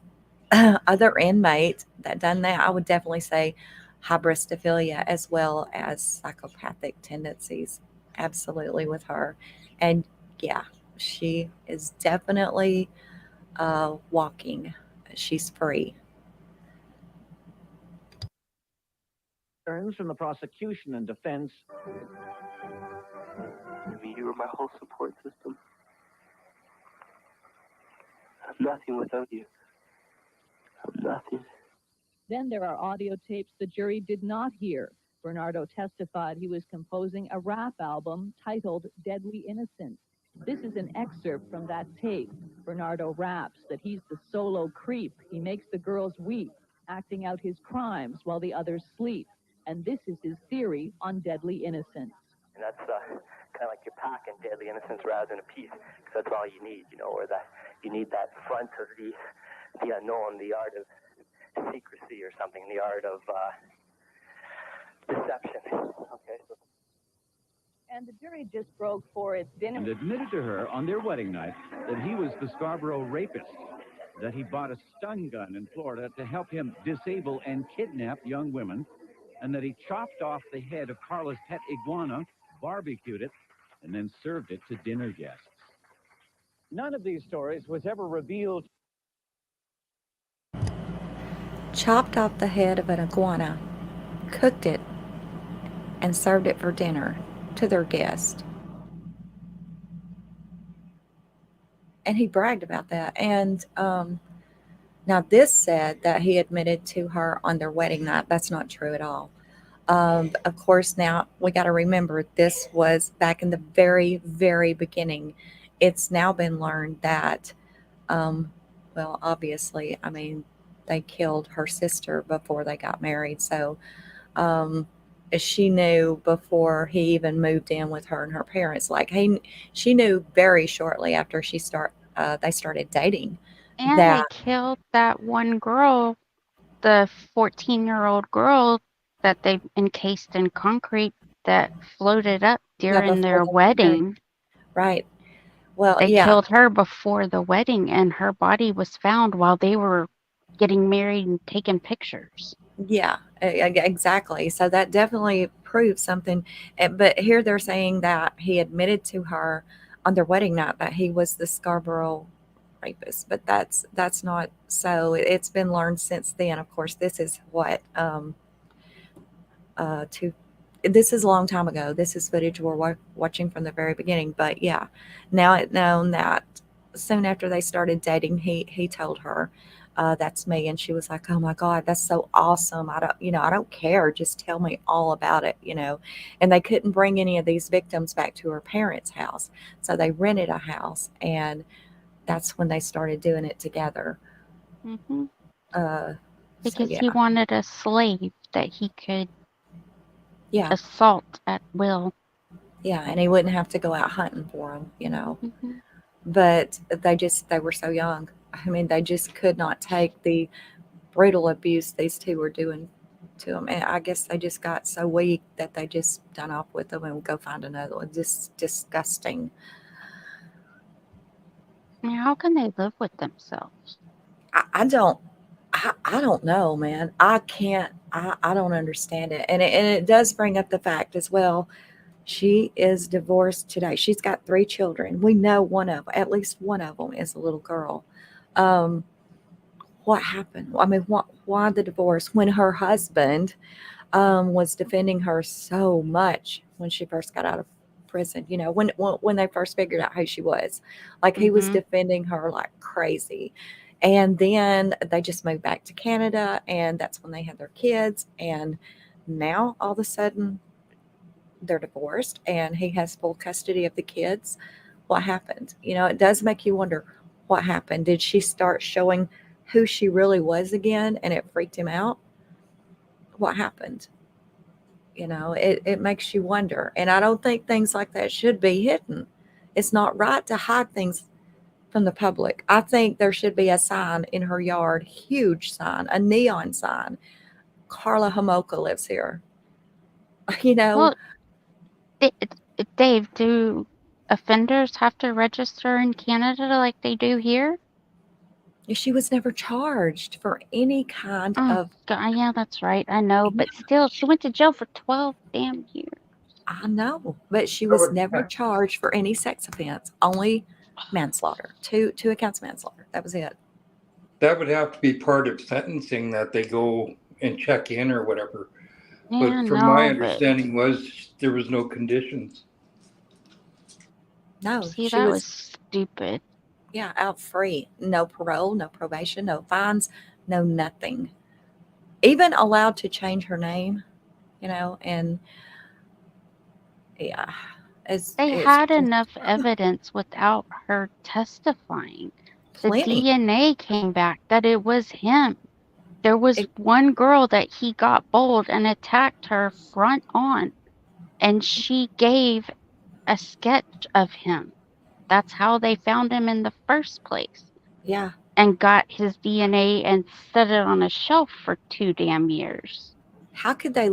other inmate that done that, I would definitely say hybristophilia as well as psychopathic tendencies. Absolutely with her. And yeah, she is definitely walking. She's free.
Concerns from the prosecution and defense.
You were my whole support system. I'm nothing without you. I'm nothing.
Then there are audio tapes the jury did not hear. Brenardo testified he was composing a rap album titled Deadly Innocence. This is an excerpt from that tape. Brenardo raps that he's the solo creep. He makes the girls weep, acting out his crimes while the others sleep. And this is his theory on Deadly Innocence.
And that's kind of like your pack in Deadly Innocence rather than a piece, because that's all you need, or that you need that front of the unknown, the art of secrecy or something, the art of deception. Okay. So.
And the jury just broke for its dinner.
And admitted to her on their wedding night that he was the Scarborough rapist, that he bought a stun gun in Florida to help him disable and kidnap young women, and that he chopped off the head of Carla's pet iguana, barbecued it, and then served it to dinner guests.
None of these stories was ever revealed.
Chopped off the head of an iguana, cooked it, and served it for dinner to their guest. And he bragged about that. And now this said that he admitted to her on their wedding night. That's not true at all. Of course, now we got to remember this was back in the very, very beginning. It's now been learned that, well, obviously, I mean, they killed her sister before they got married. So she knew before he even moved in with her and her parents. Like she knew very shortly after they started dating.
And they killed that one girl, the 14-year-old girl that they encased in concrete that floated up during their wedding.
Right. Well,
they killed her before the wedding, and her body was found while they were getting married and taking pictures.
Yeah, exactly. So that definitely proves something. But here they're saying that he admitted to her on their wedding night that he was the Scarborough rapist, but that's not so. It's been learned since then. Of course, this is what this is a long time ago. This is footage we're watching from the very beginning. But yeah, now it's known that soon after they started dating, he told her that's me. And she was like, oh my God, that's so awesome. I don't care. Just tell me all about it, And they couldn't bring any of these victims back to her parents' house. So they rented a house, and that's when they started doing it together.
Mm-hmm.
So,
Because
yeah.
he wanted a slave that he could
Yeah.
assault at will.
Yeah. And he wouldn't have to go out hunting for them,
Mm-hmm.
But they were so young. I mean, they just could not take the brutal abuse these two were doing to them. And I guess they just got so weak that they just done off with them and would go find another one. Just disgusting.
I mean, how can they live with themselves?
I don't know, man. I can't, I don't understand it. And it does bring up the fact as well. She is divorced today. She's got 3 children. We know at least one of them is a little girl. What happened? I mean, why the divorce when her husband was defending her so much when she first got out of prison? When they first figured out who she was, like he was defending her like crazy. And then they just moved back to Canada, and that's when they had their kids. And now all of a sudden they're divorced, and he has full custody of the kids. What happened? It does make you wonder what happened. Did she start showing who she really was again, and it freaked him out? What happened? It makes you wonder. And I don't think things like that should be hidden. It's not right to hide things from the public. I think there should be a sign in her yard, huge sign, a neon sign. Karla Homolka lives here.
Well, Dave, do offenders have to register in Canada like they do here?
She was never charged for any kind
Oh,
of.
God, yeah, that's right. I know, but still, she went to jail for 12 damn years.
I know, but she was never charged for any sex offense. Only manslaughter. Two accounts of manslaughter. That was it.
That would have to be part of sentencing, that they go and check in or whatever.
Yeah,
But from my understanding was there was no conditions.
No,
see,
she
that
was
stupid.
Yeah, out free. No parole, no probation, no fines, no nothing. Even allowed to change her name, and yeah.
They had enough evidence without her testifying.
Plenty.
The DNA came back that it was him. There was one girl that he got bold and attacked her front on, and she gave a sketch of him. That's how they found him in the first place.
Yeah.
And got his DNA and set it on a shelf for 2 damn years.
How could they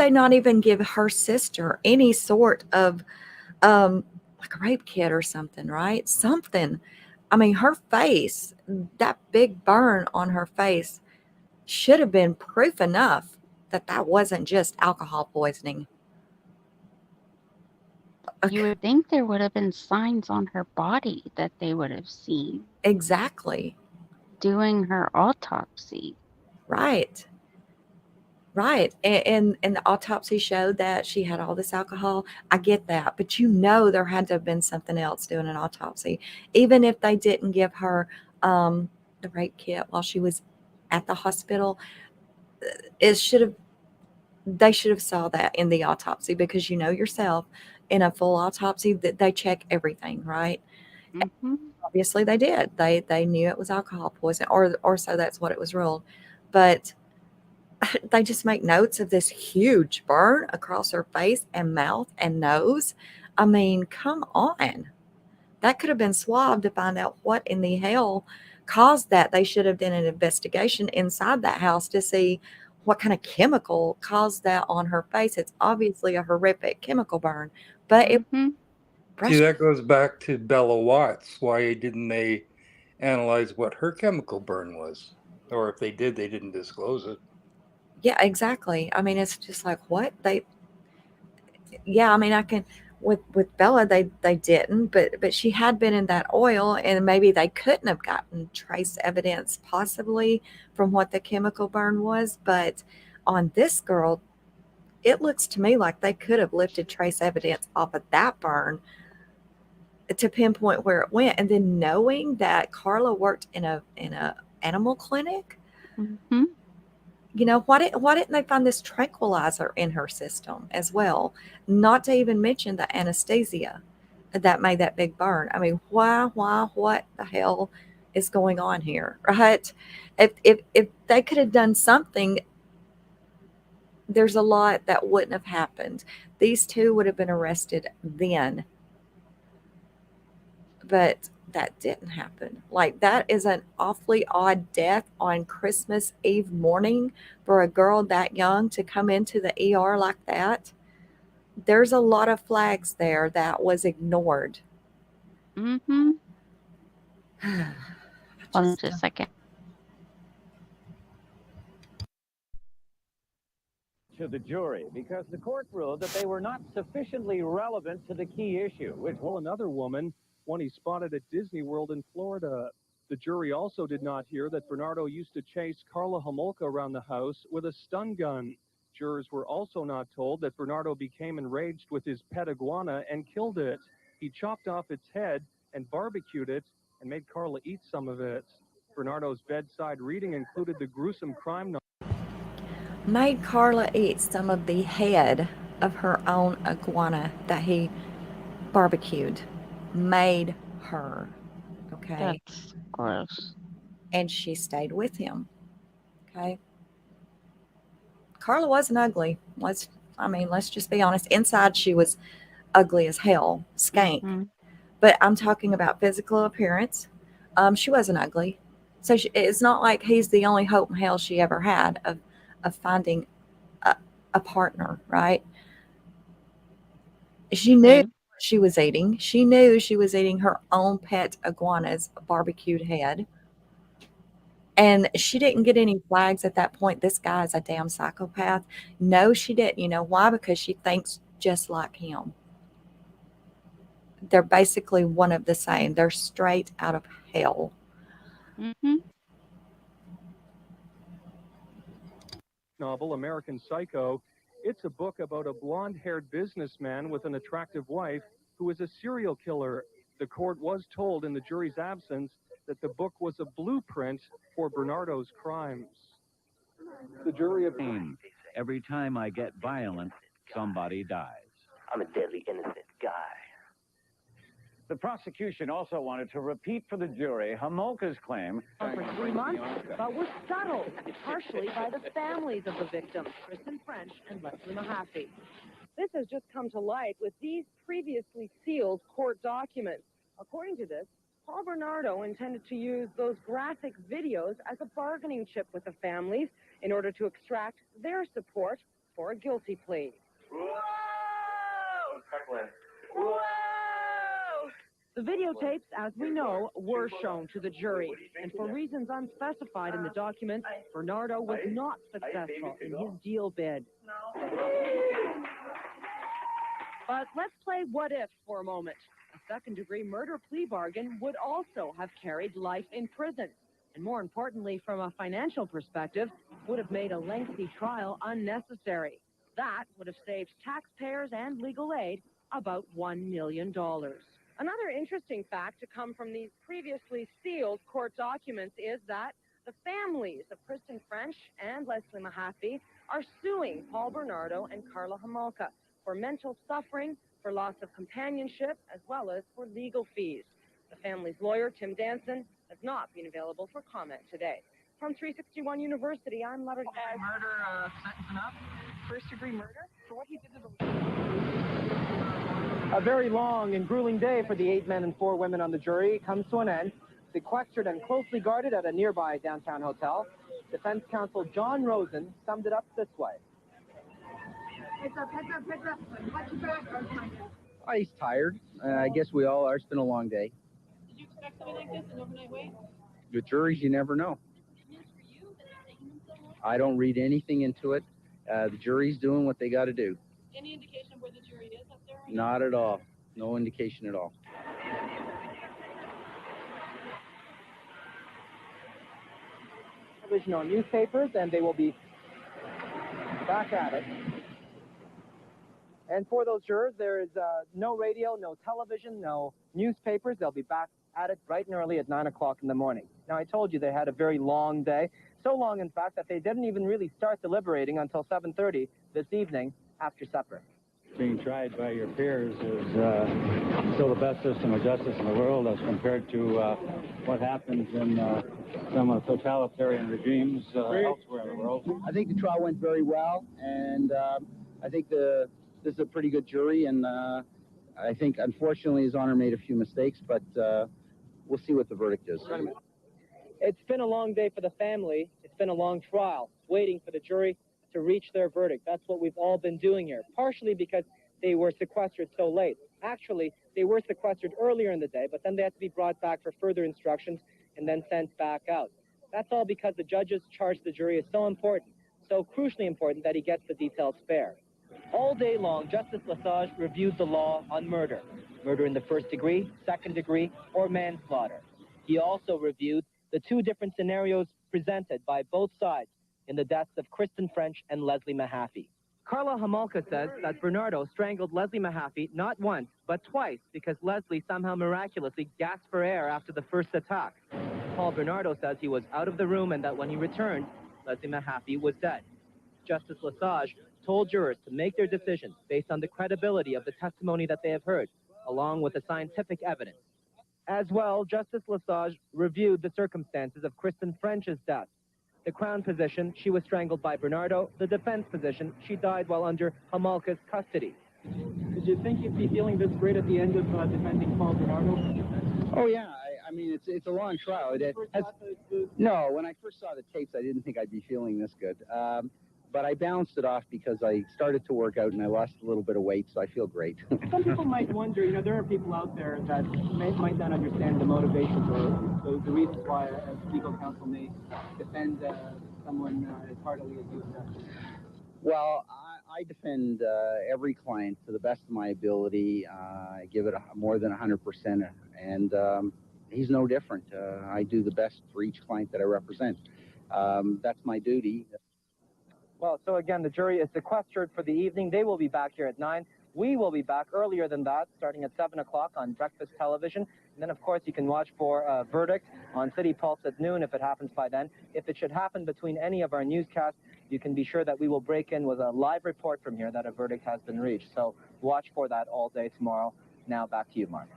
not even give her sister any sort of like a rape kit or something, right? Something. I mean, her face, that big burn on her face should have been proof enough that wasn't just alcohol poisoning.
You would think there would have been signs on her body that they would have seen.
Exactly.
Doing her autopsy.
Right. And the autopsy showed that she had all this alcohol. I get that. But there had to have been something else doing an autopsy. Even if they didn't give her the rape kit while she was at the hospital, they should have saw that in the autopsy, because yourself, in a full autopsy that they check everything, right?
Mm-hmm.
Obviously they did. They knew it was alcohol poisoning, or so that's what it was ruled. But they just make notes of this huge burn across her face and mouth and nose. I mean, come on. That could have been swabbed to find out what in the hell caused that. They should have done an investigation inside that house to see what kind of chemical caused that on her face. It's obviously a horrific chemical burn. But
See, that goes back to Bella Watts. Why didn't they analyze what her chemical burn was? Or if they did, they didn't disclose it.
Yeah, exactly. I mean, it's just like, what? I mean, I can, with Bella, they didn't, but she had been in that oil, and maybe they couldn't have gotten trace evidence possibly from what the chemical burn was. But on this girl, it looks to me like they could have lifted trace evidence off of that burn to pinpoint where it went. And then knowing that Karla worked in a animal clinic?
Mm-hmm.
You know, why didn't they find this tranquilizer in her system as well? Not to even mention the anesthesia that made that big burn. I mean, what the hell is going on here, right? If they could have done something, there's a lot that wouldn't have happened. These two would have been arrested then, but that didn't happen. Like, that is an awfully odd death on Christmas Eve morning for a girl that young to come into the ER like that. There's a lot of flags there that was ignored.
Mm-hmm. Hold on just a second.
To the jury because the court ruled that they were not sufficiently relevant to the key issue, which
Another woman, one he spotted at Disney World in Florida. The jury also did not hear that Brenardo used to chase Karla Homolka around the house with a stun gun. Jurors were also not told that Brenardo became enraged with his pet iguana and killed it. He chopped off its head and barbecued it and made Karla eat some of it. Brenardo's bedside reading included the gruesome crime novel.
Made Karla eat some of the head of her own iguana that he barbecued. Made her. Okay.
That's gross.
And she stayed with him. Okay. Karla wasn't ugly. Let's just be honest. Inside, she was ugly as hell. Skank.
Mm-hmm.
But I'm talking about physical appearance. She wasn't ugly. So it's not like he's the only hope in hell she ever had of finding a partner, right? She knew what she was eating. She knew she was eating her own pet iguana's barbecued head. And she didn't get any flags at that point. This guy is a damn psychopath. No, she didn't. You know why? Because she thinks just like him. They're basically one of the same. They're straight out of hell.
Mm-hmm.
Novel American Psycho. It's a book about a blonde-haired businessman with an attractive wife who is a serial killer. The court was told in the jury's absence that the book was a blueprint for Brenardo's crimes.
The jury obtained. Every time I get violent, somebody dies.
I'm a deadly innocent guy.
The prosecution also wanted to repeat for the jury Homolka's claim.
For 3 months, but was scuttled partially by the families of the victims, Kristen French and Leslie Mahaffey. This has just come to light with these previously sealed court documents. According to this, Paul Brenardo intended to use those graphic videos as a bargaining chip with the families in order to extract their support for a guilty plea.
Whoa! Whoa!
The videotapes, as we know, were shown to the jury, and for reasons unspecified in the document, Brenardo was not successful in his deal bid. But let's play what if for a moment. A second-degree murder plea bargain would also have carried life in prison, and more importantly, from a financial perspective, would have made a lengthy trial unnecessary. That would have saved taxpayers and legal aid about $1 million. Another interesting fact to come from these previously sealed court documents is that the families of Kristen French and Leslie Mahaffey are suing Paul Brenardo and Karla Homolka for mental suffering, for loss of companionship, as well as for legal fees. The family's lawyer, Tim Danson, has not been available for comment today. From 361 University, I'm Letter.
Murder sentence enough? First-degree murder for what he did to the.
A very long and grueling day for the 8 men and 4 women on the jury comes to an end, sequestered and closely guarded at a nearby downtown hotel. Defense counsel John Rosen summed it up this way.
Heads up. Watch your back.
Oh, he's tired. I guess we all are. It's been a long day.
Did you expect something like this, an overnight wait?
With juries, you never know. I don't read anything into it. The jury's doing what they got to do.
Any indication of where the jury is up there? Right
Not at all. No indication at all.
Television on newspapers, and they will be back at it. And for those jurors, there is no radio, no television, no newspapers. They'll be back at it bright and early at 9 o'clock in the morning.
Now, I told you they had a very long day, so long, in fact, that they didn't even really start deliberating until 7:30 this evening after supper.
Being tried by your peers is still the best system of justice in the world as compared to what happens in some of the totalitarian regimes elsewhere in the world.
I think the trial went very well, and I think this is a pretty good jury, and I think, unfortunately, His Honor made a few mistakes, but we'll see what the verdict is.
It's been a long day for the family. It's been a long trial, waiting for the jury to reach their verdict. That's what we've all been doing here, partially because they were sequestered so late. Actually, they were sequestered earlier in the day, but then they had to be brought back for further instructions and then sent back out. That's all because the judge's charge to the jury is so important, so crucially important, that he gets the details fair. All day long, Justice Lesage reviewed the law on murder. Murder in the first degree, second degree, or manslaughter. He also reviewed the two different scenarios presented by both sides in the deaths of Kristen French and Leslie Mahaffey. Karla Homolka says that Brenardo strangled Leslie Mahaffey not once, but twice, because Leslie somehow miraculously gasped for air after the first attack. Paul Brenardo says he was out of the room and that when he returned, Leslie Mahaffey was dead. Justice Lesage told jurors to make their decisions based on the credibility of the testimony that they have heard, along with the scientific evidence. As well, Justice Lesage reviewed the circumstances of Kristen French's death. The Crown position, she was strangled by Brenardo. The defense position, she died while under Homolka's custody.
Did you think you'd be feeling this great at the end of defending Paul Brenardo?
Oh, yeah. I mean, it's a long trial. No, when I first saw the tapes, I didn't think I'd be feeling this good. But I balanced it off because I started to work out and I lost a little bit of weight, so I feel great.
Some people might wonder, there are people out there that might not understand the motivations or the reasons why a legal counsel may defend someone as heartily as you've done.
Well, I defend every client to the best of my ability. I give it more than 100%, and he's no different. I do the best for each client that I represent. That's my duty.
Well, so again, the jury is sequestered for the evening. They will be back here at 9. We will be back earlier than that, starting at 7 o'clock on breakfast television. And then, of course, you can watch for a verdict on City Pulse at noon if it happens by then. If it should happen between any of our newscasts, you can be sure that we will break in with a live report from here that a verdict has been reached. So watch for that all day tomorrow. Now back to you, Mark.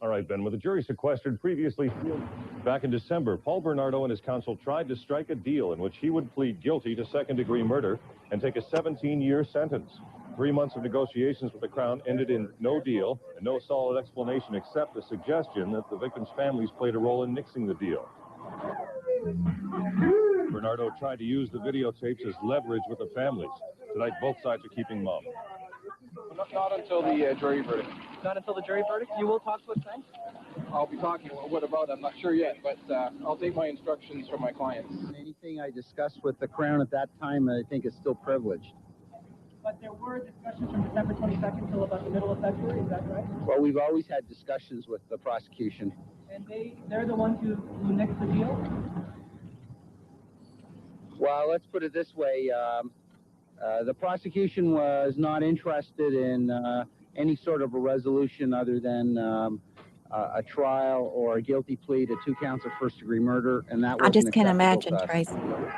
All right, Ben, with the jury sequestered previously, back in December, Paul Brenardo and his counsel tried to strike a deal in which he would plead guilty to second-degree murder and take a 17-year sentence. 3 months of negotiations with the Crown ended in no deal and no solid explanation except the suggestion that the victims' families played a role in nixing the deal. Brenardo tried to use the videotapes as leverage with the families. Tonight, both sides are keeping mum.
Not until the jury verdict.
Not until the jury verdict? You will talk to us then?
I'll be talking. What about? I'm not sure yet, but I'll take my instructions from my clients.
Anything I discussed with the Crown at that time, I think, is still privileged.
But there were discussions from December 22nd till about the middle of February, is that right?
Well, we've always had discussions with the prosecution.
And they're the ones who nixed the deal?
Well, let's put it this way. The prosecution was not interested in any sort of a resolution other than a trial or a guilty plea to 2 counts of first-degree murder, and that
I
wasn't
just can't
acceptable
imagine,
to us.
Tracy.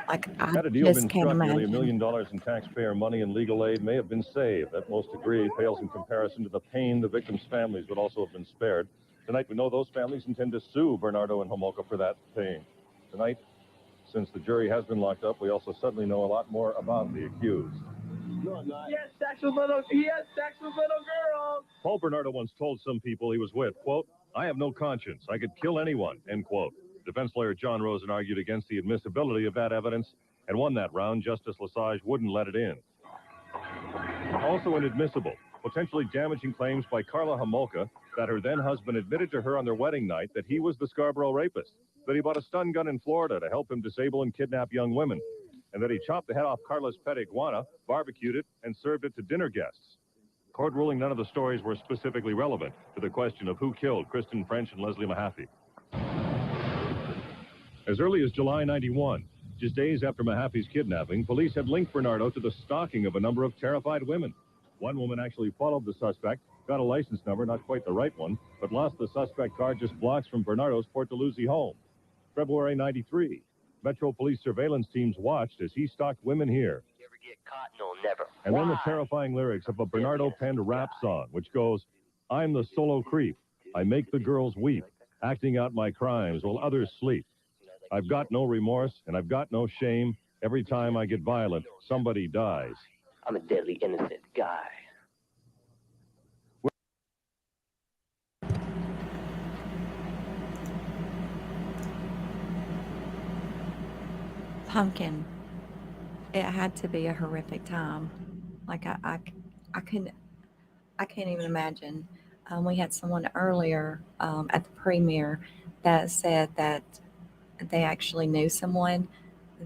Like, I
Had a deal
just
been
can't
struck, nearly $1
imagine.
million in taxpayer money and legal aid may have been saved. That most degree pales in comparison to the pain the victims' families would also have been spared. Tonight, we know those families intend to sue Brenardo and Homolka for that pain. Tonight, since the jury has been locked up, we also suddenly know a lot more about the accused.
Yes, sex with little girls.
Paul Brenardo once told some people he was with, quote, "I have no conscience. I could kill anyone," end quote. Defense lawyer John Rosen argued against the admissibility of that evidence and won that round. Justice Lesage wouldn't let it in. Also inadmissible, potentially damaging claims by Karla Homolka that her then-husband admitted to her on their wedding night that he was the Scarborough rapist, that he bought a stun gun in Florida to help him disable and kidnap young women, and that he chopped the head off Carla's pet iguana, barbecued it, and served it to dinner guests. Court ruling none of the stories were specifically relevant to the question of who killed Kristen French and Leslie Mahaffey. As early as July 91, just days after Mahaffey's kidnapping, police had linked Brenardo to the stalking of a number of terrified women. One woman actually followed the suspect, got a license number, not quite the right one, but lost the suspect car just blocks from Bernardo's Port Dalhousie home. February 93. Metro Police surveillance teams watched as he stalked women here.
You ever get caught? No, never.
And then the terrifying lyrics of a Brenardo penned rap song, which goes, I'm the solo creep. I make the girls weep, acting out my crimes while others sleep. I've got no remorse and I've got no shame. Every time I get violent, somebody dies.
I'm a deadly innocent guy.
Pumpkin. It had to be a horrific time. Like I couldn't, I can't even imagine. We had someone earlier at the premiere that said that they actually knew someone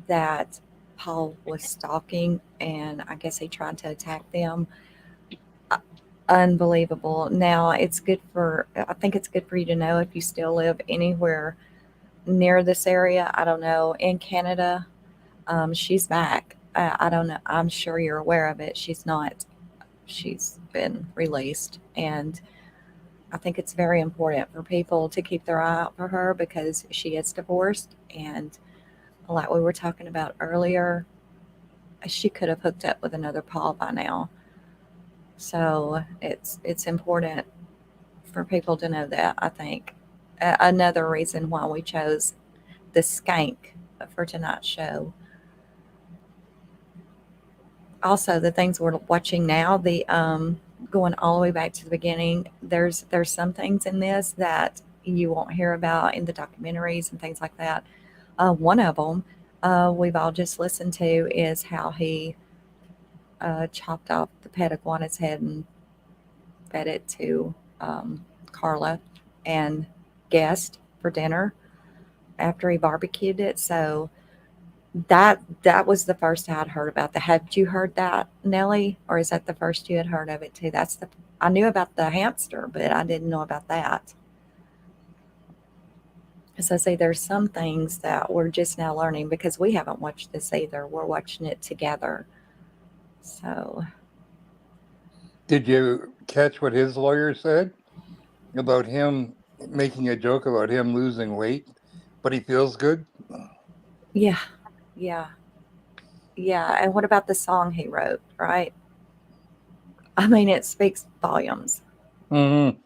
that Paul was stalking, and I guess he tried to attack them. Unbelievable. Now it's good for, I think it's good for you to know if you still live anywhere near this area. I don't know. In Canada, she's back. I don't know. I'm sure you're aware of it. She's not. She's been released, and I think it's very important for people to keep their eye out for her because she is divorced, and like we were talking about earlier, she could have hooked up with another Paul by now. So it's important for people to know that, I think. Another reason why we chose the Skank for tonight's show. Also, the things we're watching now, the going all the way back to the beginning, there's some things in this that you won't hear about in the documentaries and things like that. One of them we've all just listened to is how he chopped off the pet iguana's head and fed it to Carla and guest for dinner after he barbecued it. So that was the first I had heard about that. Had you heard that, Nelly, or is that the first you had heard of it too? I knew about the hamster, but I didn't know about that. So see, there's some things that we're just now learning because we haven't watched this either. We're watching it together. So,
Did you catch what his lawyer said about him making a joke about him losing weight, but he feels good?
yeah. And what about the song he wrote, right? I mean, it speaks volumes.
Mm-hmm.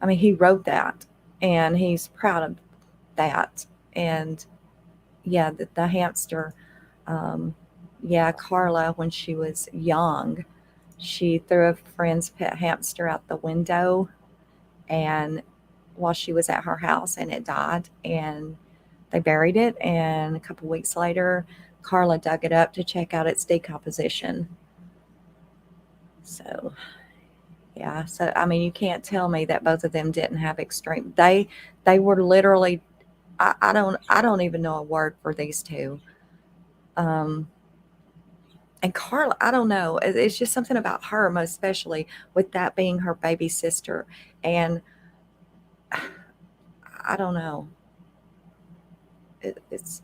I mean, he wrote that, and he's proud of that. And yeah, the hamster, Carla, when she was young, she threw a friend's pet hamster out the window, and while she was at her house, and it died, and they buried it. And a couple weeks later, Carla dug it up to check out its decomposition. So, yeah. So, I mean, you can't tell me that both of them didn't have extreme. They were literally. I don't even know a word for these two. And Carla, I don't know. It's just something about her, most especially with that being her baby sister. And I don't know. It's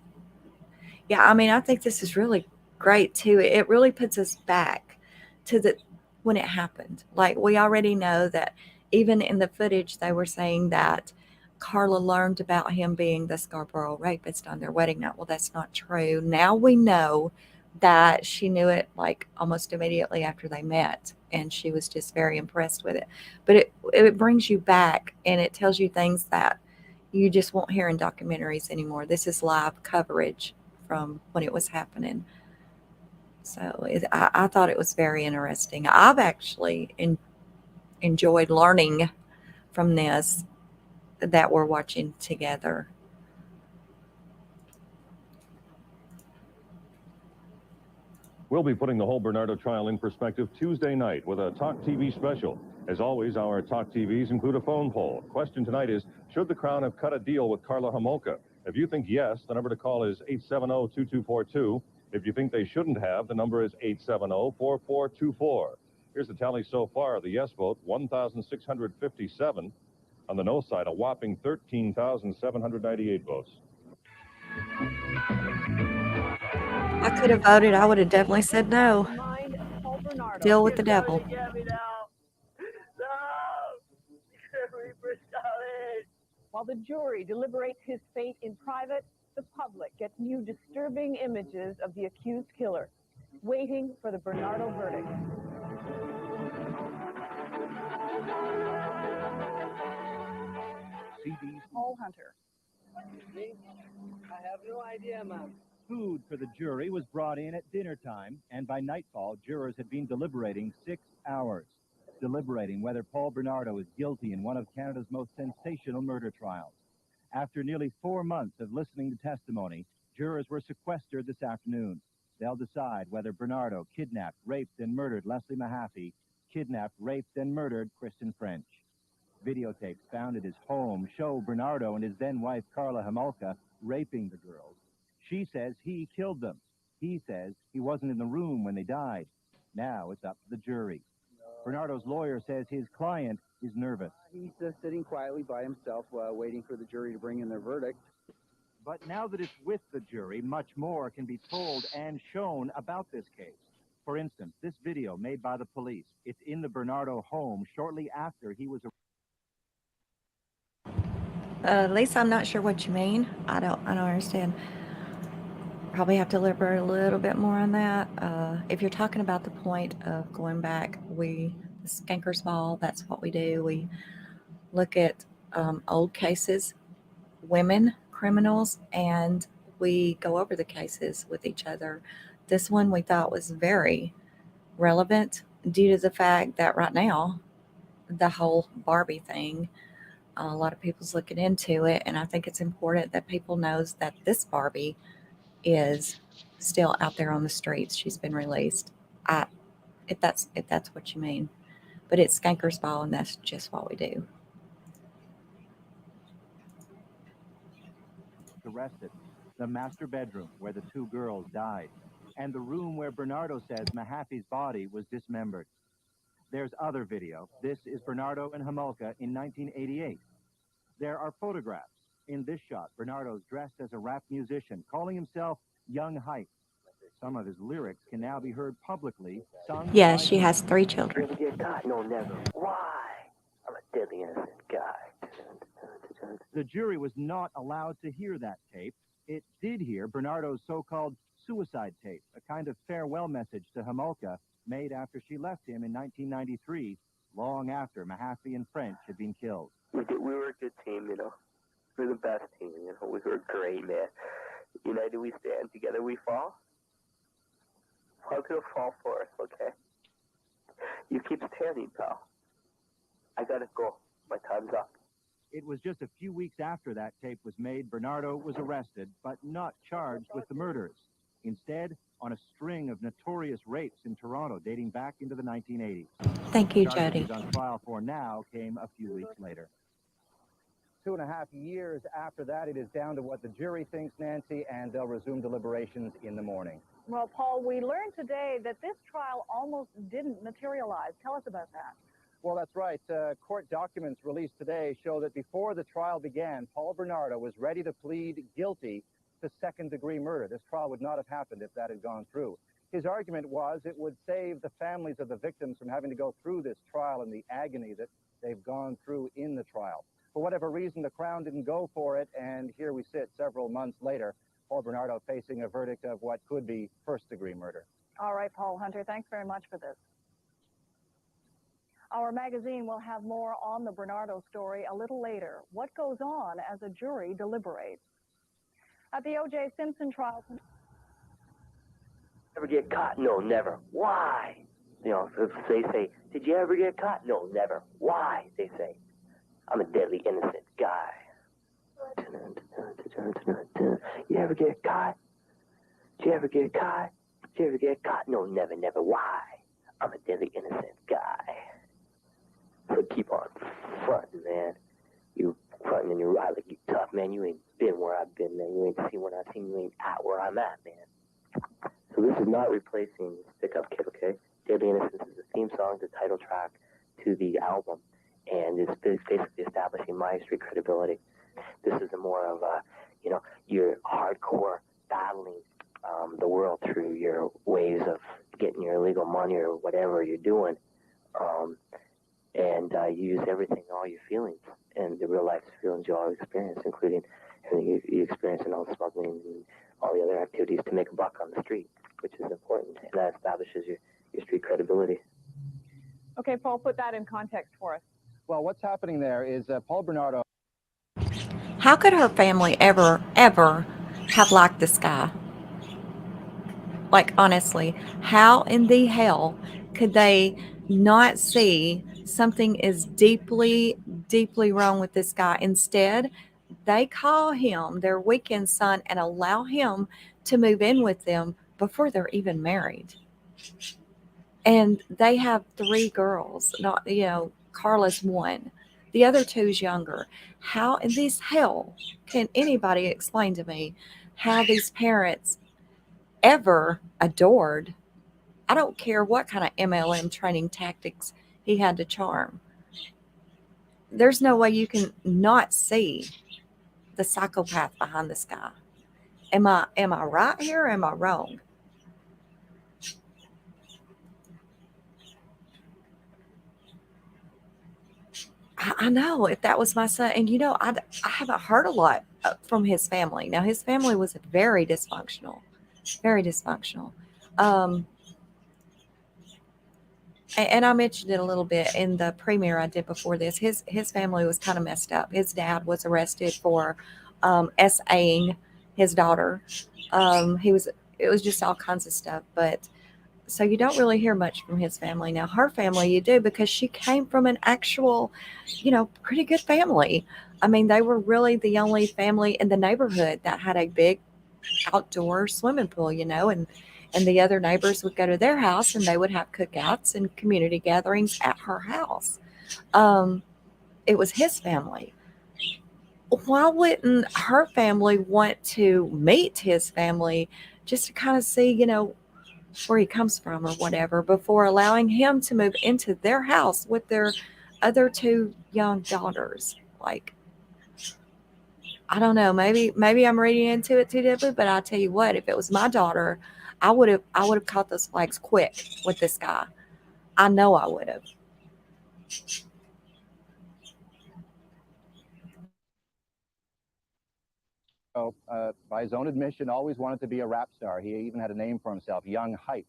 I mean, I think this is really great too. It really puts us back to when it happened. Like, we already know that even in the footage, they were saying that Carla learned about him being the Scarborough rapist on their wedding night. Well, that's not true. Now we know that she knew it like almost immediately after they met, and she was just very impressed with it. But it brings you back, and it tells you things that you just won't hear in documentaries anymore. This is live coverage from when it was happening. So I thought it was very interesting. I've actually enjoyed learning from this that we're watching together.
We'll be putting the whole Brenardo trial in perspective Tuesday night with a Talk TV special. As always, our Talk TVs include a phone poll. Question tonight is, should the Crown have cut a deal with Karla Homolka? If you think yes, the number to call is 870-2242. If you think they shouldn't have, the number is 870-4424. Here's the tally so far. The yes vote, 1,657. On the no side, a whopping 13,798 votes.
I could have voted. I would have definitely said no. Deal with the devil.
While the jury deliberates his fate in private, the public gets new disturbing images of the accused killer, waiting for the Brenardo verdict.
CD's
Paul Hunter.
Me? I have no idea, Mom.
Food for the jury was brought in at dinner time, and by nightfall, jurors had been deliberating 6 hours, deliberating whether Paul Brenardo is guilty in one of Canada's most sensational murder trials. After nearly 4 months of listening to testimony, jurors were sequestered this afternoon. They'll decide whether Brenardo kidnapped, raped, and murdered Leslie Mahaffey, kidnapped, raped, and murdered Kristen French. Videotapes found at his home show Brenardo and his then-wife Karla Homolka raping the girls. She says he killed them. He says he wasn't in the room when they died. Now it's up to the jury. Brenardo's lawyer says his client is nervous.
He's sitting quietly by himself waiting for the jury to bring in their verdict.
But now that it's with the jury, much more can be told and shown about this case. For instance, this video made by the police. It's in the Brenardo home shortly after he was arrested.
Lisa, I'm not sure what you mean. I don't understand. Probably have to elaborate a little bit more on that. If you're talking about the point of going back, the Skankers ball, that's what we do. We look at old cases, women criminals, and we go over the cases with each other. This one we thought was very relevant due to the fact that right now, the whole Barbie thing, a lot of people's looking into it, and I think it's important that people knows that this Barbie is still out there on the streets. She's been released. If that's what you mean, but it's Skanker's ball, and that's just what we do.
Arrested, the master bedroom where the 2 girls died, and the room where Brenardo says Mahaffey's body was dismembered. There's other video. This is Brenardo and Homolka in 1988. There are photographs. In this shot, Brenardo's dressed as a rap musician, calling himself Young Hype. Some of his lyrics can now be heard publicly, sung.
Yeah, she has 3 children.
Never get caught? No, never. Why? I'm a deadly innocent guy.
The jury was not allowed to hear that tape. It did hear Brenardo's so-called suicide tape, a kind of farewell message to Homolka made after she left him in 1993, long after Mahaffey and French had been killed.
We were a good team, you know. We're the best team, you know. We were great, man. United we stand, together we fall. I'm gonna fall for us, okay? You keep standing, pal. I gotta go. My time's up.
It was just a few weeks after that tape was made, Brenardo was arrested, but not charged with the murders. Instead, on a string of notorious rapes in Toronto dating back into the 1980s.
Thank you,
The charges
Jody.
he's on trial for now came a few weeks later.
2.5 years after that, it is down to what the jury thinks, Nancy, and they'll resume deliberations in the morning.
Well, Paul, we learned today that this trial almost didn't materialize. Tell us about that.
Well, that's right. Court documents released today show that before the trial began, Paul Brenardo was ready to plead guilty to second-degree murder. This trial would not have happened if that had gone through. His argument was it would save the families of the victims from having to go through this trial and the agony that they've gone through in the trial. For whatever reason, the Crown didn't go for it, and here we sit several months later, Paul Brenardo facing a verdict of what could be first-degree murder.
All right, Paul Hunter, thanks very much for this. Our magazine will have more on the Brenardo story a little later. What goes on as a jury deliberates? At the O.J. Simpson trial...
Ever get caught? No, never. Why? You know, if they say, did you ever get caught? No, never. Why? They say, I'm a deadly innocent guy. You ever get caught? Did you ever get caught? Did you ever get caught? No, never, never. Why? I'm a deadly innocent guy. So keep on fronting, man. You fronting and you ride like you tough, man. You ain't been where I've been, man. You ain't seen what I've seen. You ain't at where I'm at, man. So this is not replacing Stick Up Kid, okay? Deadly Innocence is the theme song, the title track to the album, and it's basically establishing my street credibility. This is a more of a, you know, your hardcore battling the world through your ways of getting your illegal money or whatever you're doing, and you use everything, all your feelings, and the real life feelings you all experience, including And you experience all the smuggling and all the other activities to make a buck on the street, which is important, and that establishes your street credibility.
Okay, Paul, put that in context for us.
Well, what's happening there is Paul Brenardo.
How could her family ever have liked this guy? Like, honestly, how in the hell could they not see something is deeply, deeply wrong with this guy? Instead, they call him their weekend son and allow him to move in with them before they're even married. And they have 3 girls, not, Carla's 1. The other 2's younger. How in this hell can anybody explain to me how these parents ever adored? I don't care what kind of MLM training tactics he had to charm. There's no way you can not see the psychopath behind this guy. Am I right here or am I wrong? I know if that was my son, and I haven't heard a lot from his family. Now, his family was very dysfunctional, very dysfunctional. And I mentioned it a little bit in the premiere I did before this. His family was kind of messed up. His dad was arrested for SAing his daughter. It was just all kinds of stuff. But so you don't really hear much from his family. Now, her family you do, because she came from an actual, pretty good family. I mean, they were really the only family in the neighborhood that had a big outdoor swimming pool, and the other neighbors would go to their house and they would have cookouts and community gatherings at her house. It was his family. Why wouldn't her family want to meet his family just to kind of see, where he comes from or whatever, before allowing him to move into their house with their other 2 young daughters? Like, I don't know, maybe I'm reading into it too deeply, but I'll tell you what, if it was my daughter, I would have caught those flags quick with this guy. I know I would have.
By his own admission, always wanted to be a rap star. He even had a name for himself, Young Hype.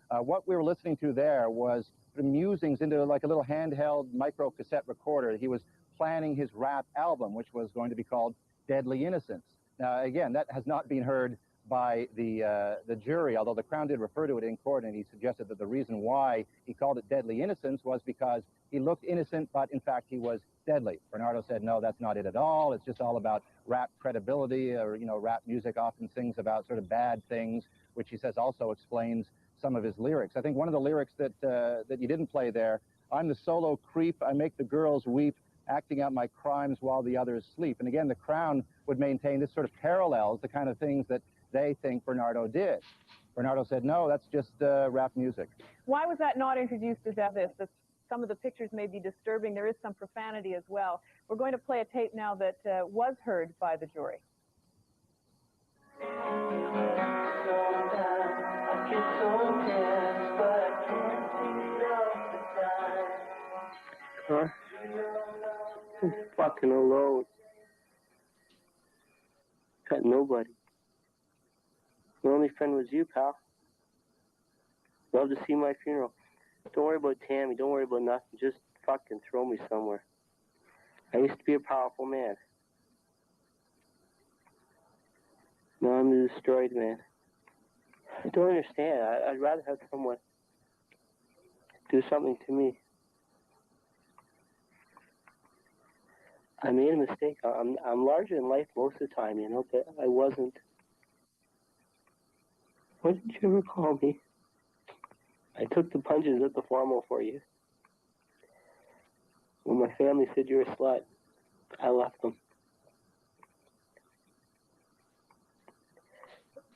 What we were listening to there was the musings into like a little handheld micro cassette recorder. He was planning his rap album, which was going to be called Deadly Innocence. Now, again, that has not been heard by the jury, although the Crown did refer to it in court, and he suggested that the reason why he called it Deadly Innocence was because he looked innocent, but in fact he was deadly. Brenardo said, no, that's not it at all. It's just all about rap credibility, or, rap music often sings about sort of bad things, which he says also explains some of his lyrics. I think one of the lyrics that you didn't play there, I'm the solo creep, I make the girls weep, acting out my crimes while the others sleep. And again, the Crown would maintain this sort of parallels the kind of things that they think Brenardo did. Brenardo said, no, that's just rap music.
Why was that not introduced as evidence? Some of the pictures may be disturbing. There is some profanity as well. We're going to play a tape now that was heard by the jury.
Huh? I'm fucking alone. Got nobody. My only friend was you, pal. Love to see my funeral. Don't worry about Tammy. Don't worry about nothing. Just fucking throw me somewhere. I used to be a powerful man. Now I'm a destroyed man. I don't understand. I'd rather have someone do something to me. I made a mistake. I'm larger than life most of the time, but I wasn't. Why didn't you ever call me? I took the punches at the formal for you. When my family said you're a slut, I left them.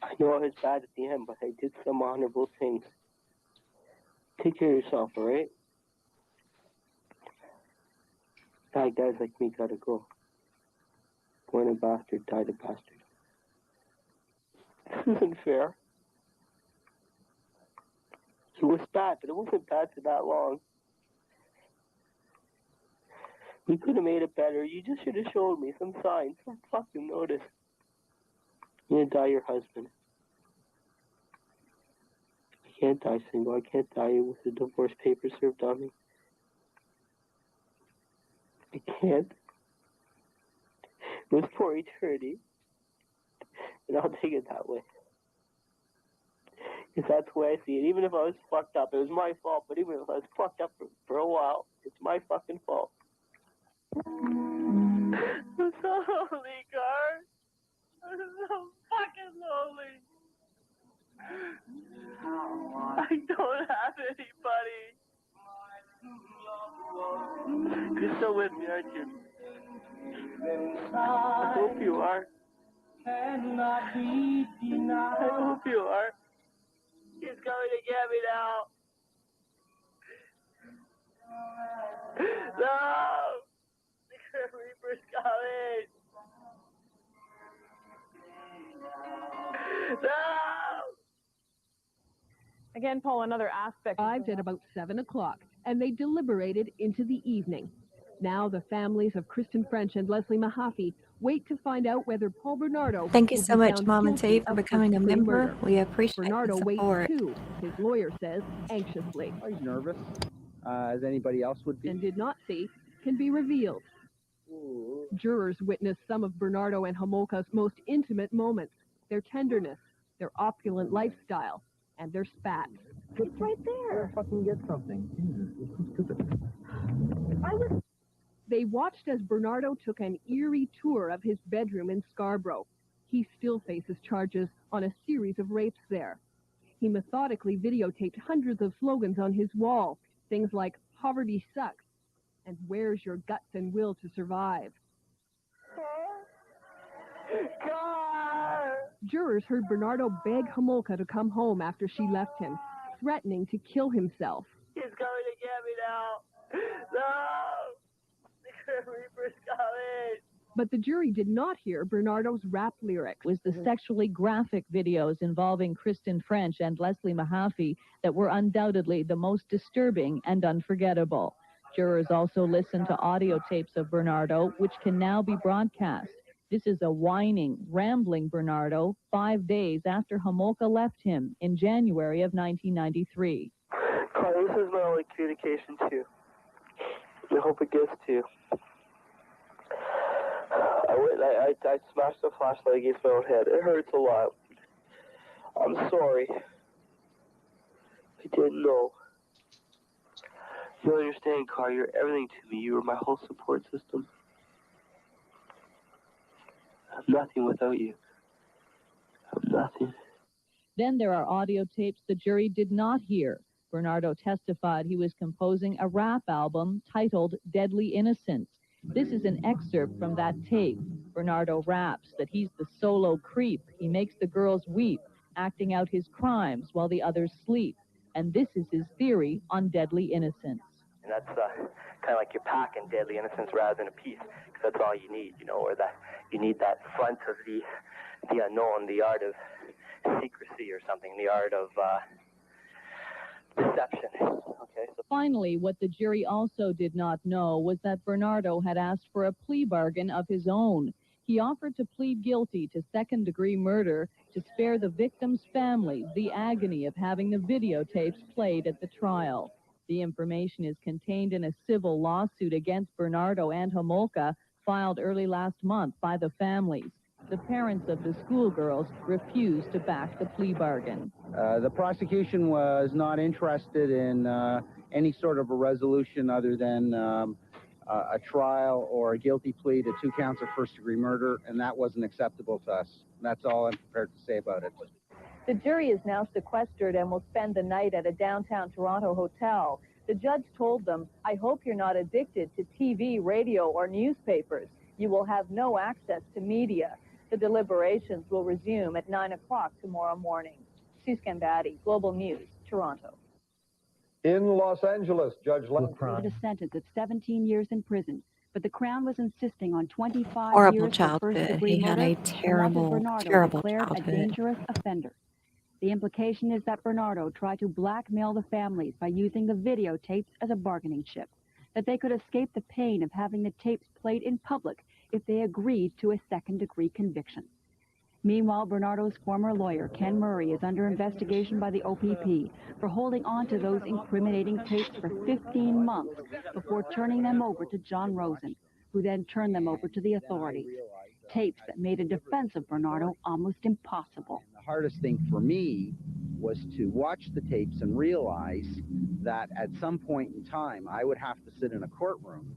I know I was bad at the end, but I did some honorable things. Take care of yourself, all right? Bad guys like me gotta go. Born a bastard, died a bastard. This isn't fair. It was bad, but it wasn't bad for that long. We could have made it better. You just should have showed me some signs, some fucking notice. You're gonna die your husband. I can't die single. I can't die with the divorce papers served on me. I can't. It was for eternity. And I'll take it that way. Because that's the way I see it. Even if I was fucked up, it was my fault. But even if I was fucked up for a while, it's my fucking fault. I'm so lonely, Gar. I'm so fucking lonely. I don't have anybody. You're still with me, aren't you? I hope you are. I hope you are. He's coming to get me now. No! The Reaper's coming. No!
Again, Paul, another aspect. Arrived at about 7 o'clock, and they deliberated into the evening. Now the families of Kristen French and Leslie Mahaffey wait to find out whether Paul Brenardo
Thank you
will
so
be
much,
found
Mom and
guilty
T, for
of
becoming a
first-degree
member.
murder.
We appreciate
Brenardo
the
waits
support.
too, his lawyer says anxiously.
He's nervous, as anybody else would be.
And did not see can be revealed. Jurors witnessed some of Brenardo and Homolka's most intimate moments, their tenderness, their opulent lifestyle, and their spats. It's right there.
Fucking get something. Jesus, so stupid.
They watched as Brenardo took an eerie tour of his bedroom in Scarborough. He still faces charges on a series of rapes there. He methodically videotaped hundreds of slogans on his wall, things like "Poverty sucks" and "Where's your guts and will to survive?" Jurors heard Brenardo beg Homolka to come home after she left him, threatening to kill himself.
He's coming to get me now. No! The Reaper's coming.
But the jury did not hear Brenardo's rap lyrics.
Was the sexually graphic videos involving Kristen French and Leslie Mahaffey that were undoubtedly the most disturbing and unforgettable. Jurors also listened to audio tapes of Brenardo, which can now be broadcast. This is a whining, rambling Brenardo 5 days after Homolka left him in January of 1993.
Carla, this is my only communication to you. I hope it gets to you. I smashed the flashlight against my own head. It hurts a lot. I'm sorry. I didn't know. You don't understand, Carl. You're everything to me. You were my whole support system. I'm nothing without you. I'm nothing.
Then there are audio tapes the jury did not hear. Brenardo testified he was composing a rap album titled Deadly Innocence. This is an excerpt from that tape. Brenardo raps that he's the solo creep. He makes the girls weep, acting out his crimes while the others sleep. And this is his theory on deadly innocence.
And that's kind of like you're packing deadly innocence rather than a piece, because that's all you need, you know, or that you need that front of the unknown, the art of secrecy or something, the art of deception. Okay. So
finally, what the jury also did not know was that Brenardo had asked for a plea bargain of his own. He offered to plead guilty to second-degree murder to spare the victims' families the agony of having the videotapes played at the trial. The information is contained in a civil lawsuit against Brenardo and Homolka filed early last month by the families. The parents of the schoolgirls refused to back the plea bargain.
The prosecution was not interested in any sort of a resolution other than a trial or a guilty plea to 2 counts of first-degree murder, and that wasn't acceptable to us. That's all I'm prepared to say about it.
The jury is now sequestered and will spend the night at a downtown Toronto hotel. The judge told them, "I hope you're not addicted to TV, radio, or newspapers. You will have no access to media." The deliberations will resume at 9 o'clock tomorrow morning. Sue Scambatti, Global News, Toronto.
In Los Angeles, Judge
Landlord a sentence of 17 years in prison, but the Crown was insisting on 25
Horrible
years for
childhood.
first-degree
He had
murder,
a
and wanted
terrible,
Brenardo
terrible
declared a
childhood.
dangerous offender. The implication is that Brenardo tried to blackmail the families by using the videotapes as a bargaining chip. that they could escape the pain of having the tapes played in public if they agreed to a second-degree conviction. Meanwhile, Brenardo's former lawyer, Ken Murray, is under investigation by the OPP for holding on to those incriminating tapes for 15 months before turning them over to John Rosen, who then turned them over to the authorities. Tapes that made a defense of Brenardo almost impossible.
The hardest thing for me was to watch the tapes and realize that at some point in time, I would have to sit in a courtroom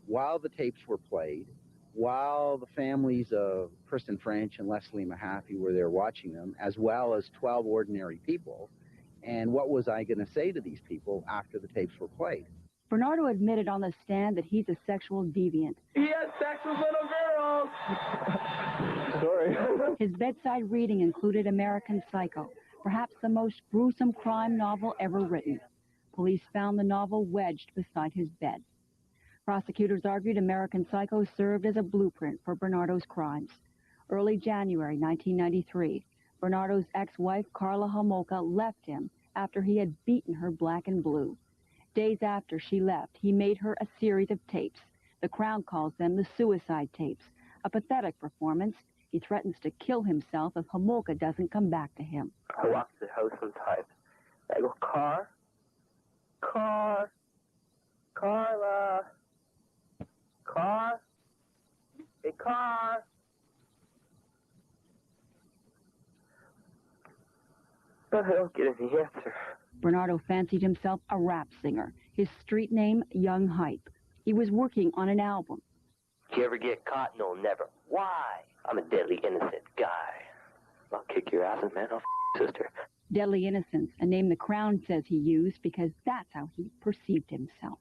while the tapes were played, while the families of Kristen French and Leslie Mahaffey were there watching them, as well as 12 ordinary people. And what was I going to say to these people after the tapes were played?
Brenardo admitted on the stand that he's a sexual deviant.
He has sex with little girls.
Sorry. His bedside reading included American Psycho, perhaps the most gruesome crime novel ever written. Police found the novel wedged beside his bed. Prosecutors argued American Psycho served as a blueprint for Brenardo's crimes. Early January 1993, Brenardo's ex-wife Karla Homolka left him after he had beaten her black and blue. Days after she left, he made her a series of tapes. The Crown calls them the suicide tapes. A pathetic performance. He threatens to kill himself if Homolka doesn't come back to him.
I walk to the house sometimes. I go, Carla, hey, Car. But I don't get any answer.
Brenardo fancied himself a rap singer. His street name, Young Hype. He was working on an album.
Did you ever get caught? No, never. Why? I'm a deadly innocent guy. I'll kick your ass, man. I'll sister.
Deadly Innocence, a name the Crown says he used because that's how he perceived himself.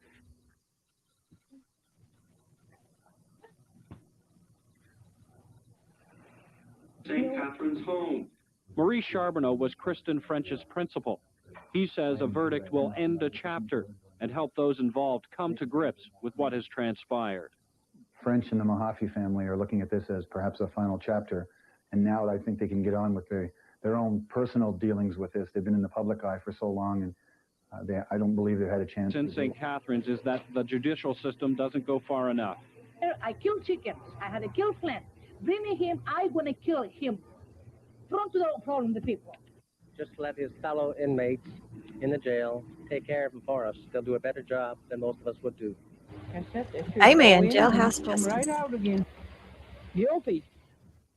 St. Catherine's home.
Maurice Charbonneau was Kristen French's principal. He says a verdict will end a chapter and help those involved come to grips with what has transpired.
French and the Mahaffey family are looking at this as perhaps a final chapter, and now I think they can get on with their own personal dealings with this. They've been in the public eye for so long, and I don't believe they've had a chance.
In St. Catherine's is that the judicial system doesn't go far enough.
I killed chickens. I had a kill plan. Bring me him. I'm going to kill him. Front to the problem, the people.
Just let his fellow inmates in the jail take care of him for us. They'll do a better job than most of us would do.
Amen. Jailhouse justice.
Right out again. Guilty.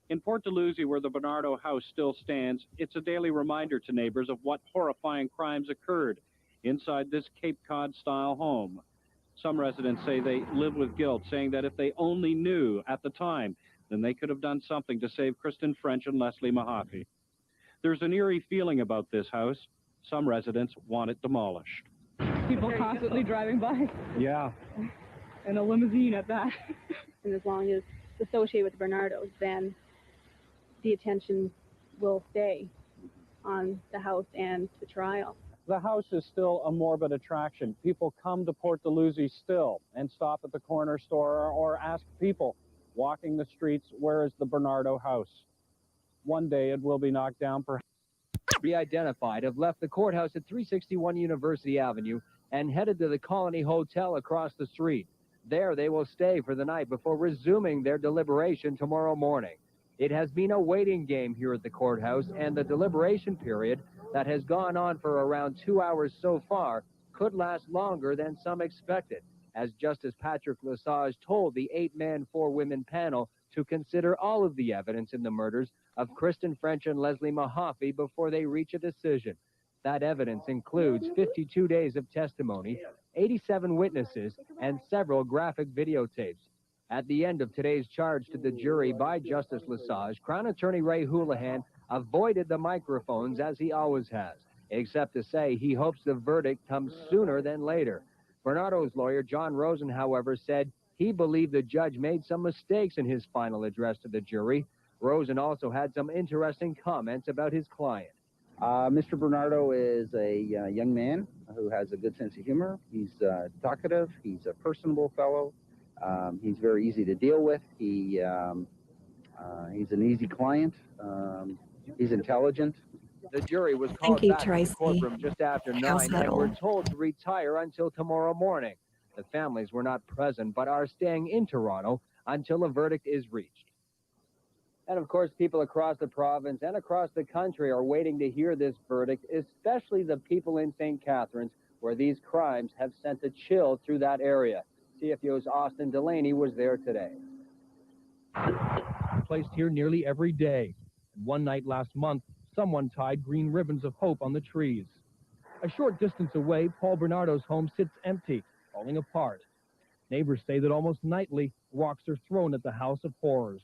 In Port Dalhousie, where the Brenardo house still stands, it's a daily reminder to neighbors of what horrifying crimes occurred inside this Cape Cod-style home. Some residents say they live with guilt, saying that if they only knew at the time, then they could have done something to save Kristen French and Leslie Mahaffey. There's an eerie feeling about this house. Some residents want it demolished.
People constantly driving by.
Yeah.
In a limousine at that. And as long as it's associated with Brenardo's, then the attention will stay on the house and the trial.
The house is still a morbid attraction. People come to Port Dalhousie still and stop at the corner store or ask people walking the streets, where is the Brenardo house? One day it will be knocked down, perhaps.
Re-identified have left the courthouse at 361 University Avenue and headed to the Colony Hotel across the street. There they will stay for the night before resuming their deliberation tomorrow morning. It has been a waiting game here at the courthouse, and the deliberation period that has gone on for around 2 hours so far could last longer than some expected, as Justice Patrick Lesage told the 8-man, 4-women panel to consider all of the evidence in the murders of Kristen French and Leslie Mahaffey before they reach a decision. That evidence includes 52 days of testimony, 87 witnesses, and several graphic videotapes. At the end of today's charge to the jury by Justice Lesage, Crown Attorney Ray Houlihan avoided the microphones as he always has, except to say he hopes the verdict comes sooner than later. Brenardo's lawyer, John Rosen, however, said he believed the judge made some mistakes in his final address to the jury. Rosen also had some interesting comments about his client.
Mr. Brenardo is a young man who has a good sense of humor. He's talkative. He's a personable fellow. He's very easy to deal with. He's an easy client. He's intelligent.
The jury was called back to the
Tracy.
courtroom just after 9 and were told to retire until tomorrow morning. The families were not present, but are staying in Toronto until a verdict is reached. And of course, people across the province and across the country are waiting to hear this verdict, especially the people in St. Catharines, where these crimes have sent a chill through that area. CFU's Austin Delaney was there today.
Placed here nearly every day. And one night last month, someone tied green ribbons of hope on the trees. A short distance away, Paul Brenardo's home sits empty, falling apart. Neighbors say that almost nightly, rocks are thrown at the house of horrors.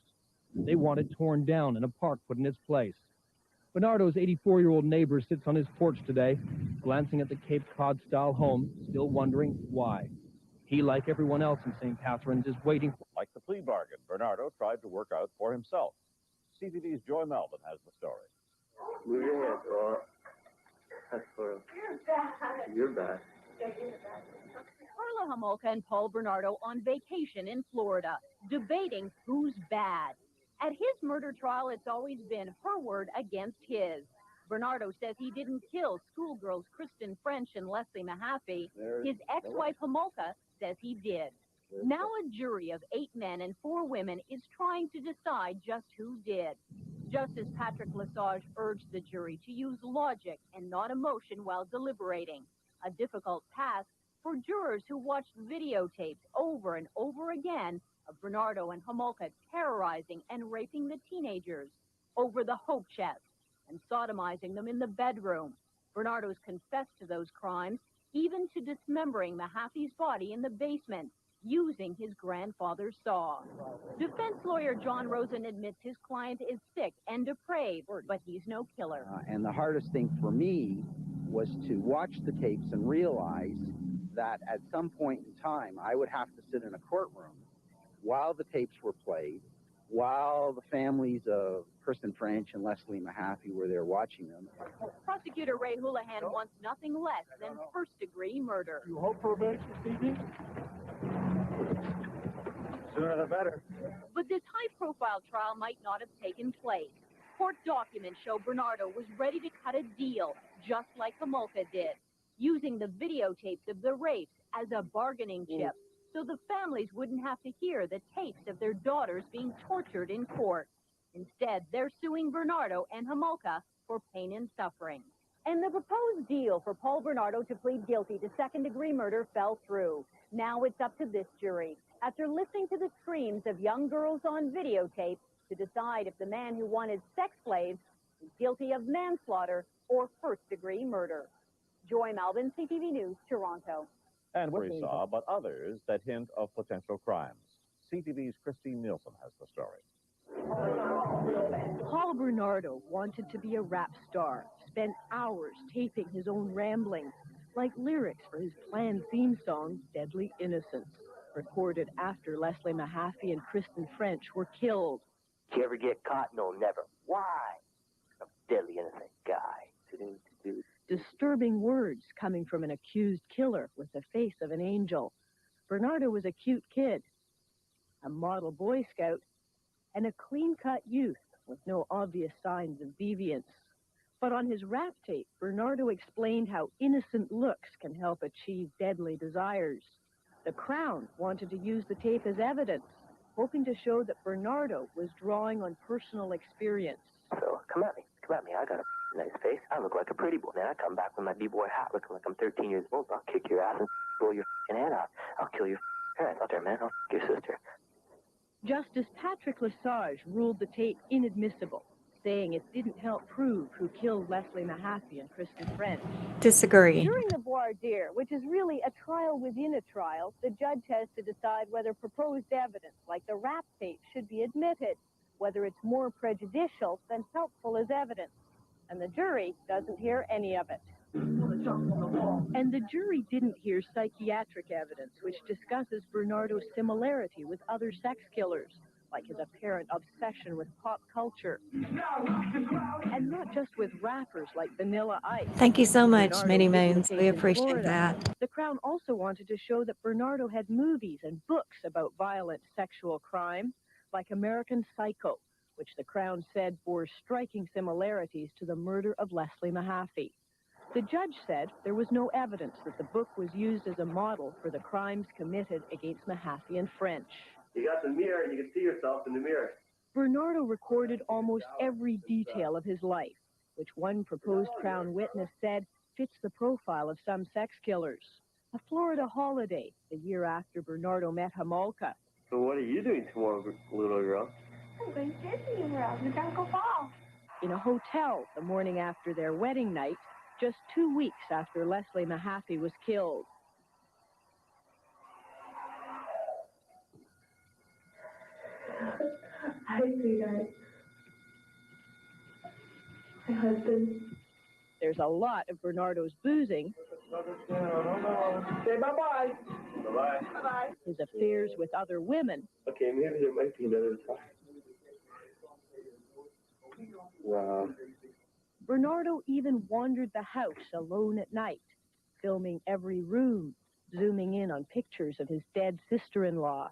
They want it torn down and a park put in its place. Bernardo's 84-year-old neighbor sits on his porch today, glancing at the Cape Cod-style home, still wondering why. He, like everyone else in St. Catharines, is waiting for...
Like the plea bargain Bernardo tried to work out for himself. CTV's Joy Melvin has the story.
Move your head, or that's for you're bad.
Karla Homolka and Paul Brenardo on vacation in Florida, debating who's bad. At his murder trial, it's always been her word against his. Bernardo says he didn't kill schoolgirls Kristen French and Leslie Mahaffey. His ex-wife Homolka says he did. Now a jury of 8 men and 4 women is trying to decide just who did. Justice Patrick Lesage urged the jury to use logic and not emotion while deliberating, a difficult task for jurors who watched videotapes over and over again of Bernardo and Homolka terrorizing and raping the teenagers over the hope chest and sodomizing them in the bedroom. Bernardo's confessed to those crimes, even to dismembering Mahaffey's body in the basement, using his grandfather's saw. Defense lawyer John Rosen admits his client is sick and depraved, but he's no killer.
And the hardest thing for me was to watch the tapes and realize that at some point in time, I would have to sit in a courtroom while the tapes were played, while the families of Kristen French and Leslie Mahaffey were there watching them.
Prosecutor Ray Houlihan wants nothing less than first-degree murder.
You hope for a verdict, Stevie? Sooner the better.
But this high-profile trial might not have taken place. Court documents show Bernardo was ready to cut a deal, just like Homolka did, using the videotapes of the rapes as a bargaining chip, so the families wouldn't have to hear the tapes of their daughters being tortured in court. Instead, they're suing Bernardo and Homolka for pain and suffering. And the proposed deal for Paul Brenardo to plead guilty to second-degree murder fell through. Now it's up to this jury, after listening to the screams of young girls on videotape, to decide if the man who wanted sex slaves is guilty of manslaughter or first-degree murder. Joy Melvin, CTV News, Toronto.
And we saw, but others that hint of potential crimes. CTV's Christine Nielsen has the story.
Paul Brenardo wanted to be a rap star, spent hours taping his own ramblings, like lyrics for his planned theme song, Deadly Innocence, recorded after Leslie Mahaffey and Kristen French were killed.
Did you ever get caught? No, never. Why? A deadly innocent guy.
Disturbing words coming from an accused killer with the face of an angel. Bernardo was a cute kid, a model Boy Scout, and a clean-cut youth with no obvious signs of deviance. But on his rap tape, Bernardo explained how innocent looks can help achieve deadly desires. The Crown wanted to use the tape as evidence, hoping to show that Bernardo was drawing on personal experience.
So, come at me. I got a nice face. I look like a pretty boy. Man, I come back with my B-boy hat looking like I'm 13 years old. I'll kick your ass and blow your head out. I'll kill your parents out there, man. I'll your sister.
Justice Patrick Lesage ruled the tape inadmissible, saying it didn't help prove who killed Leslie Mahaffey and Kristen French.
Disagree.
During the voir dire, which is really a trial within a trial, the judge has to decide whether proposed evidence, like the rap tape, should be admitted, whether it's more prejudicial than helpful as evidence. And the jury doesn't hear any of it.
And the jury didn't hear psychiatric evidence, which discusses Bernardo's similarity with other sex killers, like his apparent obsession with pop culture. And not just with rappers like Vanilla Ice.
Thank you so much,
Bernardo
Minnie
did
Moons.
the
We
tape in
appreciate
Florida.
that.
The Crown also wanted to show that Bernardo had movies and books about violent sexual crime, like American Psycho, which the Crown said bore striking similarities to the murder of Leslie Mahaffey.
The judge said there was no evidence that the book was used as a model for the crimes committed against Mahaffey and French.
You got the mirror and you can see yourself in the mirror.
Bernardo recorded almost every detail of his life, which one proposed Crown witness said fits the profile of some sex killers. A Florida holiday, the year after Bernardo met Homolka.
So what are you doing tomorrow, little girl?
I'm going Disney World with Uncle Paul.
In a hotel the morning after their wedding night, just 2 weeks after Leslie Mahaffey was killed.
Hi, sweetheart. My husband.
There's a lot of Bernardo's boozing.
Say bye-bye. Bye-bye.
Bye-bye.
His affairs with other women.
Okay, maybe there might be another time. Wow.
Bernardo even wandered the house alone at night, filming every room, zooming in on pictures of his dead sister-in-law.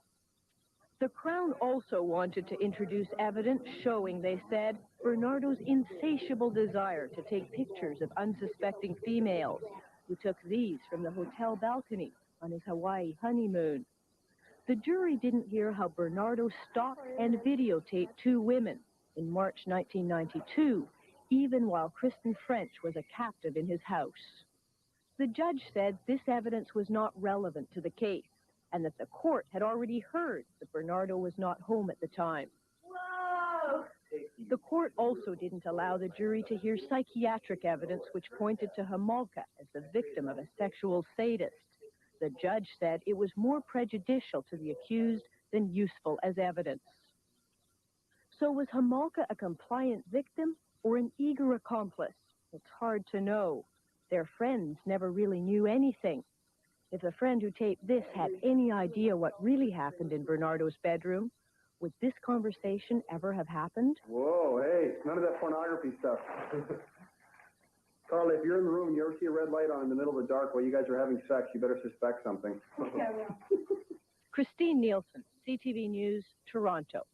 The Crown also wanted to introduce evidence showing, they said, Bernardo's insatiable desire to take pictures of unsuspecting females, who took these from the hotel balcony on his Hawaii honeymoon. The jury didn't hear how Bernardo stalked and videotaped 2 women in March 1992, even while Kristen French was a captive in his house. The judge said this evidence was not relevant to the case, and that the court had already heard that Bernardo was not home at the time.
Whoa!
The court also didn't allow the jury to hear psychiatric evidence which pointed to Homolka as the victim of a sexual sadist. The judge said it was more prejudicial to the accused than useful as evidence. So was Homolka a compliant victim or an eager accomplice? It's hard to know. Their friends never really knew anything. If the friend who taped this had any idea what really happened in Bernardo's bedroom, would this conversation ever have happened?
Whoa, hey, none of that pornography stuff. Carla, if you're in the room and you ever see a red light on in the middle of the dark while you guys are having sex, you better suspect something.
Christine Nielsen, CTV News, Toronto.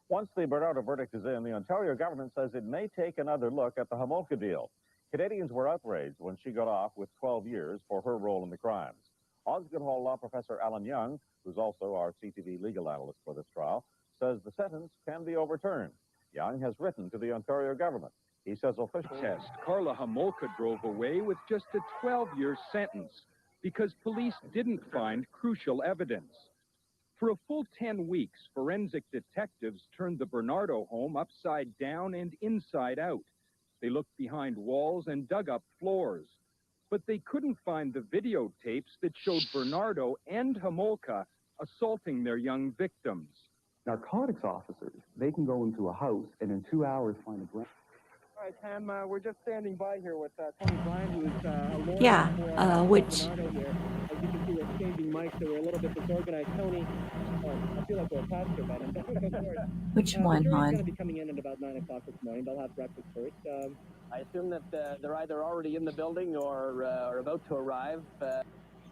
Once the Bernardo verdict is in, the Ontario government says it may take another look at the Homolka deal. Canadians were outraged when she got off with 12 years for her role in the crimes. Osgoode Hall law professor Alan Young, who's also our CTV legal analyst for this trial, says the sentence can be overturned. Young has written to the Ontario government. He says officials...
Test, Karla Homolka drove away with just a 12-year sentence because police didn't find crucial evidence. For a full 10 weeks, forensic detectives turned the Bernardo home upside down and inside out. They looked behind walls and dug up floors. But they couldn't find the videotapes that showed Bernardo and Homolka assaulting their young victims.
Narcotics officers, they can go into a house and in 2 hours find a brand.
All right, Tam, we're just standing by here with Tony Bryan, who is a lawyer
Yeah,
for
which...
Bernardo here. As you can see, we're exchanging mics, so we're a little bit disorganized. Tony, I feel like we're a pastor, but
Which one,
the jury's
hon?
going to be coming in at about 9 o'clock this morning. They'll have breakfast first. I assume that they're either already in the building or about to arrive.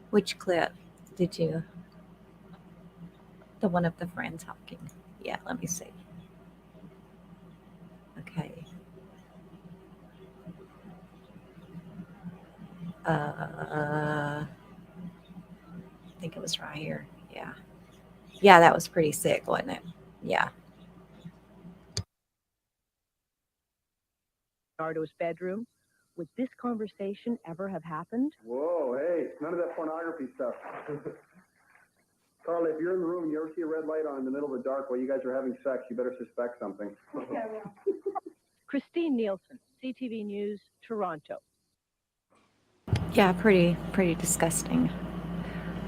Which clip did you... The one of the friend talking. Yeah, let me see. Okay. I think it was right here. Yeah. Yeah, that was pretty sick, wasn't it? Yeah.
Bernardo's bedroom. Would this conversation ever have happened?
Whoa, hey, none of that pornography stuff. Carla, if you're in the room and you ever see a red light on in the middle of the dark while you guys are having sex, you better suspect something.
Christine Nielsen, CTV News, Toronto.
Yeah, pretty disgusting.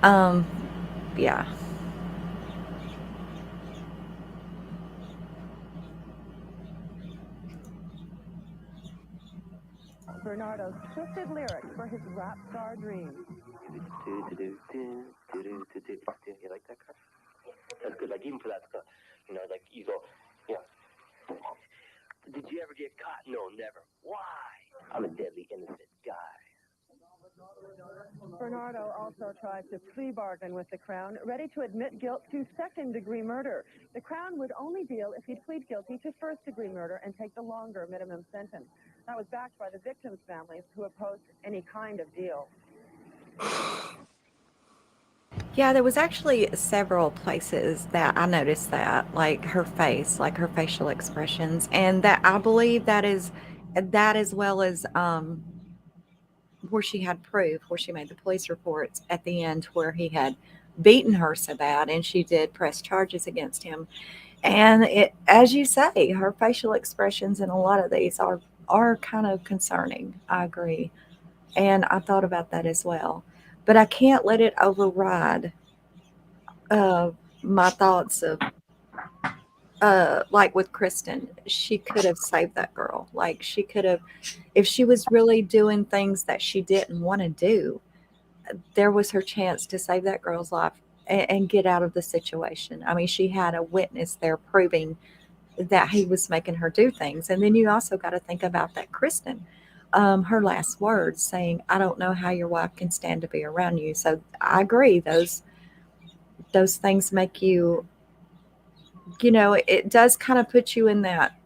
Yeah.
Bernardo's twisted lyrics for his rap star dream.
You like that, Carla? That's good. Like, even for that stuff, you know, like, you go, yeah. Did you ever get caught? No, never. Why? I'm a deadly innocent guy.
Bernardo also tried to plea bargain with the Crown, ready to admit guilt to second-degree murder. The Crown would only deal if he'd plead guilty to first-degree murder and take the longer minimum sentence.
That was backed by the victims' families who opposed any kind of deal.
Yeah, there was actually several places that I noticed that, like her face, like her facial expressions, and that I believe that is that as well as where she had proof, where she made the police reports at the end where he had beaten her so bad, and she did press charges against him. And it, as you say, her facial expressions in a lot of these are kind of concerning. I agree, and I thought about that as well, but I can't let it override my thoughts of like with Kristen, she could have saved that girl. Like she could have, if she was really doing things that she didn't want to do, there was her chance to save that girl's life and get out of the situation. I mean, she had a witness there proving that he was making her do things. And then you also got to think about that Kristen, her last words saying, "I don't know how your wife can stand to be around you." So I agree. Those things make you, it does kind of put you in that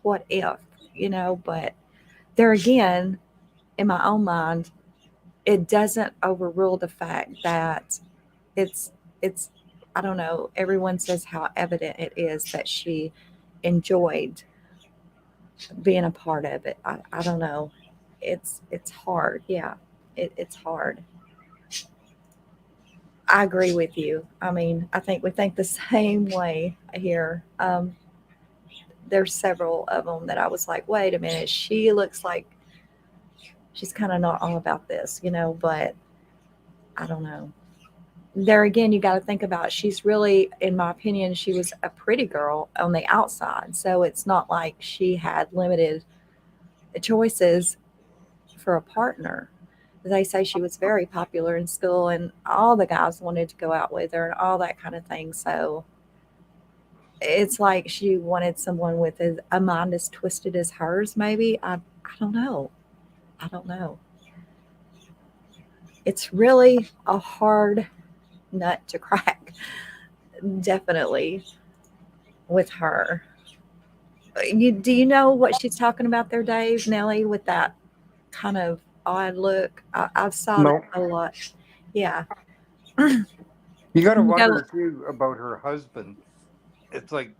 what if, but there again, in my own mind, it doesn't overrule the fact that it's I don't know, everyone says how evident it is that she enjoyed being a part of it. I don't know. It's hard. Yeah. It's hard. I agree with you. I mean, I think we think the same way here. There's several of them that I was like, wait a minute, she looks like she's kind of not all about this, but I don't know. There again, you got to think about, she's really, in my opinion, she was a pretty girl on the outside. So it's not like she had limited choices for a partner. They say she was very popular in school and all the guys wanted to go out with her and all that kind of thing. So it's like she wanted someone with a mind as twisted as hers, maybe. I don't know. I don't know. It's really a hard nut to crack, definitely, with her. Do you know what she's talking about there, Dave? Nelly, with that kind of odd look? I've saw
No.
that a lot. Yeah.
You got to
You know-
wonder too about her husband. It's like,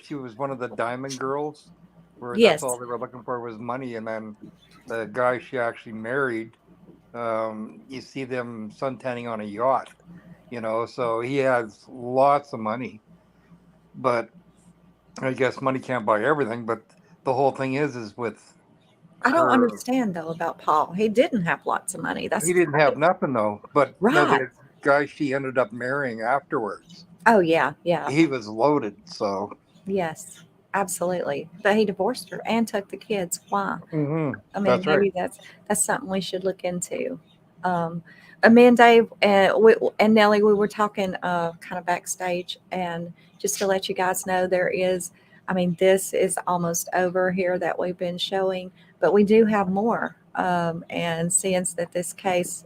she was one of the diamond girls, where
Yes.
that's all they were looking for was money, and then the guy she actually married, you see them suntanning on a yacht, so he has lots of money, but I guess money can't buy everything. But the whole thing is with
I don't
her,
understand though about Paul. He didn't have lots of money. That's
he didn't have nothing though. But no,
right.
the guy she ended up marrying afterwards,
Oh yeah, yeah.
he was loaded. So
Yes, absolutely. But he divorced her and took the kids. Why? I mean,
that's
maybe
right.
that's something we should look into. Me and Dave and Nelly, we were talking kind of backstage, and just to let you guys know, this is almost over here that we've been showing, but we do have more. And since that this case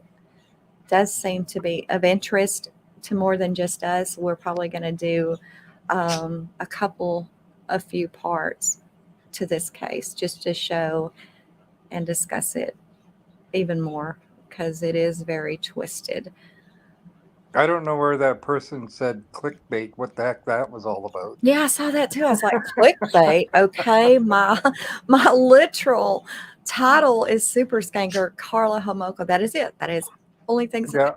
does seem to be of interest to more than just us, we're probably going to do a few parts to this case just to show and discuss it even more because it is very twisted.
I don't know where that person said clickbait, what the heck that was all about.
Yeah, I saw that too. I was like, clickbait. Okay, my literal title is Super Skanker Karla Homolka. That is it. That is only things.
Yeah.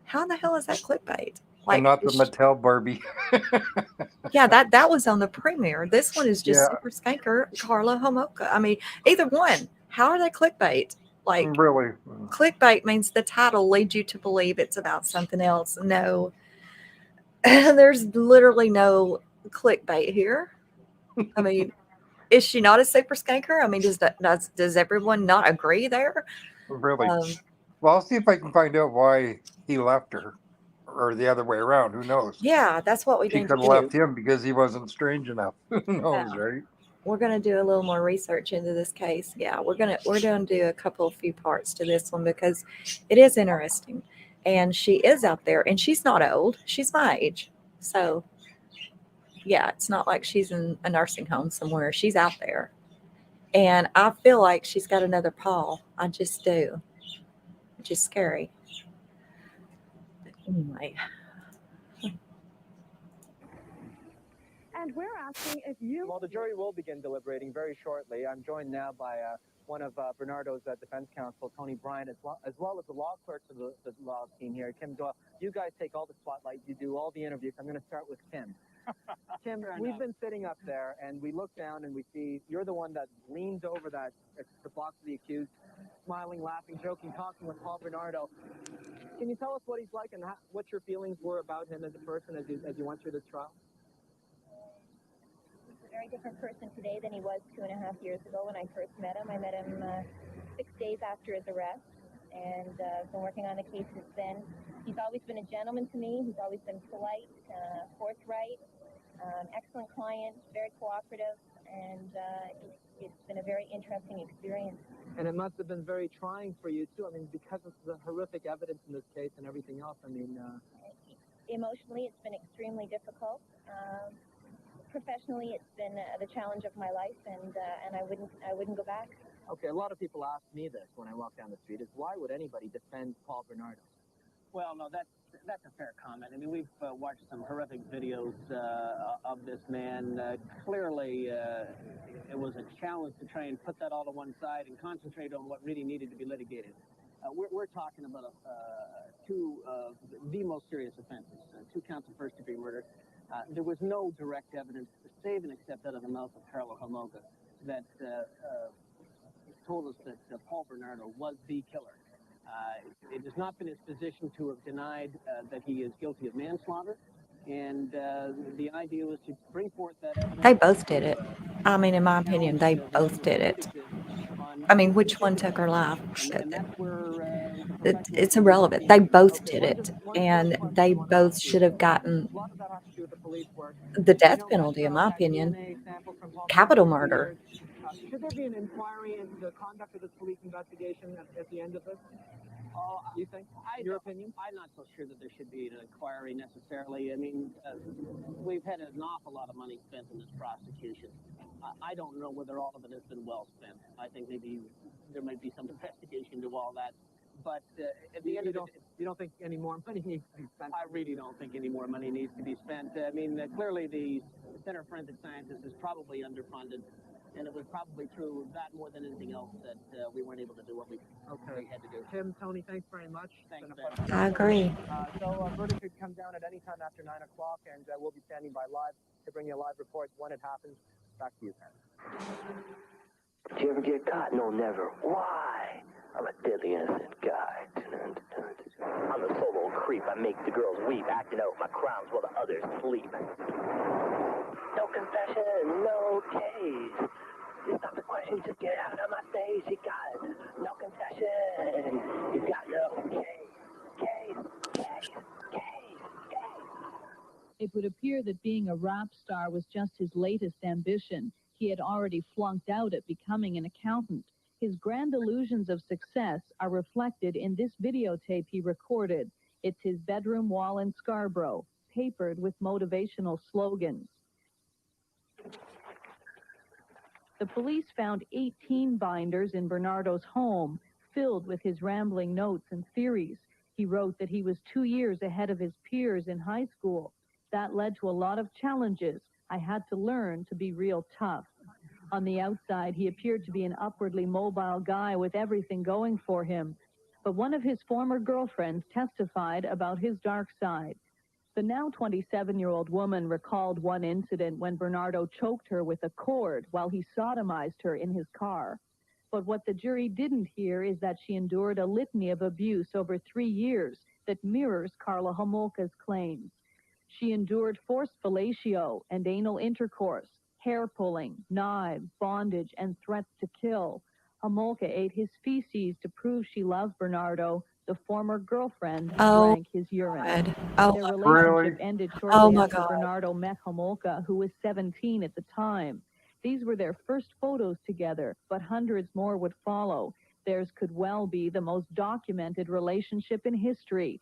How in the hell is that clickbait?
And not the Mattel Barbie.
Yeah, that was on the premiere. This one is just
Yeah.
Super Skanker Karla Homolka. I mean, either one. How are they clickbait? Like,
really?
Clickbait means the title leads you to believe it's about something else. No, there's literally no clickbait here. I mean, is she not a super skanker? I mean, does everyone not agree there?
Really? Well, I'll see if I can find out why he left her, or the other way around. Who knows?
Yeah, that's what we
She
need
could
to
have left
do.
him because he wasn't strange enough. Who knows,
Yeah.
right?
We're going to do a little more research into this case. Yeah, we're going to do a few parts to this one because it is interesting, and she is out there, and she's not old. She's my age, so yeah, it's not like she's in a nursing home somewhere. She's out there, And I feel like she's got another Paul. I just do. Which is scary. But anyway.
And we're asking if you...
Well, the jury will begin deliberating very shortly. I'm joined now by one of Bernardo's defense counsel, Tony Bryant, as well as the law clerks of the law team here, Kim Doyle. You guys take all the spotlight. You do all the interviews. I'm going to start with Kim. Kim, we've been sitting up there, and we look down, and we see you're the one that leans over the box of the accused, smiling, laughing, joking, talking with Paul Brenardo. Can you tell us what he's like and what your feelings were about him as a person as you went through this trial?
He's a very different person today than he was 2.5 years ago when I first met him. I met him 6 days after his arrest, and I've been working on the case since then. He's always been a gentleman to me. He's always been polite, forthright, excellent client, very cooperative, and it's been a very interesting experience.
And it must have been very trying for you, too. I mean, because of the horrific evidence in this case and everything else. I mean...
Emotionally, it's been extremely difficult. Professionally, it's been the challenge of my life, and I wouldn't go back.
Okay, a lot of people ask me this when I walk down the street, is why would anybody defend Paul Brenardo?
Well, no, that's a fair comment. I mean, we've watched some horrific videos of this man. Clearly, it was a challenge to try and put that all to one side and concentrate on what really needed to be litigated. We're talking about two of the most serious offenses, 2 counts of first-degree murder. There was no direct evidence, save and except out of the mouth of Karla Homolka, that told us that Paul Brenardo was the killer. It has not been his position to have denied that he is guilty of manslaughter, and the idea was to bring forth that evidence.
They both did it. I mean, in my opinion, they both did it. I mean, which one took her life? It's irrelevant. They both did it, and they both should have gotten the death penalty, in my opinion. Capital murder.
Should there be an inquiry into the conduct of this police investigation at the end of this? You think? Your opinion?
I'm not so sure that there should be an inquiry necessarily. I mean, we've had an awful lot of money spent in this prosecution. I don't know whether all of it has been well spent. I think maybe there might be some investigation to all that. But at the end of it,
you don't think any more money needs to be spent?
I really don't think any more money needs to be spent. I mean, clearly the Center for Forensic Sciences is probably underfunded. And it was probably true that more than anything else that we weren't able to do what we had to do.
Tim, Tony, thanks very much.
Thanks,
I agree.
So a verdict could come down at any time after 9 o'clock, and we'll be standing by live to bring you live reports when it happens. Back to you, Pat.
Did you ever get caught? No, never. Why? I'm a deadly innocent guy. I'm the solo creep. I make the girls weep, acting out my crimes while the others sleep. No confession, no case. It's not the question, just get out of my face. You got no confession. You got no case.
It would appear that being a rap star was just his latest ambition. He had already flunked out at becoming an accountant. His grand illusions of success are reflected in this videotape he recorded. It's his bedroom wall in Scarborough, papered with motivational slogans. The police found 18 binders in Bernardo's home, filled with his rambling notes and theories. He wrote that he was 2 years ahead of his peers in high school. That led to a lot of challenges. I had to learn to be real tough. On the outside, he appeared to be an upwardly mobile guy with everything going for him. But one of his former girlfriends testified about his dark side. The now 27-year-old woman recalled one incident when Bernardo choked her with a cord while he sodomized her in his car. But what the jury didn't hear is that she endured a litany of abuse over 3 years that mirrors Karla Homolka's claims. She endured forced fellatio and anal intercourse, hair pulling, knives, bondage, and threats to kill. Homolka ate his feces to prove she loved Bernardo. The former girlfriend drank his urine. Their relationship ended shortly after Bernardo met Homolka, who was 17 at the time. These were their first photos together, but hundreds more would follow. Theirs could well be the most documented relationship in history.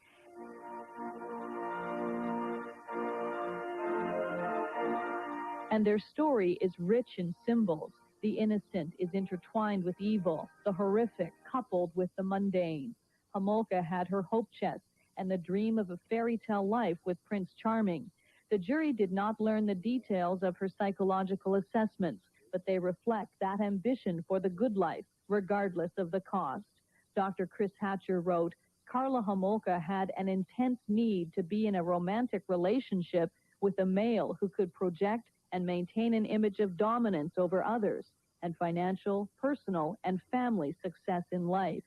And their story is rich in symbols. The innocent is intertwined with evil, the horrific coupled with the mundane. Homolka had her hope chest and the dream of a fairy tale life with Prince Charming. The jury did not learn the details of her psychological assessments, but they reflect that ambition for the good life, regardless of the cost. Dr. Chris Hatcher wrote, Karla Homolka had an intense need to be in a romantic relationship with a male who could project and maintain an image of dominance over others, and financial, personal, and family success in life.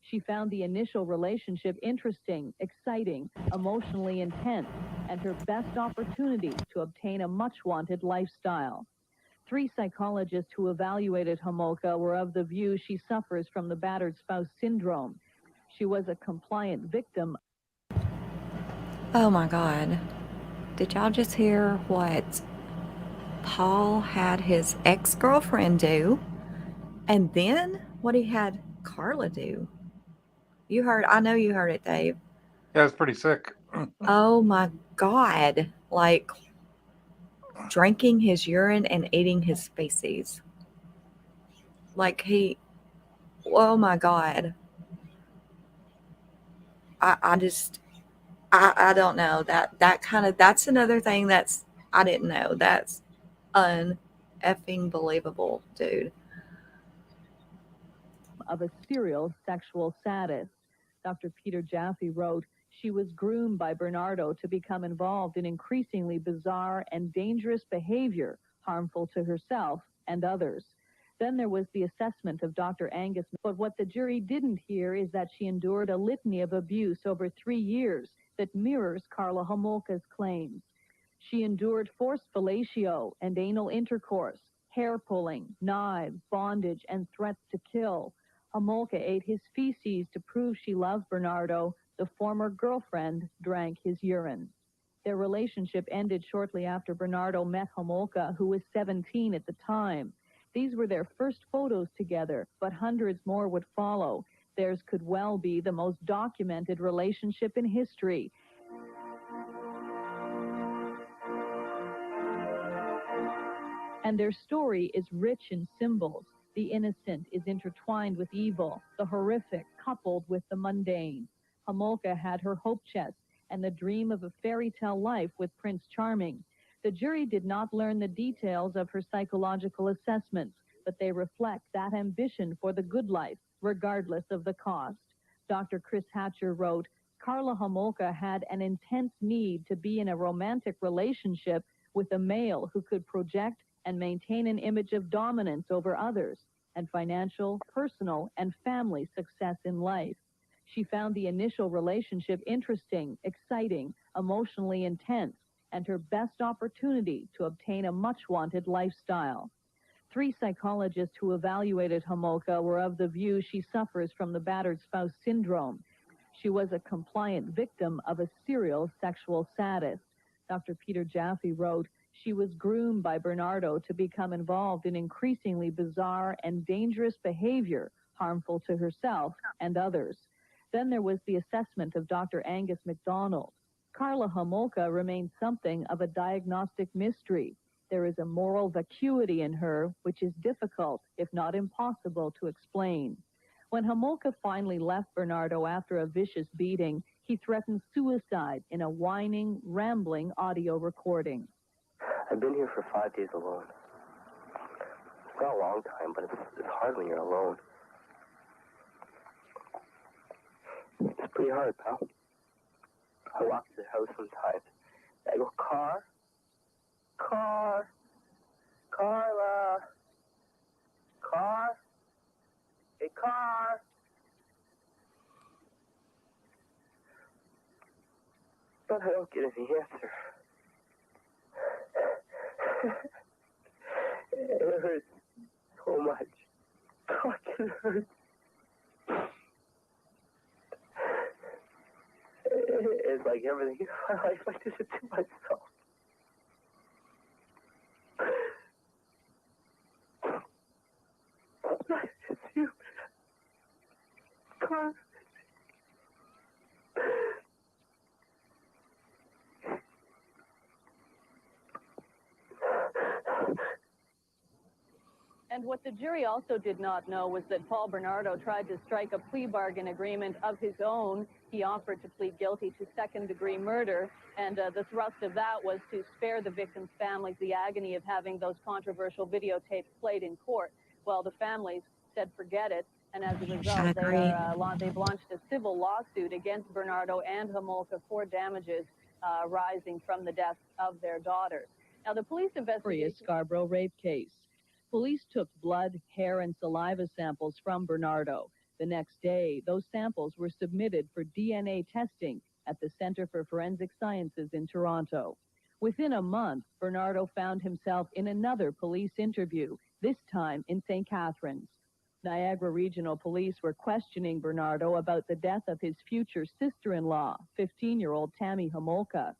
She found the initial relationship interesting, exciting, emotionally intense, and her best opportunity to obtain a much-wanted lifestyle. 3 psychologists who evaluated Homolka were of the view she suffers from the battered spouse syndrome. She was a compliant victim.
Oh my God. Did y'all just hear what Paul had his ex-girlfriend do? And then what he had Carla do? You heard, I know you heard it, Dave.
Yeah, it's pretty sick.
Oh my God. Like drinking his urine and eating his feces. Like oh my God. I don't know. That's another thing I didn't know. That's effing believable, dude.
Of a serial sexual sadist. Dr. Peter Jaffe wrote, she was groomed by Brenardo to become involved in increasingly bizarre and dangerous behavior, harmful to herself and others. Then there was the assessment of Dr. Angus, but what the jury didn't hear is that she endured a litany of abuse over 3 years that mirrors Karla Homolka's claims. She endured forced fellatio and anal intercourse, hair pulling, knives, bondage, and threats to kill. Homolka ate his feces to prove she loved Brenardo. The former girlfriend drank his urine. Their relationship ended shortly after Brenardo met Homolka, who was 17 at the time. These were their first photos together, but hundreds more would follow. Theirs could well be the most documented relationship in history. And their story is rich in symbols. The innocent is intertwined with evil, the horrific coupled with the mundane. Homolka had her hope chest and the dream of a fairy tale life with Prince Charming. The jury did not learn the details of her psychological assessments, but they reflect that ambition for the good life, regardless of the cost. Dr. Chris Hatcher wrote, Karla Homolka had an intense need to be in a romantic relationship with a male who could project and maintain an image of dominance over others, and financial, personal, and family success in life. She found the initial relationship interesting, exciting, emotionally intense, and her best opportunity to obtain a much-wanted lifestyle. 3 psychologists who evaluated Homolka were of the view she suffers from the battered spouse syndrome. She was a compliant victim of a serial sexual sadist. Dr. Peter Jaffe wrote, she was groomed by Brenardo to become involved in increasingly bizarre and dangerous behavior, harmful to herself and others. Then there was the assessment of Dr. Angus MacDonald. Karla Homolka remains something of a diagnostic mystery. There is a moral vacuity in her, which is difficult, if not impossible, to explain. When Homolka finally left Brenardo after a vicious beating, he threatened suicide in a whining, rambling audio recording.
I've been here for 5 days alone. It's not a long time, but it's hard when you're alone. It's pretty hard, pal. I walk to the house sometimes. I go, Carla, hey, Car. But I don't get any answer. It hurts so much. Fucking hurts. It's like everything in my life I did it to myself. It's you. Car.
And what the jury also did not know was that Paul Brenardo tried to strike a plea bargain agreement of his own. He offered to plead guilty to second-degree murder, and the thrust of that was to spare the victims' families the agony of having those controversial videotapes played in court. Well, the families said forget it, and as a result, they've launched a civil lawsuit against Brenardo and Homolka for damages arising from the death of their daughters. Now, the police investigation...
Scarborough rape case. Police took blood, hair, and saliva samples from Brenardo. The next day, those samples were submitted for DNA testing at the Center for Forensic Sciences in Toronto. Within a month, Brenardo found himself in another police interview, this time in St. Catharines. Niagara Regional Police were questioning Brenardo about the death of his future sister-in-law, 15-year-old Tammy Homolka.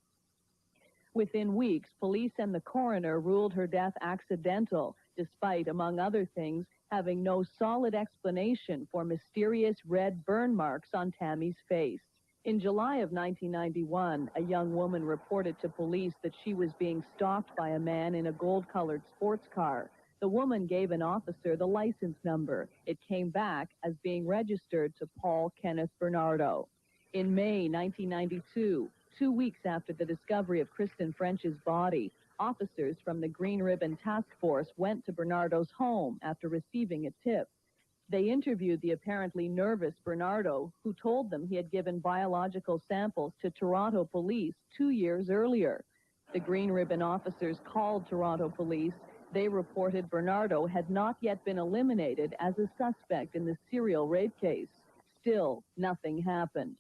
Within weeks, police and the coroner ruled her death accidental, despite, among other things, having no solid explanation for mysterious red burn marks on Tammy's face. In July of 1991, a young woman reported to police that she was being stalked by a man in a gold-colored sports car. The woman gave an officer the license number. It came back as being registered to Paul Kenneth Brenardo. In May 1992, 2 weeks after the discovery of Kristen French's body, officers from the Green Ribbon Task Force went to Brenardo's home after receiving a tip. They interviewed the apparently nervous Brenardo, who told them he had given biological samples to Toronto police 2 years earlier. The Green Ribbon officers called Toronto police. They reported Brenardo had not yet been eliminated as a suspect in the serial rape case. Still, nothing happened.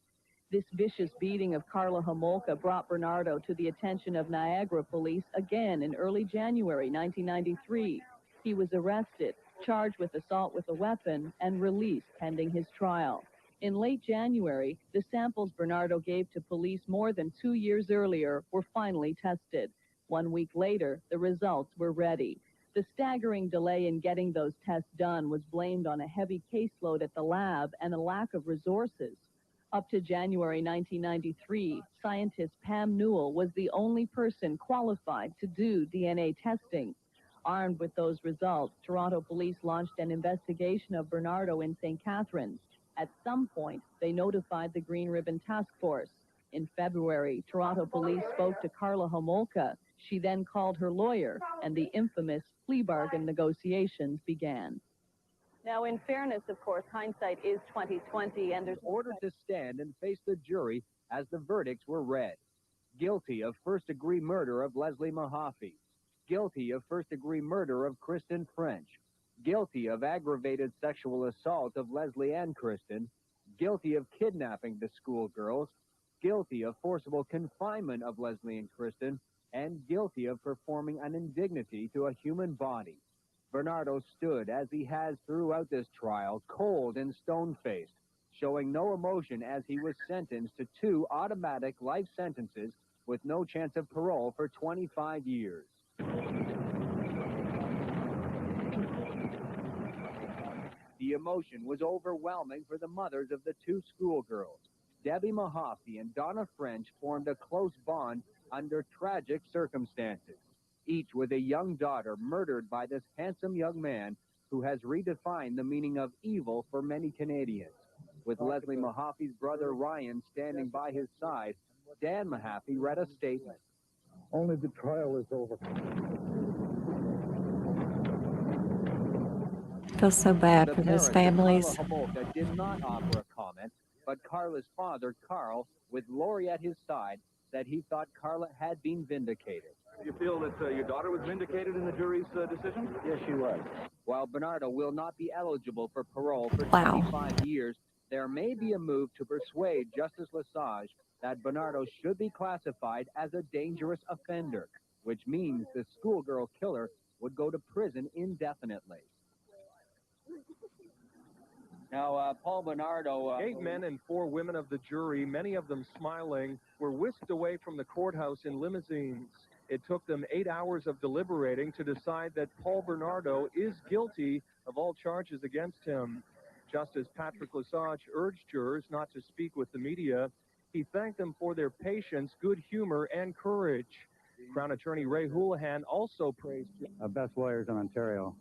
This vicious beating of Karla Homolka brought Brenardo to the attention of Niagara police again in early January 1993. He was arrested, charged with assault with a weapon, and released pending his trial. In late January, the samples Brenardo gave to police more than 2 years earlier were finally tested. 1 week later, the results were ready. The staggering delay in getting those tests done was blamed on a heavy caseload at the lab and a lack of resources. Up to January 1993, scientist Pam Newell was the only person qualified to do DNA testing. Armed with those results, Toronto police launched an investigation of Brenardo in St. Catharines. At some point, they notified the Green Ribbon Task Force. In February, Toronto police spoke to Karla Homolka. She then called her lawyer, and the infamous plea bargain negotiations began.
Now, in fairness, of course, hindsight is 20/20, and there's
ordered to stand and face the jury as the verdicts were read. Guilty of first-degree murder of Leslie Mahaffey. Guilty of first-degree murder of Kristen French. Guilty of aggravated sexual assault of Leslie and Kristen. Guilty of kidnapping the schoolgirls. Guilty of forcible confinement of Leslie and Kristen. And guilty of performing an indignity to a human body. Brenardo stood, as he has throughout this trial, cold and stone-faced, showing no emotion as he was sentenced to 2 automatic life sentences with no chance of parole for 25 years. The emotion was overwhelming for the mothers of the 2 schoolgirls. Debbie Mahaffey and Donna French formed a close bond under tragic circumstances, each with a young daughter murdered by this handsome young man who has redefined the meaning of evil for many Canadians. With Leslie Mahaffey's brother Ryan standing by his side, Dan Mahaffey read a statement.
Only the trial is over.
Feel so bad
The
for those
parents of
families.
Karla Homolka did not offer a comment, but Karla's father, Carl, with Lori at his side, said he thought Karla had been vindicated.
Do you feel that your daughter was vindicated in the jury's decision?
Yes, she was. While Brenardo will not be eligible for parole for
Wow.
25 years, there may be a move to persuade Justice Lesage that Brenardo should be classified as a dangerous offender, which means the schoolgirl killer would go to prison indefinitely. Now, Paul Brenardo...
8 men and 4 women of the jury, many of them smiling, were whisked away from the courthouse in limousines. It took them 8 hours of deliberating to decide that Paul Brenardo is guilty of all charges against him. Justice Patrick Lesage urged jurors not to speak with the media. He thanked them for their patience, good humor, and courage. Crown Attorney Ray Houlihan also praised...
Best lawyers in Ontario.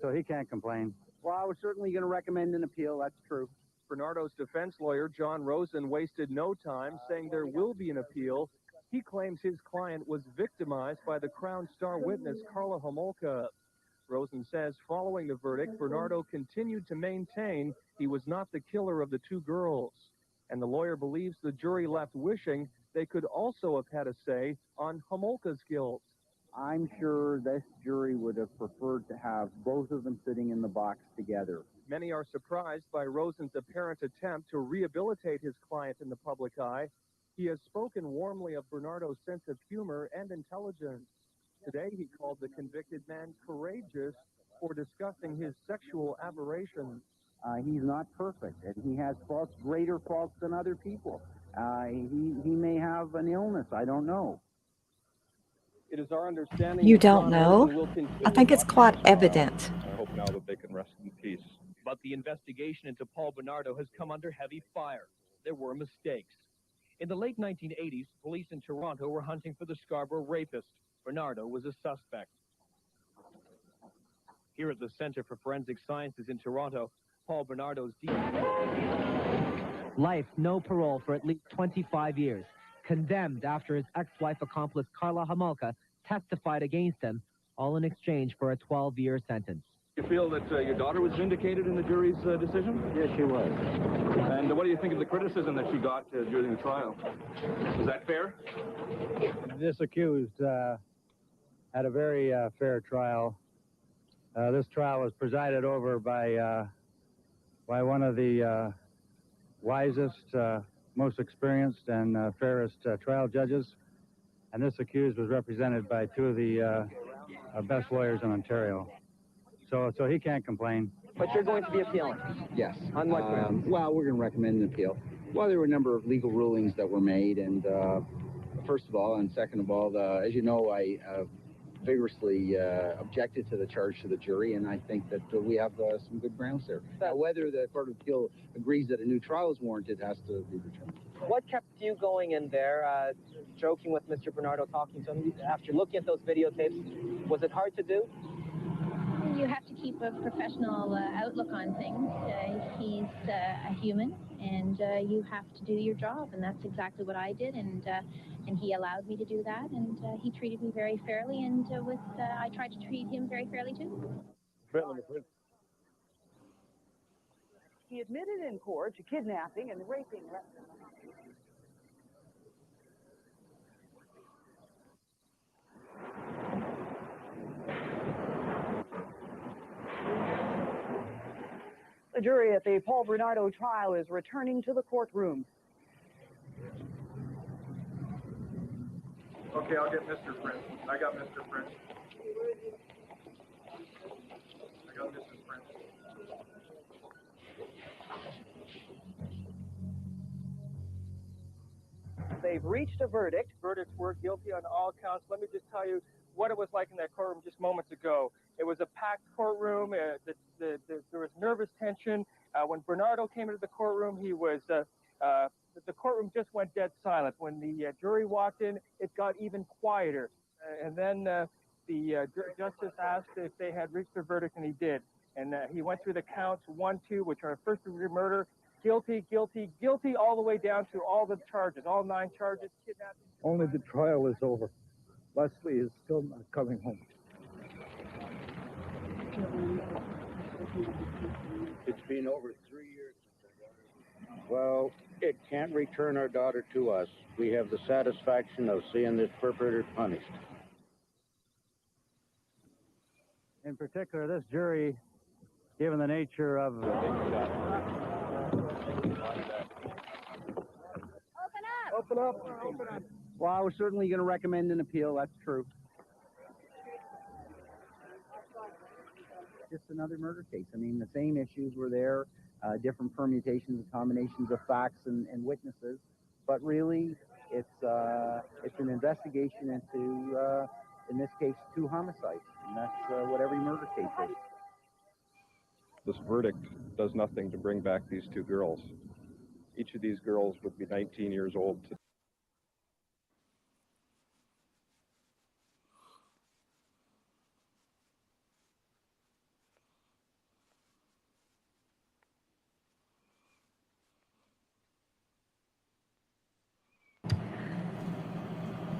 so he can't complain. Well, I was certainly going to recommend an appeal. That's true.
Bernardo's defense lawyer, John Rosen, wasted no time saying there will be an appeal. He claims his client was victimized by the Crown star witness, Karla Homolka. Rosen says following the verdict, Bernardo continued to maintain he was not the killer of the two girls. And the lawyer believes the jury left wishing they could also have had a say on Homolka's guilt.
I'm sure this jury would have preferred to have both of them sitting in the box together.
Many are surprised by Rosen's apparent attempt to rehabilitate his client in the public eye. He has spoken warmly of Bernardo's sense of humor and intelligence. Today, he called the convicted man courageous for discussing his sexual aberrations.
He's not perfect, and he has faults, greater faults than other people. He may have an illness. I don't know.
It is our understanding
You
that
don't
John
know?
Rosen will continue
I think it's quite
watching the trial.
evident.
I hope now that they can rest in peace. But the investigation into Paul Brenardo has come under heavy fire. There were mistakes. In the late 1980s, police in Toronto were hunting for the Scarborough rapist. Brenardo was a suspect. Here at the Center for Forensic Sciences in Toronto, Paul Brenardo's
Life, no parole for at least 25 years. Condemned after his ex-wife accomplice Karla Homolka testified against him, all in exchange for a 12-year sentence.
You feel that your daughter was vindicated in the jury's decision?
Yes, she was.
And what do you think of the criticism that she got during the trial? Was that fair?
This accused had a very fair trial. This trial was presided over by one of the wisest, most experienced, and fairest trial judges. And this accused was represented by two of the best lawyers in Ontario. So he can't complain.
But you're going to be appealing?
Yes.
On what grounds?
Well, we're going to recommend an appeal. Well, there were a number of legal rulings that were made, and first of all, and second of all, as you know, I vigorously objected to the charge to the jury, and I think that we have some good grounds there. Now, whether the Court of Appeal agrees that a new trial is warranted has to be determined.
What kept you going in there, joking with Mr. Bernardo, talking to him? After looking at those videotapes, was it hard to do?
You have to keep a professional outlook on things. He's a human, and you have to do your job, and that's exactly what I did, and he allowed me to do that, and he treated me very fairly, and I tried to treat him very fairly too.
He admitted in court to kidnapping and raping. The jury at the Paul Brenardo trial is returning to the courtroom.
Okay, I'll get Mr. Prince. I got Mr. Prince. I got Mrs. Prince.
They've reached a verdict.
Verdicts were guilty on all counts. Let me just tell you what it was like in that courtroom just moments ago. It was a packed courtroom. There was nervous tension. When Bernardo came into the courtroom, the courtroom just went dead silent. When the jury walked in, it got even quieter. And then the justice asked if they had reached their verdict, and he did. And he went through the counts 1, 2, which are first-degree murder, guilty, guilty, guilty, all the way down to all the charges, all 9 charges, kidnapping.
Only the trial is over. Leslie is still not coming home.
It's been over 3 years since our daughter. Well, it can't return our daughter to us. We have the satisfaction of seeing this perpetrator punished.
In particular, this jury, given the nature of...
Open up.
Well, I was certainly going to recommend an appeal. That's true. Just another murder case. I mean, the same issues were there, different permutations and combinations of facts and witnesses, but really, it's an investigation into, in this case, 2 homicides, and that's what every murder case is.
This verdict does nothing to bring back these 2 girls. Each of these girls would be 19 years old today.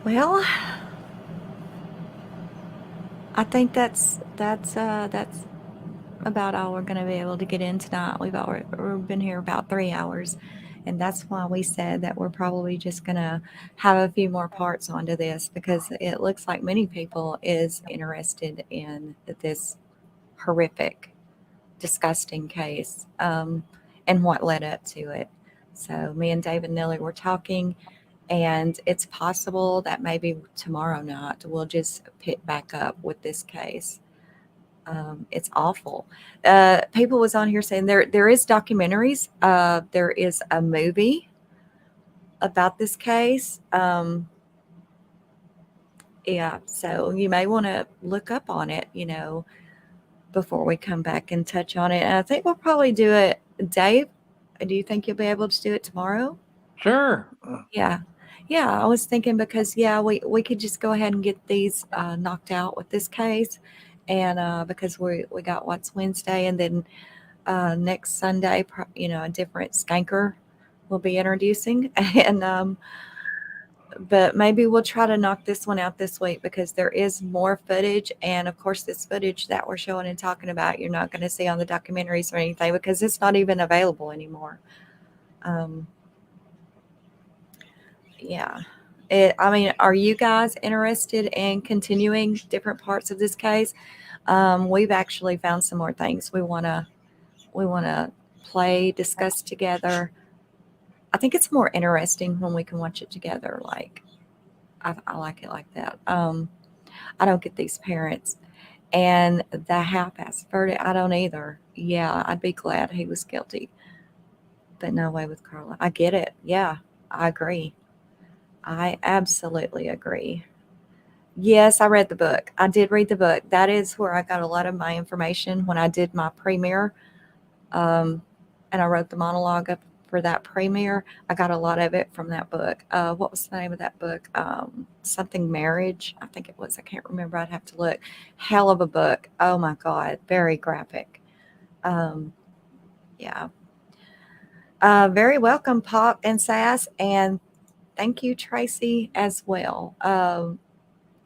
Well, I think that's about all we're going to be able to get in tonight. We've been here about 3 hours, and that's why we said that we're probably just going to have a few more parts onto this, because it looks like many people is interested in this horrific, disgusting case, and what led up to it. So me and Dave and Nelly were talking, and it's possible that maybe tomorrow night we'll just pick back up with this case. It's awful. People was on here saying there is documentaries. There is a movie about this case. Yeah, so you may want to look up on it, before we come back and touch on it. And I think we'll probably do it. Dave, do you think you'll be able to do it tomorrow?
Sure.
Yeah. I was thinking because, we could just go ahead and get these knocked out with this case. And because we got what's Wednesday, and then next Sunday, a different Skanker will be introducing. And but maybe we'll try to knock this one out this week, because there is more footage. And of course, this footage that we're showing and talking about, you're not going to see on the documentaries or anything, because it's not even available anymore. Yeah. Are you guys interested in continuing different parts of this case? We've actually found some more things we want to play, discuss together. I think it's more interesting when we can watch it together. Like, I like it like that. I don't get these parents and the half-ass verdict. I don't either. Yeah, I'd be glad he was guilty, but no way with Carla. I get it. Yeah, I agree. I absolutely agree. Yes, I read the book. I did read the book. That is where I got a lot of my information when I did my premiere. And I wrote the monologue up for that premiere. I got a lot of it from that book. What was the name of that book? Something Marriage, I think it was. I can't remember. I'd have to look. Hell of a book. Oh my God. Very graphic. Yeah. Very welcome, Pop and Sass. And thank you, Tracy, as well.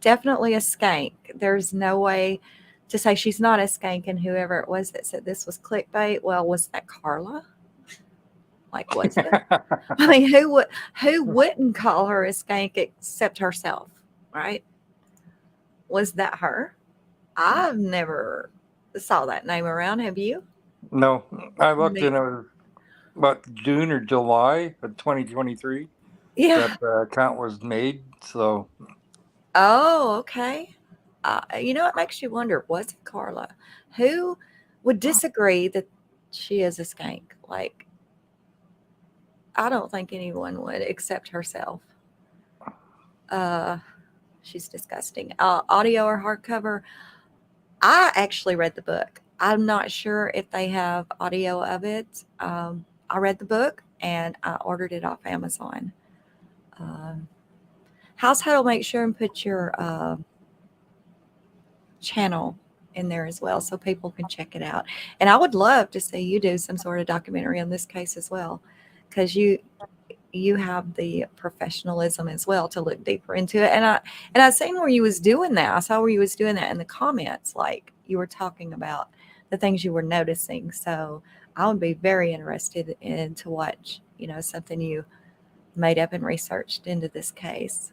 Definitely a skank. There's no way to say she's not a skank. And whoever it was that said this was clickbait, well, was that Carla? Like, was it? I mean, who wouldn't call her a skank except herself, right? Was that her? I've never saw that name around. Have you?
No, I looked and it was about June or July of 2023.
Yeah.
That account was made. So.
Oh, okay. It makes you wonder, was it Carla? Who would disagree that she is a skank? Like, I don't think anyone would except herself. She's disgusting. Audio or hardcover? I actually read the book. I'm not sure if they have audio of it. I read the book and I ordered it off Amazon. Household, make sure and put your channel in there as well so people can check it out. And I would love to see you do some sort of documentary on this case as well, because you have the professionalism as well to look deeper into it. And I seen where you was doing that. I saw where you was doing that in the comments, like you were talking about the things you were noticing. So I would be very interested in to watch, something you made up and researched into this case.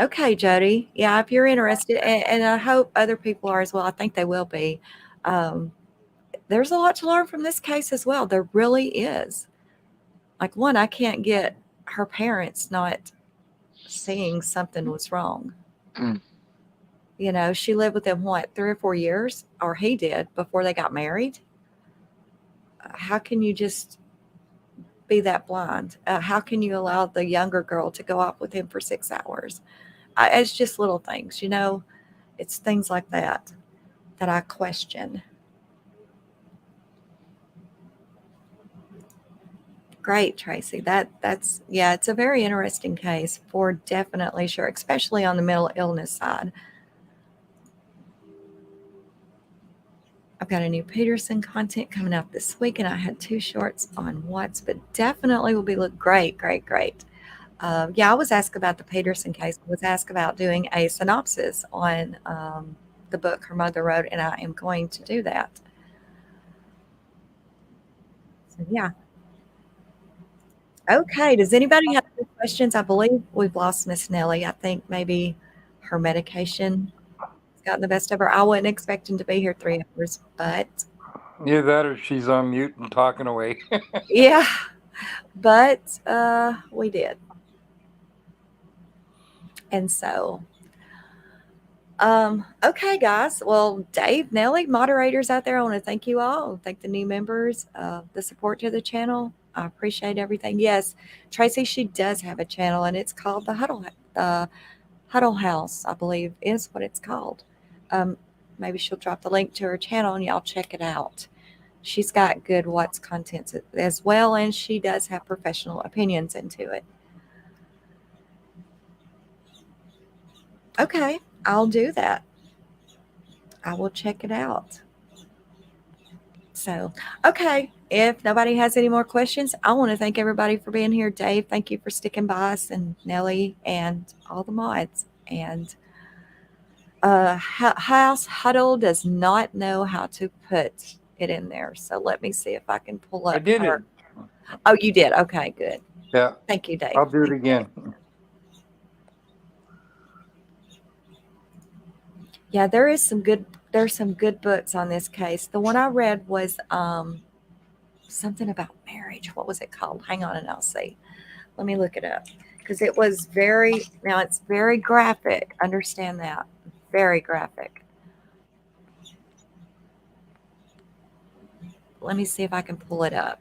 Okay, Jody. Yeah, if you're interested, and I hope other people are as well. I think they will be. There's a lot to learn from this case as well. There really is. Like, one, I can't get her parents not seeing something was wrong. She lived with them, 3 or 4 years, or he did, before they got married. How can you just be that blind? How can you allow the younger girl to go out with him for 6 hours? It's just little things, it's things like that I question. Great, Tracy. That's it's a very interesting case for definitely sure, especially on the mental illness side. I've got a new Peterson content coming out this week, and I had 2 shorts on Watts, but definitely will be great. Yeah, I was asked about the Peterson case. I was asked about doing a synopsis on the book her mother wrote, and I am going to do that. So, yeah. Okay. Does anybody have any questions? I believe we've lost Miss Nelly. I think maybe her medication has gotten the best of her. I wasn't expecting to be here 3 hours, but
Either that or she's on mute and talking away.
yeah, but we did. And so, okay, guys. Well, Dave, Nelly, moderators out there, I want to thank you all. Thank the new members, the support to the channel. I appreciate everything. Yes, Tracy, she does have a channel, and it's called the Huddle House, I believe, is what it's called. Maybe she'll drop the link to her channel, and y'all check it out. She's got good What's content as well, and she does have professional opinions into it. Okay, I'll do that. I will check it out. So, okay, if nobody has any more questions, I want to thank everybody for being here. Dave, thank you for sticking by us, and Nelly and all the mods. And House Huddle does not know how to put it in there. So let me see if I can pull up.
I did
her.
it.
Oh, you did? Okay, good.
Yeah.
Thank you, Dave.
I'll do it again.
Yeah, there's some good books on this case. The one I read was something about marriage. What was it called? Hang on and I'll see. Let me look it up. Because it was it's very graphic. Understand that. Very graphic. Let me see if I can pull it up.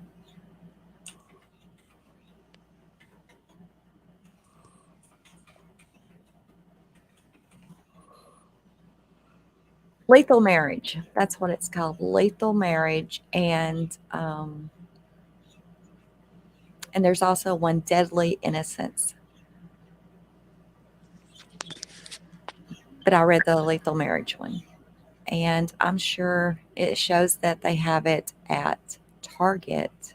Lethal Marriage. That's what it's called. Lethal Marriage. And there's also one, Deadly Innocence. But I read the Lethal Marriage one. And I'm sure it shows that they have it at Target.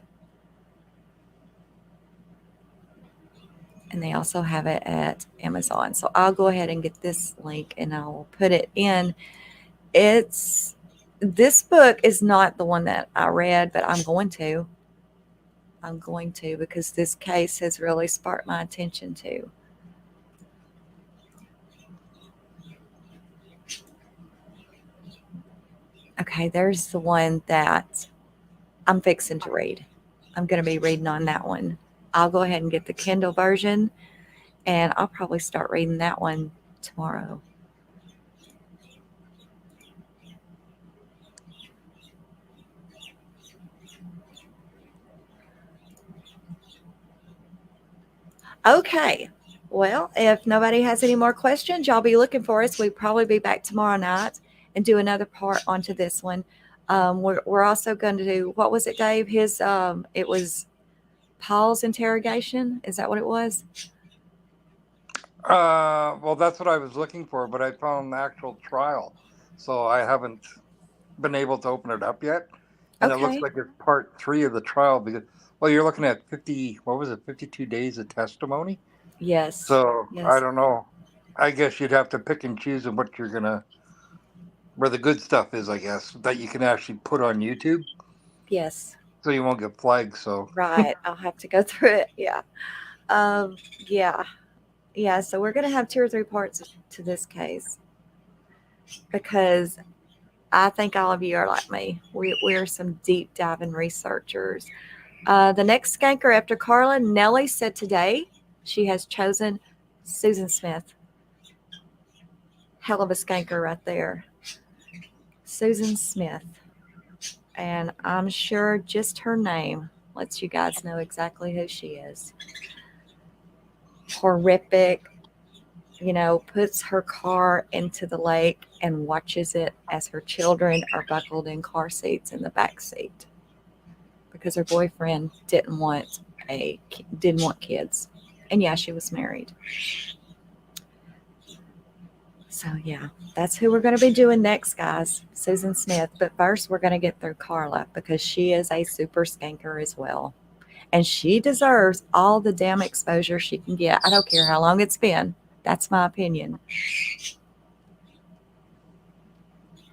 And they also have it at Amazon. So I'll go ahead and get this link and I'll put it in. This book is not the one that I read, but I'm going to because this case has really sparked my attention too. Okay, there's the one that I'm fixing to read. I'm going to be reading on that one. I'll go ahead and get the Kindle version, and I'll probably start reading that one tomorrow. Okay. Well, if nobody has any more questions, y'all be looking for us. We'll probably be back tomorrow night and do another part onto this one. We're also going to do, what was it, Dave? It was Paul's interrogation. Is that what it was?
Well, that's what I was looking for, but I found the actual trial, so I haven't been able to open it up yet. And It looks like it's part 3 of the trial because, well, you're looking at 52 days of testimony?
Yes.
So
yes.
I don't know. I guess you'd have to pick and choose on what you're where the good stuff is, I guess, that you can actually put on YouTube.
Yes.
So you won't get flagged. So
right. I'll have to go through it. Yeah. Yeah. So we're going to have 2 or 3 parts to this case because I think all of you are like me. We're some deep diving researchers. The next Skanker after Carla, Nelly said today she has chosen Susan Smith. Hell of a Skanker right there. Susan Smith. And I'm sure just her name lets you guys know exactly who she is. Horrific, puts her car into the lake and watches it as her children are buckled in car seats in the back seat because her boyfriend didn't want kids. And yeah, she was married. So yeah, that's who we're going to be doing next, guys. Susan Smith. But first, we're going to get through Carla because she is a super Skanker as well. and she deserves all the damn exposure she can get. I don't care how long it's been. That's my opinion.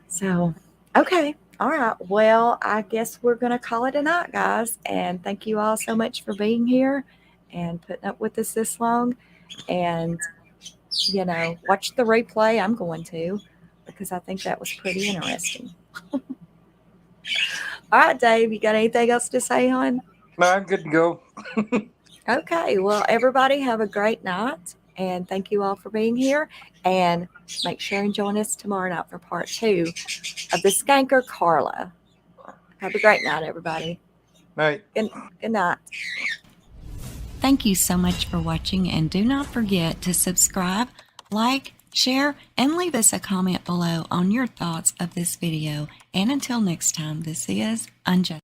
So, okay. All right. Well, I guess we're going to call it a night, guys. And thank you all so much for being here and putting up with us this long. And, you know, watch the replay. I'm going to, because I think that was pretty interesting. All right, Dave, you got anything else to say, hon?
No, I'm good to go.
Okay. Well, everybody have a great night. And thank you all for being here. And make sure and join us tomorrow night for part 2 of the Skanker Carla. Have a great night, everybody.
Night.
Good night. Thank you so much for watching, and do not forget to subscribe, like, share, and leave us a comment below on your thoughts of this video. And until next time, this is UnJustified.